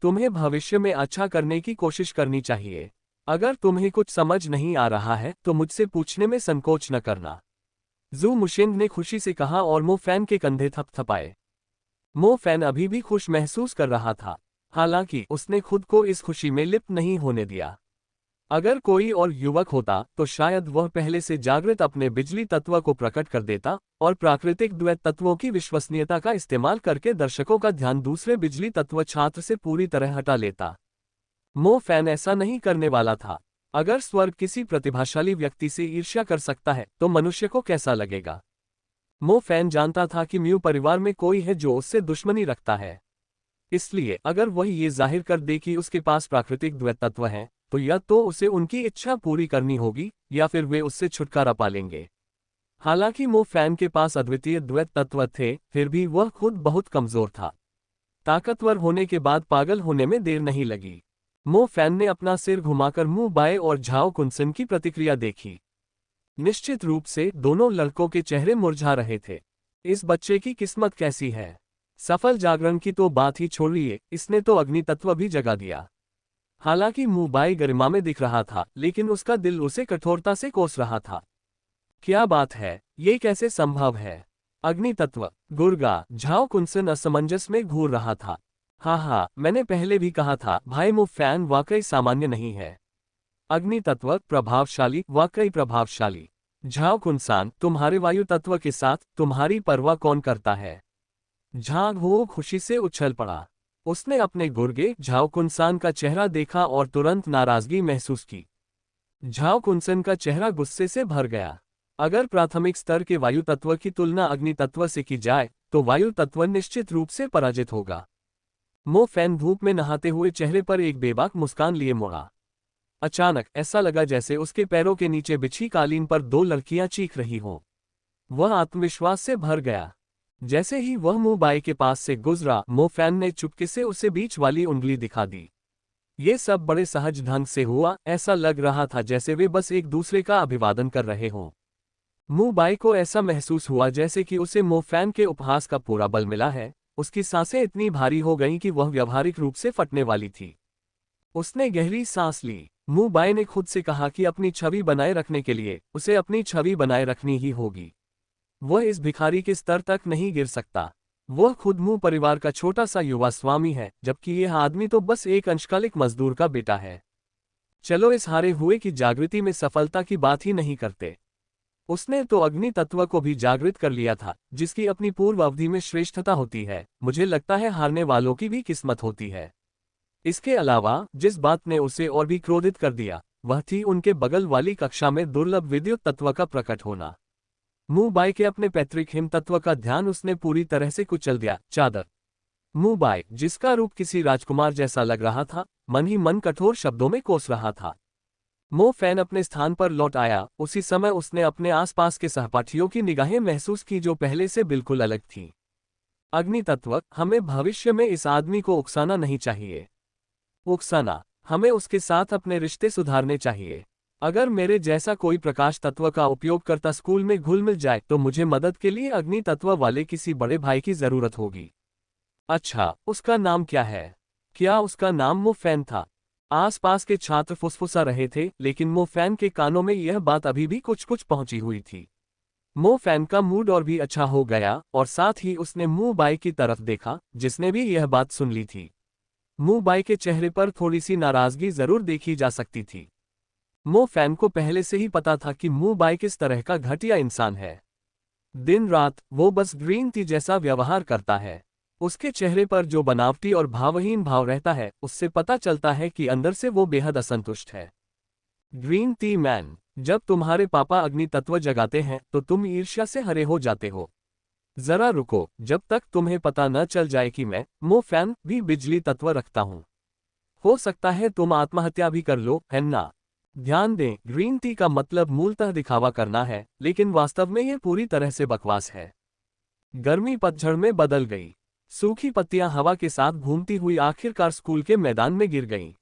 [SPEAKER 1] तुम्हें भविष्य में अच्छा करने की कोशिश करनी चाहिए। अगर तुम्हें कुछ समझ नहीं आ रहा है तो मुझसे पूछने में संकोच न करना। जू मुशिंग ने खुशी से कहा और मो फैन के कंधे थपथपाए। मो फैन अभी भी खुश महसूस कर रहा था, हालांकि उसने खुद को इस खुशी में लिप्त नहीं होने दिया। अगर कोई और युवक होता तो शायद वह पहले से जागृत अपने बिजली तत्व को प्रकट कर देता और प्राकृतिक द्वैत तत्वों की विश्वसनीयता का इस्तेमाल करके दर्शकों का ध्यान दूसरे बिजली तत्व छात्र से पूरी तरह हटा लेता। मो फैन ऐसा नहीं करने वाला था। अगर स्वर्ग किसी प्रतिभाशाली व्यक्ति से ईर्ष्या कर सकता है तो मनुष्य को कैसा लगेगा? मो फैन जानता था कि म्यू परिवार में कोई है जो उससे दुश्मनी रखता है। इसलिए अगर वह ये जाहिर कर दे कि उसके पास प्राकृतिक द्वैत तत्व हैं, तो या तो उसे उनकी इच्छा पूरी करनी होगी या फिर वे उससे छुटकारा पा लेंगे। हालांकि मो फैन के पास अद्वितीय द्वैत तत्व थे, फिर भी वह खुद बहुत कमजोर था। ताकतवर होने के बाद पागल होने में देर नहीं लगी। मो फैन ने अपना सिर घुमाकर मुंह बाए और झाओ कुनसन की प्रतिक्रिया देखी। निश्चित रूप से दोनों लड़कों के चेहरे मुरझा रहे थे। इस बच्चे की किस्मत कैसी है? सफल जागरण की तो बात ही छोड़िए, इसने तो अग्नि तत्व भी जगा दिया। हालांकि मुंह बाई गरिमा में दिख रहा था, लेकिन उसका दिल उसे कठोरता से कोस रहा था। क्या बात है, ये कैसे संभव है? अग्नि तत्व गुर्गा झाओ कुनसन असमंजस में घूर रहा था। हाँ, मैंने पहले भी कहा था, भाई मो फैन वाकई सामान्य नहीं है। अग्नि तत्व प्रभावशाली, वाकई प्रभावशाली। झाओ कुनसान, तुम्हारे वायु तत्व के साथ तुम्हारी परवाह कौन करता है? झांग हो खुशी से उछल पड़ा। उसने अपने गुर्गे झाओ कुनसान का चेहरा देखा और तुरंत नाराजगी महसूस की। झाओ कुनसन का चेहरा गुस्से से भर गया। अगर प्राथमिक स्तर के वायु तत्व की तुलना अग्नि तत्व से की जाए तो वायु तत्व निश्चित रूप से पराजित होगा। मो फैन धूप में नहाते हुए चेहरे पर एक बेबाक मुस्कान लिए मुड़ा। अचानक ऐसा लगा जैसे उसके पैरों के नीचे बिछी कालीन पर दो लड़कियां चीख रही हों। वह आत्मविश्वास से भर गया। जैसे ही वह मो बाई के पास से गुजरा, मो फैन ने चुपके से उसे बीच वाली उंगली दिखा दी। ये सब बड़े सहज ढंग से हुआ, ऐसा लग रहा था जैसे वे बस एक दूसरे का अभिवादन कर रहे हों। मो बाई को ऐसा महसूस हुआ जैसे कि उसे मो फैन के उपहास का पूरा बल मिला है। उसकी सांसें इतनी भारी हो गईं कि वह व्यावहारिक रूप से फटने वाली थी। उसने गहरी सांस ली। मो बाई ने खुद से कहा कि अपनी छवि बनाए रखने के लिए उसे अपनी छवि बनाए रखनी ही होगी। वह इस भिखारी के स्तर तक नहीं गिर सकता। वह खुद मू परिवार का छोटा सा युवा स्वामी है, जबकि यह आदमी तो बस एक अंशकालिक मजदूर का बेटा है। चलो इस हारे हुए की जागृति में सफलता की बात ही नहीं करते। उसने तो अग्नि तत्व को भी जागृत कर लिया था, जिसकी अपनी पूर्व अवधि में श्रेष्ठता होती है। मुझे लगता है हारने वालों की भी किस्मत होती है। इसके अलावा जिस बात ने उसे और भी क्रोधित कर दिया, वह थी उनके बगल वाली कक्षा में दुर्लभ विद्युत तत्व का प्रकट होना। मू बाई के अपने पैतृक हिम तत्व का ध्यान उसने पूरी तरह से कुचल दिया। चादर। मू बाई, जिसका रूप किसी राजकुमार जैसा लग रहा था, मन ही मन कठोर शब्दों में कोस रहा था। मो फैन अपने स्थान पर लौट आया। उसी समय उसने अपने आसपास के सहपाठियों की निगाहें महसूस की जो पहले से बिल्कुल अलग थीं। अग्नि तत्व, हमें भविष्य में इस आदमी को उकसाना नहीं चाहिए। उकसाना, हमें उसके साथ अपने रिश्ते सुधारने चाहिए। अगर मेरे जैसा कोई प्रकाश तत्व का उपयोग करता स्कूल में घुल मिल जाए तो मुझे मदद के लिए अग्नि तत्व वाले किसी बड़े भाई की जरूरत होगी। अच्छा, उसका नाम क्या है? क्या उसका नाम मो फैन था? आसपास के छात्र फुसफुसा रहे थे, लेकिन मो फैन के कानों में यह बात अभी भी कुछ कुछ पहुंची हुई थी। मो फैन का मूड और भी अच्छा हो गया और साथ ही उसने मू बाई की तरफ देखा, जिसने भी यह बात सुन ली थी। मू बाई के चेहरे पर थोड़ी सी नाराजगी जरूर देखी जा सकती थी। मो फैन को पहले से ही पता था कि मू बाई किस तरह का घटिया इंसान है। दिन रात वो बस ग्रीन टी जैसा व्यवहार करता है। उसके चेहरे पर जो बनावटी और भावहीन भाव रहता है, उससे पता चलता है कि अंदर से वो बेहद असंतुष्ट है। ग्रीन टी मैन, जब तुम्हारे पापा अग्नि तत्व जगाते हैं तो तुम ईर्ष्या से हरे हो जाते हो। जरा रुको, जब तक तुम्हें पता न चल जाए कि मैं, मो फैन, भी बिजली तत्व रखता हूं। हो सकता है तुम आत्महत्या भी कर लो, है ना? ध्यान दें, ग्रीन टी का मतलब मूलतः दिखावा करना है, लेकिन वास्तव में यह पूरी तरह से बकवास है। गर्मी पतझड़ में बदल गई। सूखी पत्तियां हवा के साथ घूमती हुई आखिरकार स्कूल के मैदान में गिर गईं।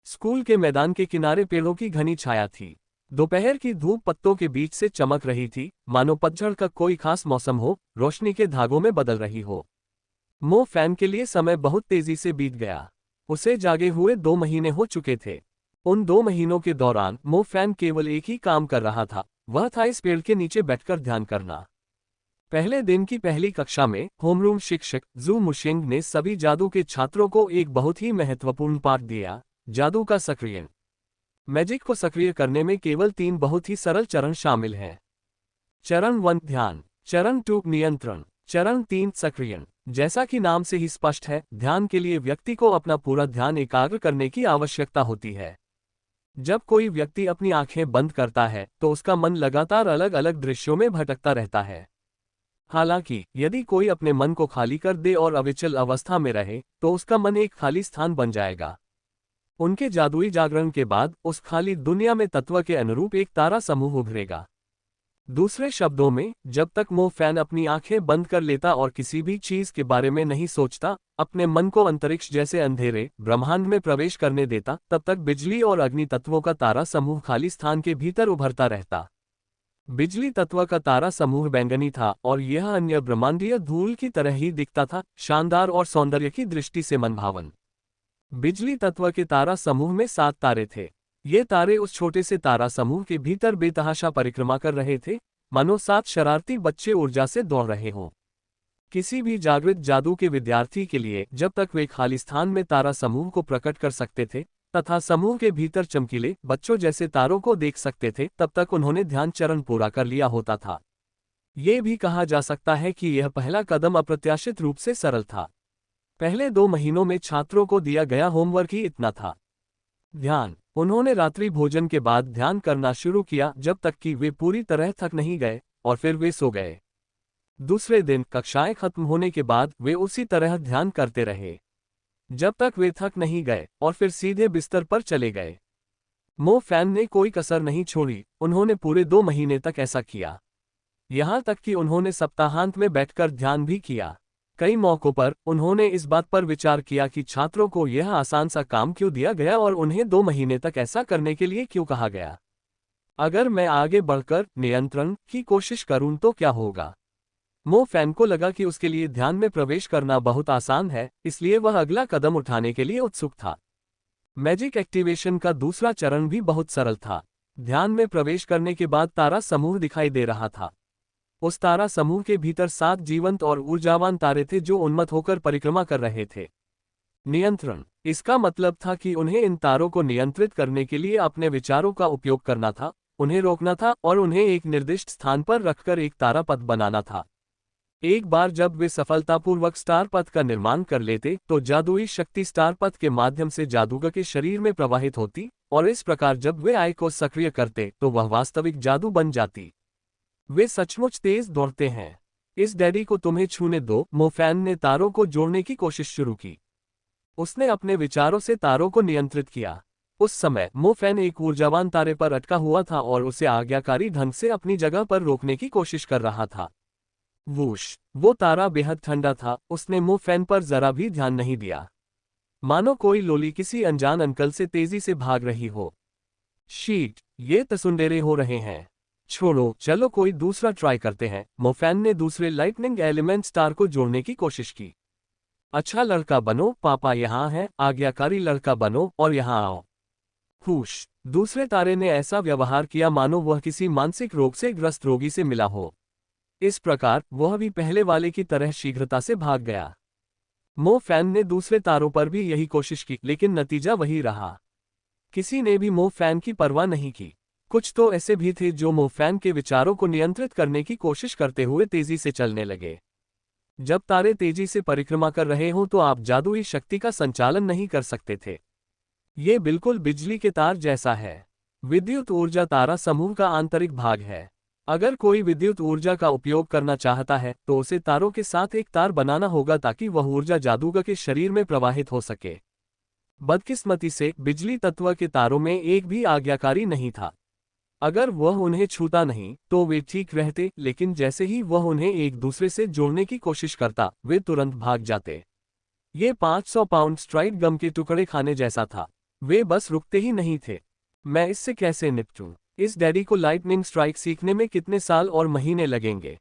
[SPEAKER 1] स्कूल के मैदान के किनारे पेड़ों की घनी छाया थी। दोपहर की धूप पत्तों के बीच से चमक रही थी, मानो पतझड़ का कोई खास मौसम हो, रोशनी के धागों में बदल रही हो। मो फैन के लिए समय बहुत तेजी से बीत गया। उसे जागे हुए 2 महीने हो चुके थे। उन 2 महीनों के दौरान मो फैन केवल एक ही काम कर रहा था, वह था इस पेड़ के नीचे बैठकर ध्यान करना। पहले दिन की पहली कक्षा में होमरूम शिक्षक जू मुशेंग ने सभी जादू के छात्रों को एक बहुत ही महत्वपूर्ण पाठ दिया, जादू का सक्रियण। मैजिक को सक्रिय करने में केवल 3 बहुत ही सरल चरण शामिल हैं। चरण 1 ध्यान, चरण 2 नियंत्रण, चरण 3 सक्रियण। जैसा कि नाम से ही स्पष्ट है, ध्यान के लिए व्यक्ति को अपना पूरा ध्यान एकाग्र करने की आवश्यकता होती है। जब कोई व्यक्ति अपनी आंखें बंद करता है तो उसका मन लगातार अलग अलग दृश्यों में भटकता रहता है। हालांकि यदि कोई अपने मन को खाली कर दे और अविचल अवस्था में रहे तो उसका मन एक खाली स्थान बन जाएगा। उनके जादुई जागरण के बाद उस खाली दुनिया में तत्व के अनुरूप एक तारा समूह उभरेगा। दूसरे शब्दों में, जब तक मो फैन अपनी आंखें बंद कर लेता और किसी भी चीज के बारे में नहीं सोचता, अपने मन को अंतरिक्ष जैसे अंधेरे ब्रह्मांड में प्रवेश करने देता, तब तक बिजली और अग्नि तत्वों का तारा समूह खाली स्थान के भीतर उभरता रहता। बिजली तत्व का तारा समूह बैंगनी था और यह अन्य ब्रह्मांडीय धूल की तरह ही दिखता था, शानदार और सौंदर्य की दृष्टि से मनभावन। बिजली तत्व के तारा समूह में 7 तारे थे। ये तारे उस छोटे से तारा समूह के भीतर बेतहाशा परिक्रमा कर रहे थे, मानो 7 शरारती बच्चे ऊर्जा से दौड़ रहे हों। किसी भी जागृत जादू के विद्यार्थी के लिए जब तक वे खाली स्थान में तारा समूह को प्रकट कर सकते थे तथा समूह के भीतर चमकीले बच्चों जैसे तारों को देख सकते थे, तब तक उन्होंने ध्यान चरण पूरा कर लिया होता था। ये भी कहा जा सकता है कि यह पहला कदम अप्रत्याशित रूप से सरल था। पहले 2 महीनों में छात्रों को दिया गया होमवर्क ही इतना था। ध्यान। उन्होंने रात्रि भोजन के बाद ध्यान करना शुरू किया जब तक कि वे पूरी तरह थक नहीं गए, और फिर वे सो गए। दूसरे दिन कक्षाएं खत्म होने के बाद वे उसी तरह ध्यान करते रहे जब तक वे थक नहीं गए, और फिर सीधे बिस्तर पर चले गए। मो फैन ने कोई कसर नहीं छोड़ी, उन्होंने पूरे 2 महीने तक ऐसा किया। यहाँ तक कि उन्होंने सप्ताहांत में बैठकर ध्यान भी किया। कई मौकों पर उन्होंने इस बात पर विचार किया कि छात्रों को यह आसान सा काम क्यों दिया गया और उन्हें 2 महीने तक ऐसा करने के लिए क्यों कहा गया। अगर मैं आगे बढ़कर नियंत्रण की कोशिश करूं तो क्या होगा। मो फैन को लगा कि उसके लिए ध्यान में प्रवेश करना बहुत आसान है, इसलिए वह अगला कदम उठाने के लिए उत्सुक था। मैजिक एक्टिवेशन का दूसरा चरण भी बहुत सरल था। ध्यान में प्रवेश करने के बाद तारा समूह दिखाई दे रहा था। उस तारा समूह के भीतर 7 जीवंत और ऊर्जावान तारे थे जो उन्मत्त होकर परिक्रमा कर रहे थे। नियंत्रण, इसका मतलब था कि उन्हें इन तारों को नियंत्रित करने के लिए अपने विचारों का उपयोग करना था, उन्हें रोकना था और उन्हें एक निर्दिष्ट स्थान पर रखकर एक तारा पथ बनाना था। एक बार जब वे सफलतापूर्वक स्टार पथ का निर्माण कर लेते तो जादुई शक्ति स्टार पथ के माध्यम से जादूगर के शरीर में प्रवाहित होती और इस प्रकार जब वे आई को सक्रिय करते तो वह वास्तविक जादू बन जाती। वे सचमुच तेज दौड़ते हैं। इस डैडी को तुम्हें छूने दो। मो फैन ने तारों को जोड़ने की कोशिश शुरू की। उसने अपने विचारों से तारों को नियंत्रित किया। उस समय मो फैन एक ऊर्जावान तारे पर अटका हुआ था और उसे आज्ञाकारी ढंग से अपनी जगह पर रोकने की कोशिश कर रहा था। वूश, वो तारा बेहद ठंडा था। उसने मो फैन पर जरा भी ध्यान नहीं दिया, मानो कोई लोली किसी अनजान अंकल से तेजी से भाग रही हो। शीट, ये तसुंडेरे हो रहे हैं। छोड़ो, चलो कोई दूसरा ट्राई करते हैं। मो फैन ने दूसरे लाइटनिंग एलिमेंट स्टार को जोड़ने की कोशिश की। अच्छा लड़का बनो, पापा यहाँ है। आज्ञाकारी लड़का बनो और यहाँ आओ। हुश, दूसरे तारे ने ऐसा व्यवहार किया मानो वह किसी मानसिक रोग से ग्रस्त रोगी से मिला हो। इस प्रकार वह भी पहले वाले की तरह शीघ्रता से भाग गया। मो फैन ने दूसरे तारों पर भी यही कोशिश की, लेकिन नतीजा वही रहा। किसी ने भी मो फैन की परवाह नहीं की। कुछ तो ऐसे भी थे जो मो फैन के विचारों को नियंत्रित करने की कोशिश करते हुए तेजी से चलने लगे। जब तारे तेजी से परिक्रमा कर रहे हों तो आप जादुई शक्ति का संचालन नहीं कर सकते थे। ये बिल्कुल बिजली के तार जैसा है। विद्युत ऊर्जा तारा समूह का आंतरिक भाग है। अगर कोई विद्युत ऊर्जा का उपयोग करना चाहता है तो उसे तारों के साथ एक तार बनाना होगा ताकि वह ऊर्जा जादूगर के शरीर में प्रवाहित हो सके। बदकिस्मती से बिजली तत्व के तारों में एक भी आज्ञाकारी नहीं था। अगर वह उन्हें छूता नहीं तो वे ठीक रहते, लेकिन जैसे ही वह उन्हें एक दूसरे से जोड़ने की कोशिश करता वे तुरंत भाग जाते। ये 500 पाउंड स्ट्राइट गम के टुकड़े खाने जैसा था। वे बस रुकते ही नहीं थे। मैं इससे कैसे निपटूं? इस डैडी को लाइटनिंग स्ट्राइक सीखने में कितने साल और महीने लगेंगे?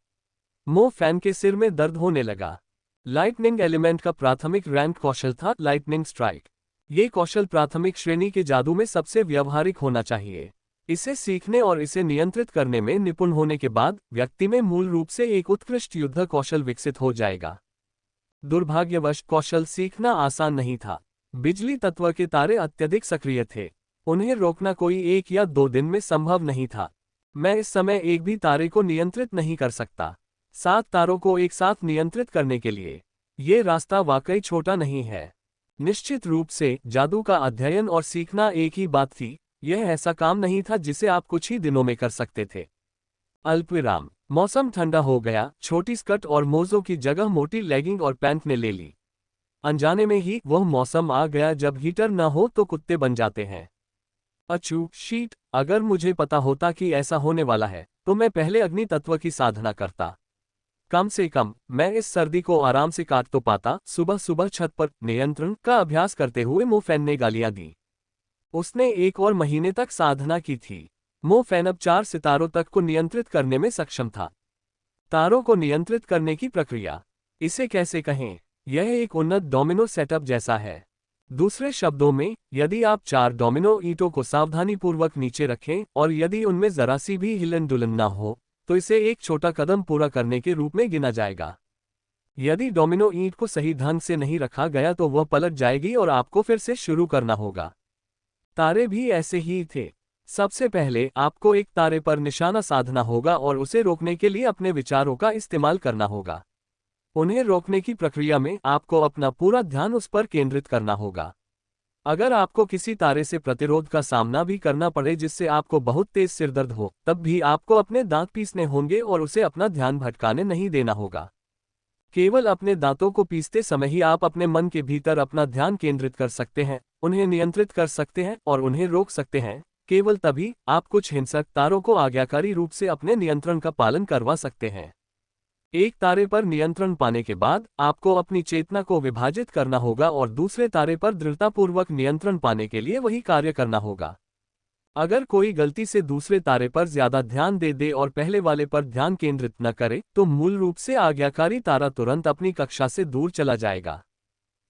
[SPEAKER 1] मो फैन के सिर में दर्द होने लगा। लाइटनिंग एलिमेंट का प्राथमिक रैंक कौशल था लाइटनिंग स्ट्राइक। ये कौशल प्राथमिक श्रेणी के जादू में सबसे व्यावहारिक होना चाहिए। इसे सीखने और इसे नियंत्रित करने में निपुण होने के बाद व्यक्ति में मूल रूप से एक उत्कृष्ट युद्ध कौशल विकसित हो जाएगा। दुर्भाग्यवश कौशल सीखना आसान नहीं था। बिजली तत्व के तारे अत्यधिक सक्रिय थे। उन्हें रोकना कोई 1 या 2 दिन में संभव नहीं था। मैं इस समय एक भी तारे को नियंत्रित नहीं कर सकता। 7 तारों को एक साथ नियंत्रित करने के लिए ये रास्ता वाकई छोटा नहीं है। निश्चित रूप से जादू का अध्ययन और सीखना एक ही बात थी। यह ऐसा काम नहीं था जिसे आप कुछ ही दिनों में कर सकते थे। अल्पविराम। मौसम ठंडा हो गया। छोटी स्कर्ट और मोज़ों की जगह मोटी लेगिंग और पैंट ने ले ली। अनजाने में ही वह मौसम आ गया जब हीटर न हो तो कुत्ते बन जाते हैं। अचू शीट, अगर मुझे पता होता कि ऐसा होने वाला है तो मैं पहले अग्नि तत्व की साधना करता। कम से कम मैं इस सर्दी को आराम से काट तो पाता। सुबह सुबह छत पर नियंत्रण का अभ्यास करते हुए मो फैन ने गालियां दी। उसने 1 और महीने तक साधना की थी। मो फैन अब 4 सितारों तक को नियंत्रित करने में सक्षम था। तारों को नियंत्रित करने की प्रक्रिया, इसे कैसे कहें, यह एक उन्नत डोमिनो सेटअप जैसा है। दूसरे शब्दों में, यदि आप 4 डोमिनो ईंटों को सावधानीपूर्वक नीचे रखें और यदि उनमें जरा सी भी हिलन डुलन न हो तो इसे एक छोटा कदम पूरा करने के रूप में गिना जाएगा। यदि डोमिनो ईंट को सही ढंग से नहीं रखा गया तो वह पलट जाएगी और आपको फिर से शुरू करना होगा। तारे भी ऐसे ही थे। सबसे पहले आपको एक तारे पर निशाना साधना होगा और उसे रोकने के लिए अपने विचारों का इस्तेमाल करना होगा। उन्हें रोकने की प्रक्रिया में आपको अपना पूरा ध्यान उस पर केंद्रित करना होगा। अगर आपको किसी तारे से प्रतिरोध का सामना भी करना पड़े जिससे आपको बहुत तेज सिरदर्द हो, तब भी आपको अपने दांत पीसने होंगे और उसे अपना ध्यान भटकाने नहीं देना होगा। केवल अपने दांतों को पीसते समय ही आप अपने मन के भीतर अपना ध्यान केंद्रित कर सकते हैं, उन्हें नियंत्रित कर सकते हैं और उन्हें रोक सकते हैं। केवल तभी आप कुछ हिंसक तारों को आज्ञाकारी रूप से अपने नियंत्रण का पालन करवा सकते हैं। एक तारे पर नियंत्रण पाने के बाद आपको अपनी चेतना को विभाजित करना होगा और दूसरे तारे पर दृढ़तापूर्वक नियंत्रण पाने के लिए वही कार्य करना होगा। अगर कोई गलती से दूसरे तारे पर ज्यादा ध्यान दे दे और पहले वाले पर ध्यान केंद्रित न करे तो मूल रूप से आज्ञाकारी तारा तुरंत अपनी कक्षा से दूर चला जाएगा।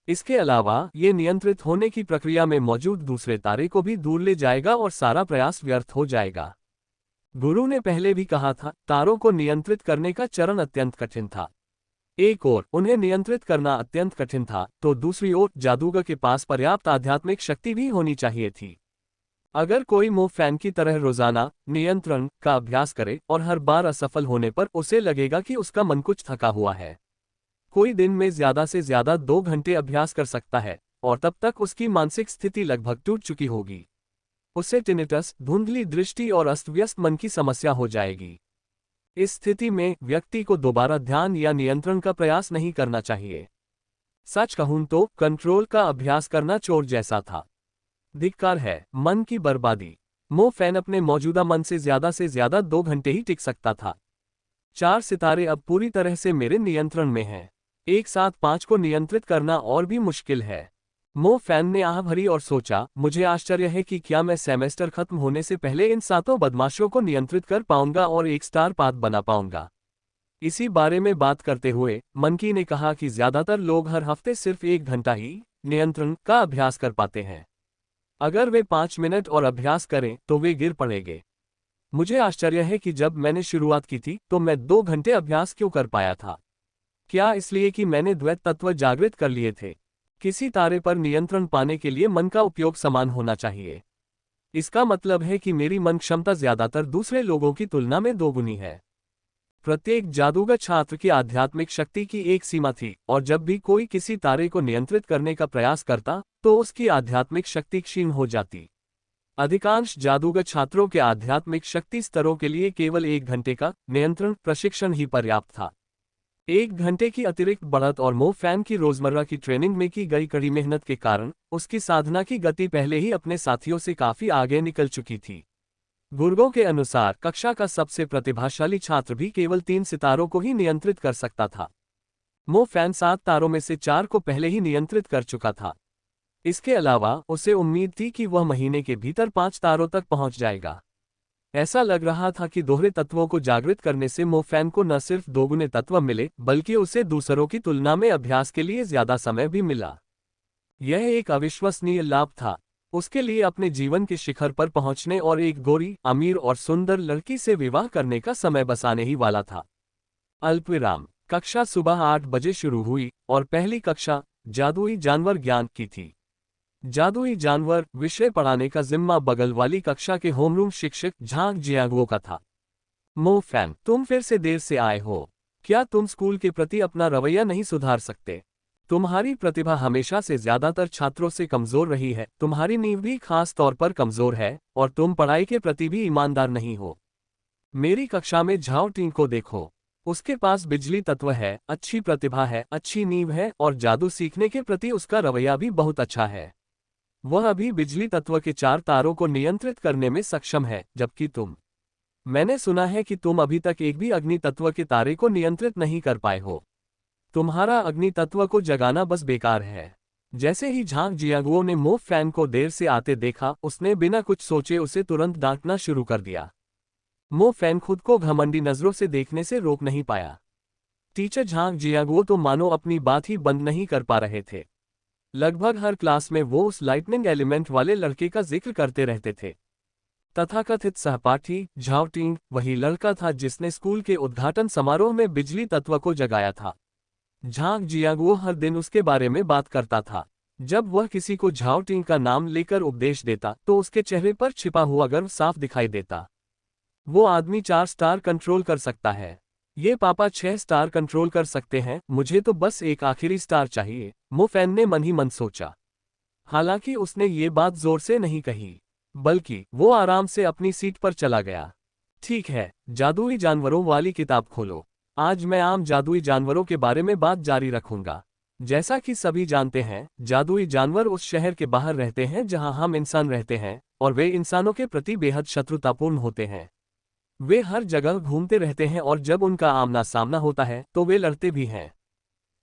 [SPEAKER 1] इसके अलावा ये नियंत्रित होने की प्रक्रिया में मौजूद दूसरे तारे को भी दूर ले जाएगा और सारा प्रयास व्यर्थ हो जाएगा। गुरु ने पहले भी कहा था, तारों को नियंत्रित करने का चरण अत्यंत कठिन था। एक ओर उन्हें नियंत्रित करना अत्यंत कठिन था तो दूसरी ओर जादूगर के पास पर्याप्त आध्यात्मिक शक्ति भी होनी चाहिए थी। अगर कोई मो फैन की तरह रोजाना नियंत्रण का अभ्यास करे और हर बार असफल होने पर उसे लगेगा कि उसका मन कुछ थका हुआ है। कोई दिन में ज्यादा से ज्यादा 2 घंटे अभ्यास कर सकता है और तब तक उसकी मानसिक स्थिति लगभग टूट चुकी होगी। उसे टिनिटस, धुंधली दृष्टि और अस्तव्यस्त मन की समस्या हो जाएगी। इस स्थिति में व्यक्ति को दोबारा ध्यान या नियंत्रण का प्रयास नहीं करना चाहिए। सच कहूं तो कंट्रोल का अभ्यास करना चोर जैसा था। धिक्कार है, मन की बर्बादी। मो फैन अपने मौजूदा मन से ज्यादा 2 घंटे ही टिक सकता था। 4 सितारे अब पूरी तरह से मेरे नियंत्रण में हैं। एक साथ 5 को नियंत्रित करना और भी मुश्किल है। मो फैन ने आह भरी और सोचा, मुझे आश्चर्य है कि क्या मैं सेमेस्टर खत्म होने से पहले इन 7 बदमाशों को नियंत्रित कर पाऊंगा और एक स्टार पाथ बना पाऊंगा। इसी बारे में बात करते हुए मनकी ने कहा कि ज्यादातर लोग हर हफ्ते सिर्फ 1 घंटा ही नियंत्रण का अभ्यास कर पाते हैं। अगर वे 5 मिनट और अभ्यास करें तो वे गिर पड़ेंगे। मुझे आश्चर्य है कि जब मैंने शुरुआत की थी तो मैं 2 घंटे अभ्यास क्यों कर पाया था। क्या इसलिए कि मैंने द्वैत तत्व जागृत कर लिए थे? किसी तारे पर नियंत्रण पाने के लिए मन का उपयोग समान होना चाहिए। इसका मतलब है कि मेरी मन क्षमता ज्यादातर दूसरे लोगों की तुलना में 2 गुनी है। प्रत्येक जादूगर छात्र की आध्यात्मिक शक्ति की एक सीमा थी और जब भी कोई किसी तारे को नियंत्रित करने का प्रयास करता तो उसकी आध्यात्मिक शक्ति क्षीण हो जाती। अधिकांश जादूगर छात्रों के आध्यात्मिक शक्ति स्तरों के लिए केवल 1 घंटे का नियंत्रण प्रशिक्षण ही पर्याप्त था। 1 घंटे की अतिरिक्त बढ़त और मो फैन की रोजमर्रा की ट्रेनिंग में की गई कड़ी मेहनत के कारण उसकी साधना की गति पहले ही अपने साथियों से काफी आगे निकल चुकी थी। गुरुओं के अनुसार कक्षा का सबसे प्रतिभाशाली छात्र भी केवल 3 सितारों को ही नियंत्रित कर सकता था। मो फैन 7 तारों में से 4 को पहले ही नियंत्रित कर चुका था। इसके अलावा उसे उम्मीद थी कि वह महीने के भीतर 5 तारों तक पहुंच जाएगा। ऐसा लग रहा था कि दोहरे तत्वों को जागृत करने से मो फैन को न सिर्फ 2 गुने तत्व मिले बल्कि उसे दूसरों की तुलना में अभ्यास के लिए ज्यादा समय भी मिला। यह एक अविश्वसनीय लाभ था। उसके लिए अपने जीवन के शिखर पर पहुंचने और एक गोरी, अमीर और सुंदर लड़की से विवाह करने का समय बस आने ही वाला था। अल्पविराम। कक्षा सुबह 8 बजे शुरू हुई और पहली कक्षा जादुई जानवर ज्ञान की थी। जादुई जानवर विषय पढ़ाने का जिम्मा बगल वाली कक्षा के होमरूम शिक्षक झांग जियांगवो का था। मो फैन, तुम फिर से देर से आए हो। क्या तुम स्कूल के प्रति अपना रवैया नहीं सुधार सकते? तुम्हारी प्रतिभा हमेशा से ज्यादातर छात्रों से कमजोर रही है, तुम्हारी नींव भी खास तौर पर कमजोर है और तुम पढ़ाई के प्रति भी ईमानदार नहीं हो। मेरी कक्षा में झाओ टिंग को देखो। उसके पास बिजली तत्व है, अच्छी प्रतिभा है, अच्छी नींव है और जादू सीखने के प्रति उसका रवैया भी बहुत अच्छा है। वह अभी बिजली तत्व के 4 तारों को नियंत्रित करने में सक्षम है, जबकि मैंने सुना है कि तुम अभी तक एक भी अग्नि तत्व के तारे को नियंत्रित नहीं कर पाए हो। तुम्हारा अग्नि तत्व को जगाना बस बेकार है। जैसे ही झांग जियांगवो ने मो फैन को देर से आते देखा, उसने बिना कुछ सोचे उसे तुरंत डांटना शुरू कर दिया। मो फैन खुद को घमंडी नजरों से देखने से रोक नहीं पाया। टीचर झांग जियांगवो तो मानो अपनी बात ही बंद नहीं कर पा रहे थे। लगभग हर क्लास में वो उस लाइटनिंग एलिमेंट वाले लड़के का जिक्र करते रहते थे। तथाकथित सहपाठी झाओ टिंग वही लड़का था जिसने स्कूल के उद्घाटन समारोह में बिजली तत्व को जगाया था। झांग जियांगवो हर दिन उसके बारे में बात करता था। जब वह किसी को झाओ टिंग का नाम लेकर उपदेश देता तो उसके चेहरे पर छिपा हुआ गर्व साफ दिखाई देता। वो आदमी 4 स्टार कंट्रोल कर सकता है, ये पापा 6 स्टार कंट्रोल कर सकते हैं, मुझे तो बस एक आखिरी स्टार चाहिए, मो फैन ने मन ही मन सोचा। हालांकि उसने ये बात जोर से नहीं कही, बल्कि वो आराम से अपनी सीट पर चला गया। ठीक है, जादुई जानवरों वाली किताब खोलो। आज मैं आम जादुई जानवरों के बारे में बात जारी रखूंगा। जैसा कि सभी जानते हैं, जादुई जानवर उस शहर के बाहर रहते हैं जहां हम इंसान रहते हैं, और वे इंसानों के प्रति बेहद शत्रुतापूर्ण होते हैं। वे हर जगह घूमते रहते हैं और जब उनका आमना सामना होता है तो वे लड़ते भी हैं।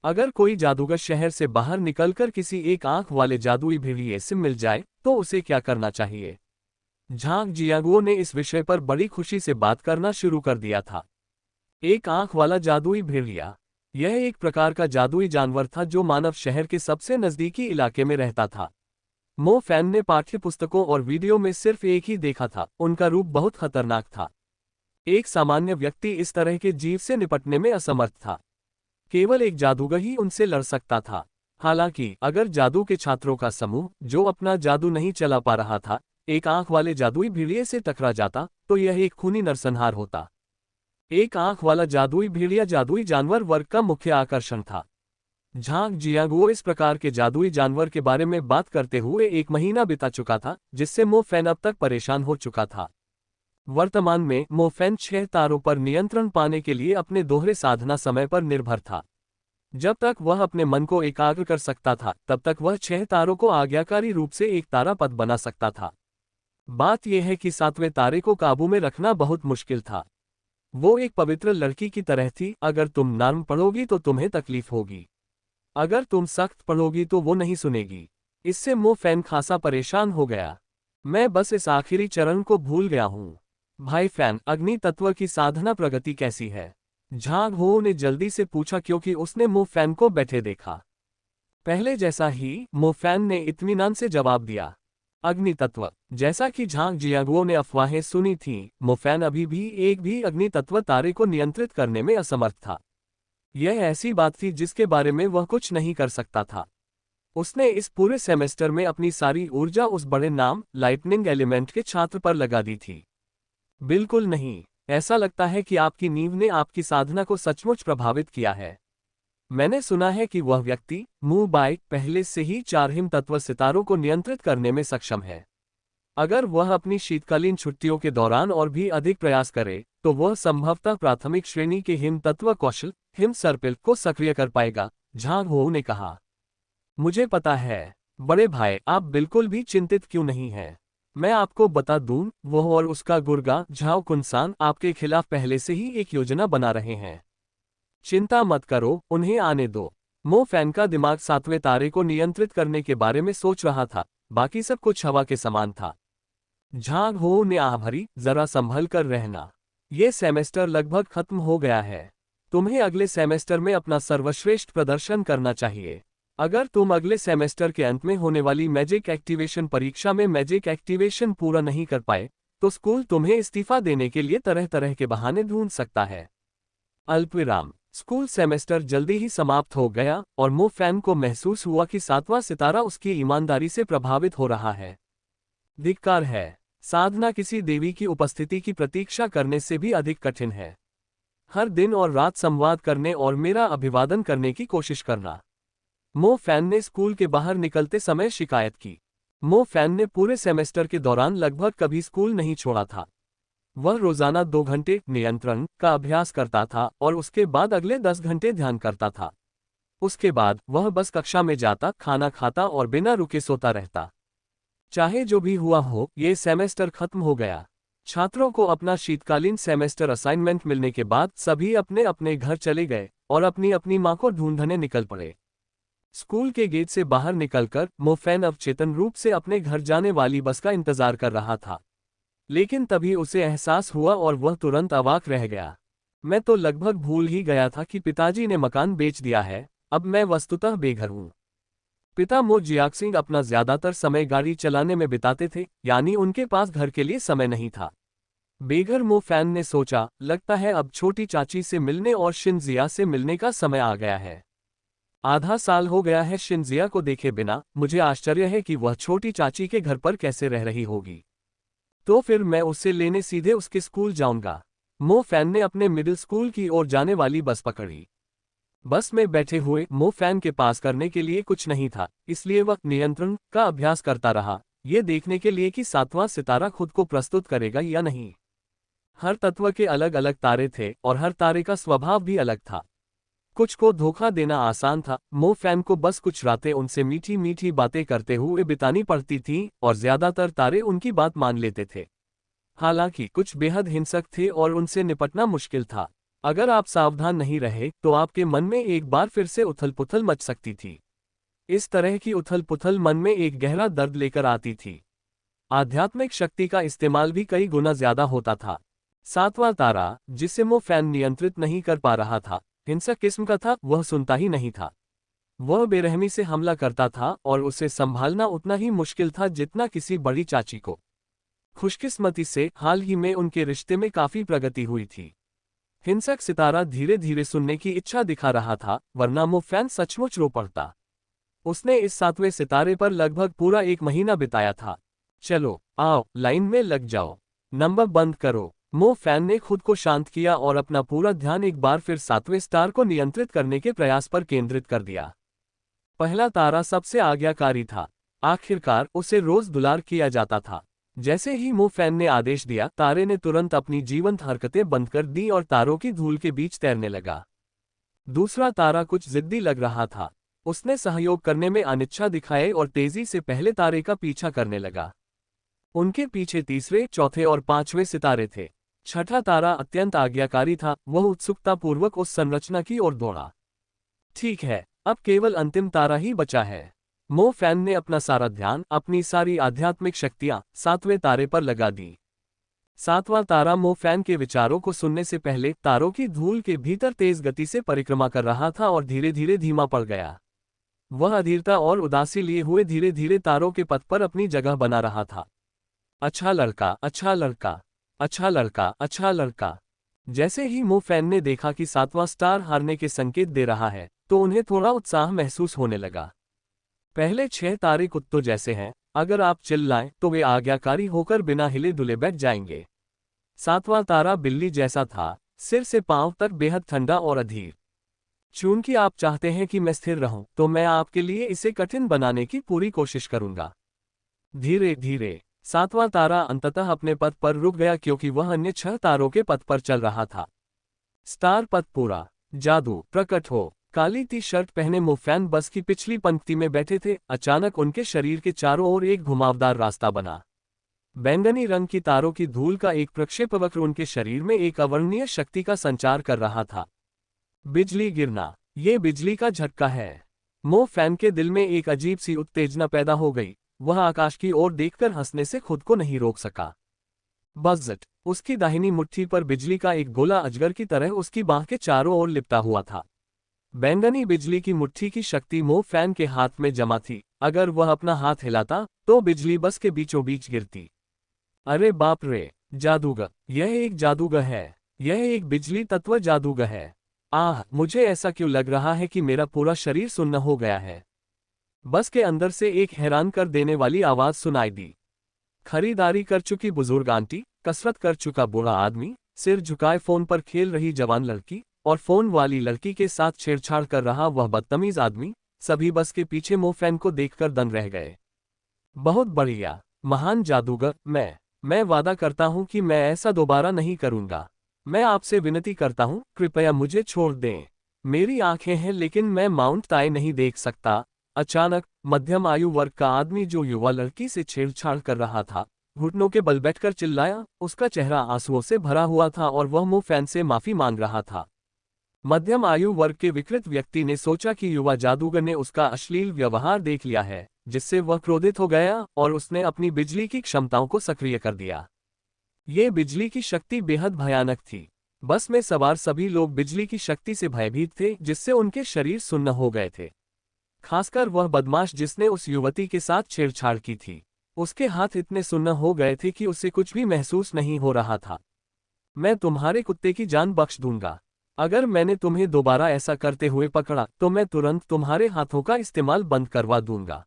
[SPEAKER 1] अगर कोई जादूगर शहर से बाहर निकलकर किसी एक आंख वाले जादुई भेड़िए से मिल जाए तो उसे क्या करना चाहिए? झांग जियांगुओ ने इस विषय पर बड़ी खुशी से बात करना शुरू कर दिया था। एक आंख वाला जादुई भेड़िया। यह एक प्रकार का जादुई जानवर था जो मानव शहर के सबसे नजदीकी इलाके में रहता था। मो फैन ने पाठ्य पुस्तकों और वीडियो में सिर्फ एक ही देखा था। उनका रूप बहुत खतरनाक था। एक सामान्य व्यक्ति इस तरह के जीव से निपटने में असमर्थ था। केवल एक जादूगर ही उनसे लड़ सकता था। हालांकि अगर जादू के छात्रों का समूह, जो अपना जादू नहीं चला पा रहा था, एक आंख वाले जादुई भेड़िए से टकरा जाता तो यह एक खूनी नरसंहार होता। एक आंख वाला जादुई भेड़िया जादुई जानवर वर्ग का मुख्य आकर्षण था। झांग जियांगुओ इस प्रकार के जादुई जानवर के बारे में बात करते हुए 1 महीना बिता चुका था, जिससे मो फैन अब तक परेशान हो चुका था। वर्तमान में मो फैन 6 तारों पर नियंत्रण पाने के लिए अपने दोहरे साधना समय पर निर्भर था। जब तक वह अपने मन को एकाग्र कर सकता था तब तक वह 6 तारों को आज्ञाकारी रूप से एक तारा पद बना सकता था। बात यह है कि 7वें तारे को काबू में रखना बहुत मुश्किल था। वो एक पवित्र लड़की की तरह थी। अगर तुम नर्म पढ़ोगी तो तुम्हें तकलीफ होगी, अगर तुम सख्त पढ़ोगी तो वो नहीं सुनेगी। इससे मो फैन खासा परेशान हो गया। मैं बस इस आखिरी चरण को भूल गया हूँ। भाई फैन, अग्नि तत्व की साधना प्रगति कैसी है? झांग हो ने जल्दी से पूछा क्योंकि उसने मो फैन को बैठे देखा। पहले जैसा ही, मो फैन ने इत्मीनान से जवाब दिया। अग्नि तत्व। जैसा कि झांग जियांगुओ ने अफवाहें सुनी थीं, मो फैन अभी भी एक भी अग्नि तत्व तारे को नियंत्रित करने में असमर्थ था। यह ऐसी बात थी जिसके बारे में वह कुछ नहीं कर सकता था। उसने इस पूरे सेमेस्टर में अपनी सारी ऊर्जा उस बड़े नाम लाइटनिंग एलिमेंट के छात्र पर लगा दी थी। बिल्कुल नहीं। ऐसा लगता है कि आपकी नींव ने आपकी साधना को सचमुच प्रभावित किया है। मैंने सुना है कि वह व्यक्ति मू बाई पहले से ही 4 हिम तत्व सितारों को नियंत्रित करने में सक्षम है। अगर वह अपनी शीतकालीन छुट्टियों के दौरान और भी अधिक प्रयास करे तो वह संभवतः प्राथमिक श्रेणी के हिम तत्व कौशल हिम सर्पिल को सक्रिय कर पाएगा, झांग हो ने कहा। मुझे पता है बड़े भाई, आप बिल्कुल भी चिंतित क्यों नहीं हैं। मैं आपको बता दूं, वह और उसका गुर्गा झाओ कुनसान आपके खिलाफ पहले से ही एक योजना बना रहे हैं। चिंता मत करो, उन्हें आने दो। मो फैन का दिमाग 7वें तारे को नियंत्रित करने के बारे में सोच रहा था, बाकी सब कुछ हवा के समान था। झांग हो ने आह भरी, जरा संभल कर रहना। ये सेमेस्टर लगभग खत्म हो गया है। तुम्हें अगले सेमेस्टर में अपना सर्वश्रेष्ठ प्रदर्शन करना चाहिए। अगर तुम अगले सेमेस्टर के अंत में होने वाली मैजिक एक्टिवेशन परीक्षा में मैजिक एक्टिवेशन पूरा नहीं कर पाए तो स्कूल तुम्हें इस्तीफा देने के लिए तरह तरह के बहाने ढूंढ सकता है। अल्पविराम। स्कूल सेमेस्टर जल्दी ही समाप्त हो गया और मो फैन को महसूस हुआ कि 7वां सितारा उसकी ईमानदारी से प्रभावित हो रहा है। धिक्कार है। साधना किसी देवी की उपस्थिति की प्रतीक्षा करने से भी अधिक कठिन है। हर दिन और रात संवाद करने और मेरा अभिवादन करने की कोशिश करना। मो फैन ने स्कूल के बाहर निकलते समय शिकायत की। मो फैन ने पूरे सेमेस्टर के दौरान लगभग कभी स्कूल नहीं छोड़ा था। वह रोजाना 2 घंटे नियंत्रण का अभ्यास करता था और उसके बाद अगले 10 घंटे ध्यान करता था। उसके बाद वह बस कक्षा में जाता, खाना खाता और बिना रुके सोता रहता। चाहे जो भी हुआ हो, ये सेमेस्टर खत्म हो गया। छात्रों को अपना शीतकालीन सेमेस्टर असाइनमेंट मिलने के बाद सभी अपने अपने घर चले गए और अपनी अपनी मां को ढूंढने निकल पड़े। स्कूल के गेट से बाहर निकलकर मो फैन अवचेतन रूप से अपने घर जाने वाली बस का इंतजार कर रहा था। लेकिन तभी उसे एहसास हुआ और वह तुरंत अवाक रह गया। मैं तो लगभग भूल ही गया था कि पिताजी ने मकान बेच दिया है। अब मैं वस्तुतः बेघर हूँ। पिता मो जियाक्सिंग अपना ज्यादातर समय गाड़ी चलाने में बिताते थे, यानी उनके पास घर के लिए समय नहीं था। बेघर मो फैन ने सोचा, लगता है अब छोटी चाची से मिलने और शिनजिया से मिलने का समय आ गया है। आधा साल हो गया है शिनजिया को देखे बिना। मुझे आश्चर्य है कि वह छोटी चाची के घर पर कैसे रह रही होगी। तो फिर मैं उसे लेने सीधे उसके स्कूल जाऊंगा। मो फैन ने अपने मिडिल स्कूल की ओर जाने वाली बस पकड़ी। बस में बैठे हुए मो फैन के पास करने के लिए कुछ नहीं था, इसलिए वह नियंत्रण का अभ्यास करता रहा, ये देखने के लिए कि 7वां सितारा खुद को प्रस्तुत करेगा या नहीं। हर तत्व के अलग अलग तारे थे और हर तारे का स्वभाव भी अलग था। कुछ को धोखा देना आसान था, मो फैन को बस कुछ रातें उनसे मीठी मीठी बातें करते हुए बितानी पड़ती थीं और ज्यादातर तारे उनकी बात मान लेते थे। हालांकि कुछ बेहद हिंसक थे और उनसे निपटना मुश्किल था। अगर आप सावधान नहीं रहे तो आपके मन में एक बार फिर से उथल-पुथल मच सकती थी। इस तरह की उथल-पुथल मन में एक गहरा दर्द लेकर आती थी। आध्यात्मिक शक्ति का इस्तेमाल भी कई गुना ज्यादा होता था। सातवां तारा, जिसे मो फैन नियंत्रित नहीं कर पा रहा था, हिंसक किस्म का था, वह सुनता ही नहीं था। वह बेरहमी से हमला करता था और उसे संभालना उतना ही मुश्किल था जितना किसी बड़ी चाची को। खुशकिस्मती से हाल ही में उनके रिश्ते में काफी प्रगति हुई थी। हिंसक सितारा धीरे धीरे सुनने की इच्छा दिखा रहा था, वरना मो फैन सचमुच रो पड़ता। उसने इस सातवें सितारे पर लगभग पूरा 1 महीना बिताया था। चलो आओ, लाइन में लग जाओ, नंबर बंद करो। मो फैन ने खुद को शांत किया और अपना पूरा ध्यान एक बार फिर सातवें स्टार को नियंत्रित करने के प्रयास पर केंद्रित कर दिया। पहला तारा सबसे आज्ञाकारी था। आखिरकार उसे रोज दुलार किया जाता था। जैसे ही मो फैन ने आदेश दिया, तारे ने तुरंत अपनी जीवंत हरकतें बंद कर दी और तारों की धूल के बीच तैरने लगा। दूसरा तारा कुछ जिद्दी लग रहा था। उसने सहयोग करने में अनिच्छा दिखाए और तेजी से पहले तारे का पीछा करने लगा। उनके पीछे तीसरे, चौथे और पांचवें सितारे थे। छठा तारा अत्यंत आज्ञाकारी था, वह उत्सुकतापूर्वक उस संरचना की ओर दौड़ा। ठीक है, अब केवल अंतिम तारा ही बचा है। मो फैन ने अपना सारा ध्यान, अपनी सारी आध्यात्मिक शक्तियां सातवें तारे पर लगा दी। सातवां तारा मो फैन के विचारों को सुनने से पहले तारों की धूल के भीतर तेज गति से परिक्रमा कर रहा था और धीरे धीरे धीमा पड़ गया। वह अधीरता और उदासी लिए हुए धीरे धीरे तारों के पथ पर अपनी जगह बना रहा था। अच्छा लड़का, अच्छा लड़का, अच्छा लड़का, अच्छा लड़का। जैसे ही मो फैन ने देखा कि सातवां स्टार हारने के संकेत दे रहा है, तो उन्हें थोड़ा उत्साह महसूस होने लगा। पहले 6 तारे कुत्तों जैसे हैं, अगर आप चिल्लाएं तो वे आज्ञाकारी होकर बिना हिले डुले बैठ जाएंगे। सातवां तारा बिल्ली जैसा था, सिर से पांव तक बेहद ठंडा और अधीर। चूंकि आप चाहते हैं कि मैं स्थिर रहूं, तो मैं आपके लिए इसे कठिन बनाने की पूरी कोशिश करूंगा। धीरे धीरे सातवां तारा अंततः अपने पथ पर रुक गया क्योंकि वह अन्य 6 तारों के पथ पर चल रहा था। स्टार पथ पूरा। जादू प्रकट हो। काली टी शर्ट पहने मो फैन बस की पिछली पंक्ति में बैठे थे। अचानक उनके शरीर के चारों ओर एक घुमावदार रास्ता बना। बैंगनी रंग की तारों की धूल का एक प्रक्षेपवक्र उनके शरीर में एक अवर्णनीय शक्ति का संचार कर रहा था। बिजली गिरना, ये बिजली का झटका है। मो फैन के दिल में एक अजीब सी उत्तेजना पैदा हो गई। वह आकाश की ओर देखकर हंसने से खुद को नहीं रोक सका। बज़्ज़ट, उसकी दाहिनी मुट्ठी पर बिजली का एक गोला अजगर की तरह उसकी बाह के चारों ओर लिपटा हुआ था। बैंगनी बिजली की मुट्ठी की शक्ति मो फैन के हाथ में जमा थी। अगर वह अपना हाथ हिलाता तो बिजली बस के बीचों बीच गिरती। अरे बाप रे, जादूगर, यह एक जादूगर है। यह एक बिजली तत्व जादूगर है। आह, मुझे ऐसा क्यों लग रहा है कि मेरा पूरा शरीर सुन्न हो गया है। बस के अंदर से एक हैरान कर देने वाली आवाज सुनाई दी। खरीदारी कर चुकी बुजुर्ग आंटी, कसरत कर चुका बूढ़ा आदमी, सिर झुकाए फोन पर खेल रही जवान लड़की और फोन वाली लड़की के साथ छेड़छाड़ कर रहा वह बदतमीज आदमी, सभी बस के पीछे मो फैन को देखकर दंग रह गए। बहुत बढ़िया, महान जादूगर, मैं वादा करता हूं कि मैं ऐसा दोबारा नहीं करूंगा। मैं आपसे विनती करता हूं, कृपया मुझे छोड़ दें। मेरी आंखें हैं लेकिन मैं माउंट ताई नहीं देख सकता। अचानक मध्यम आयु वर्ग का आदमी जो युवा लड़की से छेड़छाड़ कर रहा था, घुटनों के बल बैठकर चिल्लाया। उसका चेहरा आंसुओं से भरा हुआ था और वह मो फैन से माफी मांग रहा था। मध्यम आयु वर्ग के विकृत व्यक्ति ने सोचा कि युवा जादूगर ने उसका अश्लील व्यवहार देख लिया है, जिससे वह क्रोधित हो गया और उसने अपनी बिजली की क्षमताओं को सक्रिय कर दिया। ये बिजली की शक्ति बेहद भयानक थी। बस में सवार सभी लोग बिजली की शक्ति से भयभीत थे, जिससे उनके शरीर सुन्न हो गए थे। खासकर वह बदमाश जिसने उस युवती के साथ छेड़छाड़ की थी। उसके हाथ इतने सुन्न हो गए थे कि उसे कुछ भी महसूस नहीं हो रहा था। मैं तुम्हारे कुत्ते की जान बख्श दूंगा। अगर मैंने तुम्हें दोबारा ऐसा करते हुए पकड़ा तो मैं तुरंत तुम्हारे हाथों का इस्तेमाल बंद करवा दूंगा।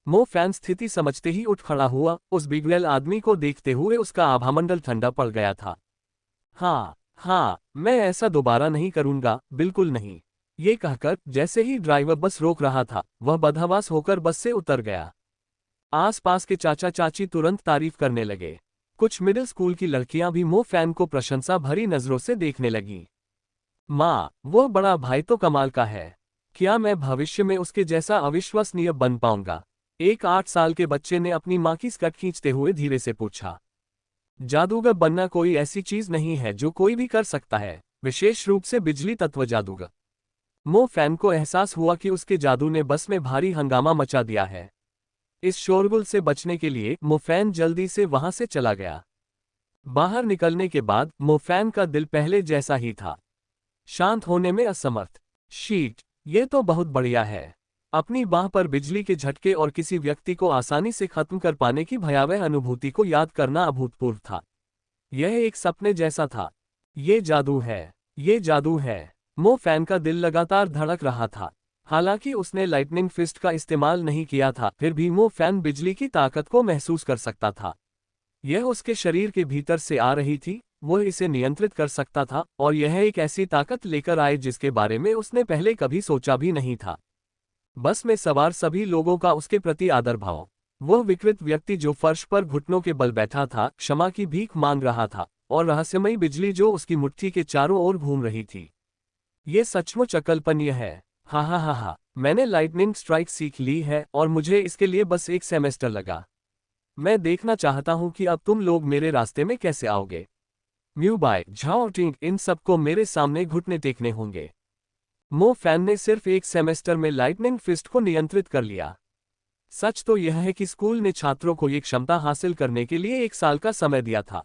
[SPEAKER 1] मो फैन स्थिति समझते ही उठ खड़ा हुआ। उस बिगड़ैल आदमी को देखते हुए उसका आभामंडल ठंडा पड़ गया था। हाँ, मैं ऐसा दोबारा नहीं करूंगा, बिल्कुल नहीं। ये कहकर जैसे ही ड्राइवर बस रोक रहा था, वह बदहवास होकर बस से उतर गया। आसपास के चाचा चाची तुरंत तारीफ करने लगे। कुछ मिडिल स्कूल की लड़कियां भी मो फैन को प्रशंसा भरी नजरों से देखने लगीं। माँ, वो बड़ा भाई तो कमाल का है। क्या मैं भविष्य में उसके जैसा अविश्वसनीय बन पाऊंगा? एक 8 साल के बच्चे ने अपनी माँ की स्कर्ट खींचते हुए धीरे से पूछा। जादूगर बनना कोई ऐसी चीज नहीं है जो कोई भी कर सकता है, विशेष रूप से बिजली तत्व जादूगर। मो फैन को एहसास हुआ कि उसके जादू ने बस में भारी हंगामा मचा दिया है। इस शोरगुल से बचने के लिए मो फैन जल्दी से वहां से चला गया। बाहर निकलने के बाद मो फैन का दिल पहले जैसा ही था, शांत होने में असमर्थ। शीट, ये तो बहुत बढ़िया है। अपनी बाह पर बिजली के झटके और किसी व्यक्ति को आसानी से खत्म कर पाने की भयावह अनुभूति को याद करना अभूतपूर्व था। यह एक सपने जैसा था। ये जादू है, ये जादू है। मो फैन का दिल लगातार धड़क रहा था। हालांकि उसने लाइटनिंग फिस्ट का इस्तेमाल नहीं किया था, फिर भी मो फैन बिजली की ताकत को महसूस कर सकता था। यह उसके शरीर के भीतर से आ रही थी, वो इसे नियंत्रित कर सकता था, और यह एक ऐसी ताकत लेकर आए जिसके बारे में उसने पहले कभी सोचा भी नहीं था। बस में सवार सभी लोगों का उसके प्रति आदर भाव। वह विकृत व्यक्ति जो फर्श पर घुटनों के बल बैठा था, क्षमा की भीख मांग रहा था, और रहस्यमयी बिजली जो उसकी मुट्ठी के चारों ओर घूम रही थी। ये सचमुच अकल्पनीय है। हा हा हा हा, मैंने लाइटनिंग स्ट्राइक सीख ली है और मुझे इसके लिए बस एक सेमेस्टर लगा। मैं देखना चाहता हूं कि अब तुम लोग मेरे रास्ते में कैसे आओगे। म्यू बाय झाओ टिंग, इन सबको मेरे सामने घुटने टेकने होंगे। मो फैन ने सिर्फ एक सेमेस्टर में लाइटनिंग फिस्ट को नियंत्रित कर लिया। सच तो यह है कि स्कूल ने छात्रों को ये क्षमता हासिल करने के लिए 1 साल का समय दिया था।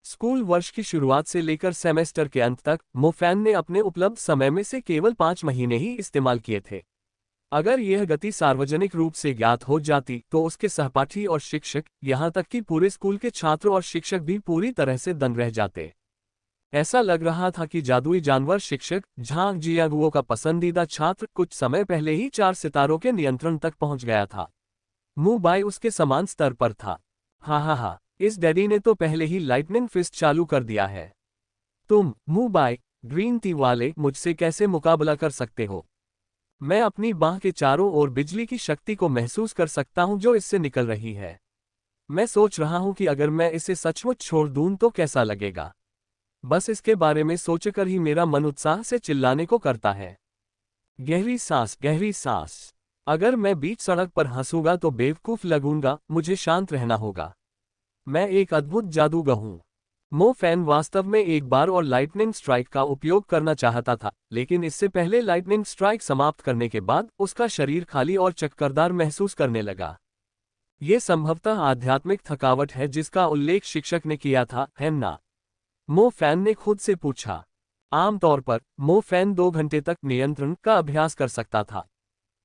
[SPEAKER 1] स्कूल वर्ष की शुरुआत से लेकर सेमेस्टर के अंत तक मो फैन ने अपने उपलब्ध समय में से केवल 5 महीने ही इस्तेमाल किए थे। अगर यह गति सार्वजनिक रूप से ज्ञात हो जाती तो उसके सहपाठी और शिक्षक, यहां तक कि पूरे स्कूल के छात्र और शिक्षक भी पूरी तरह से दंग रह जाते। ऐसा लग रहा था कि जादुई जानवर शिक्षक झांग जियागुओ का पसंदीदा छात्र कुछ समय पहले ही 4 सितारों के नियंत्रण तक पहुंच गया था। मू बाय उसके समान स्तर पर था। हा हा हा, इस डैडी ने तो पहले ही लाइटनिंग फिस्ट चालू कर दिया है। तुम, मू बाय, ग्रीन टी वाले, मुझसे कैसे मुकाबला कर सकते हो? मैं अपनी बाह के चारों ओर बिजली की शक्ति को महसूस कर सकता हूं जो इससे निकल रही है। मैं सोच रहा हूं कि अगर मैं इसे सचमुच छोड़ दूं तो कैसा लगेगा। बस इसके बारे में सोचकर ही मेरा मन उत्साह से चिल्लाने को करता है। गहरी सांस, गहरी सांस। अगर मैं बीच सड़क पर हंसूंगा तो बेवकूफ लगूंगा, मुझे शांत रहना होगा। मैं एक अद्भुत जादूगर हूं। मो फैन वास्तव में एक बार और लाइटनिंग स्ट्राइक का उपयोग करना चाहता था, लेकिन इससे पहले लाइटनिंग स्ट्राइक समाप्त करने के बाद उसका शरीर खाली और चक्करदार महसूस करने लगा। ये संभवतः आध्यात्मिक थकावट है जिसका उल्लेख शिक्षक ने किया था, है ना? मो फैन ने खुद से पूछा। आमतौर पर मो फैन 2 घंटे तक नियंत्रण का अभ्यास कर सकता था।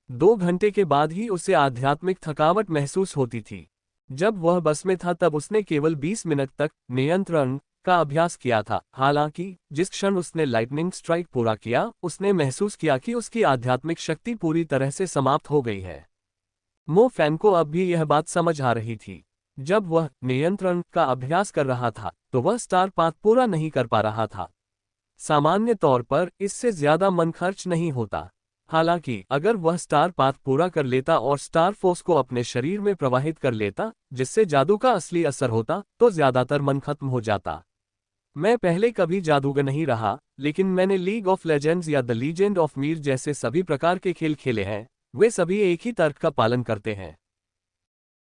[SPEAKER 1] 2 घंटे के बाद ही उसे आध्यात्मिक थकावट महसूस होती थी। जब वह बस में था तब उसने केवल 20 मिनट तक नियंत्रण का अभ्यास किया था। हालांकि जिस क्षण उसने लाइटनिंग स्ट्राइक पूरा किया, उसने महसूस किया कि उसकी आध्यात्मिक शक्ति पूरी तरह से समाप्त हो गई है। मो फैन को अब भी यह बात समझ आ रही थी। जब वह नियंत्रण का अभ्यास कर रहा था तो वह स्टार पाथ पूरा नहीं कर पा रहा था। सामान्य तौर पर इससे ज्यादा मन खर्च नहीं होता। हालांकि अगर वह स्टार पाथ पूरा कर लेता और स्टार फोर्स को अपने शरीर में प्रवाहित कर लेता, जिससे जादू का असली असर होता, तो ज्यादातर मन खत्म हो जाता। मैं पहले कभी जादूगर नहीं रहा, लेकिन मैंने लीग ऑफ लेजेंड्स या द लीजेंड ऑफ मीर जैसे सभी प्रकार के खेल खेले हैं। वे सभी एक ही तर्क का पालन करते हैं।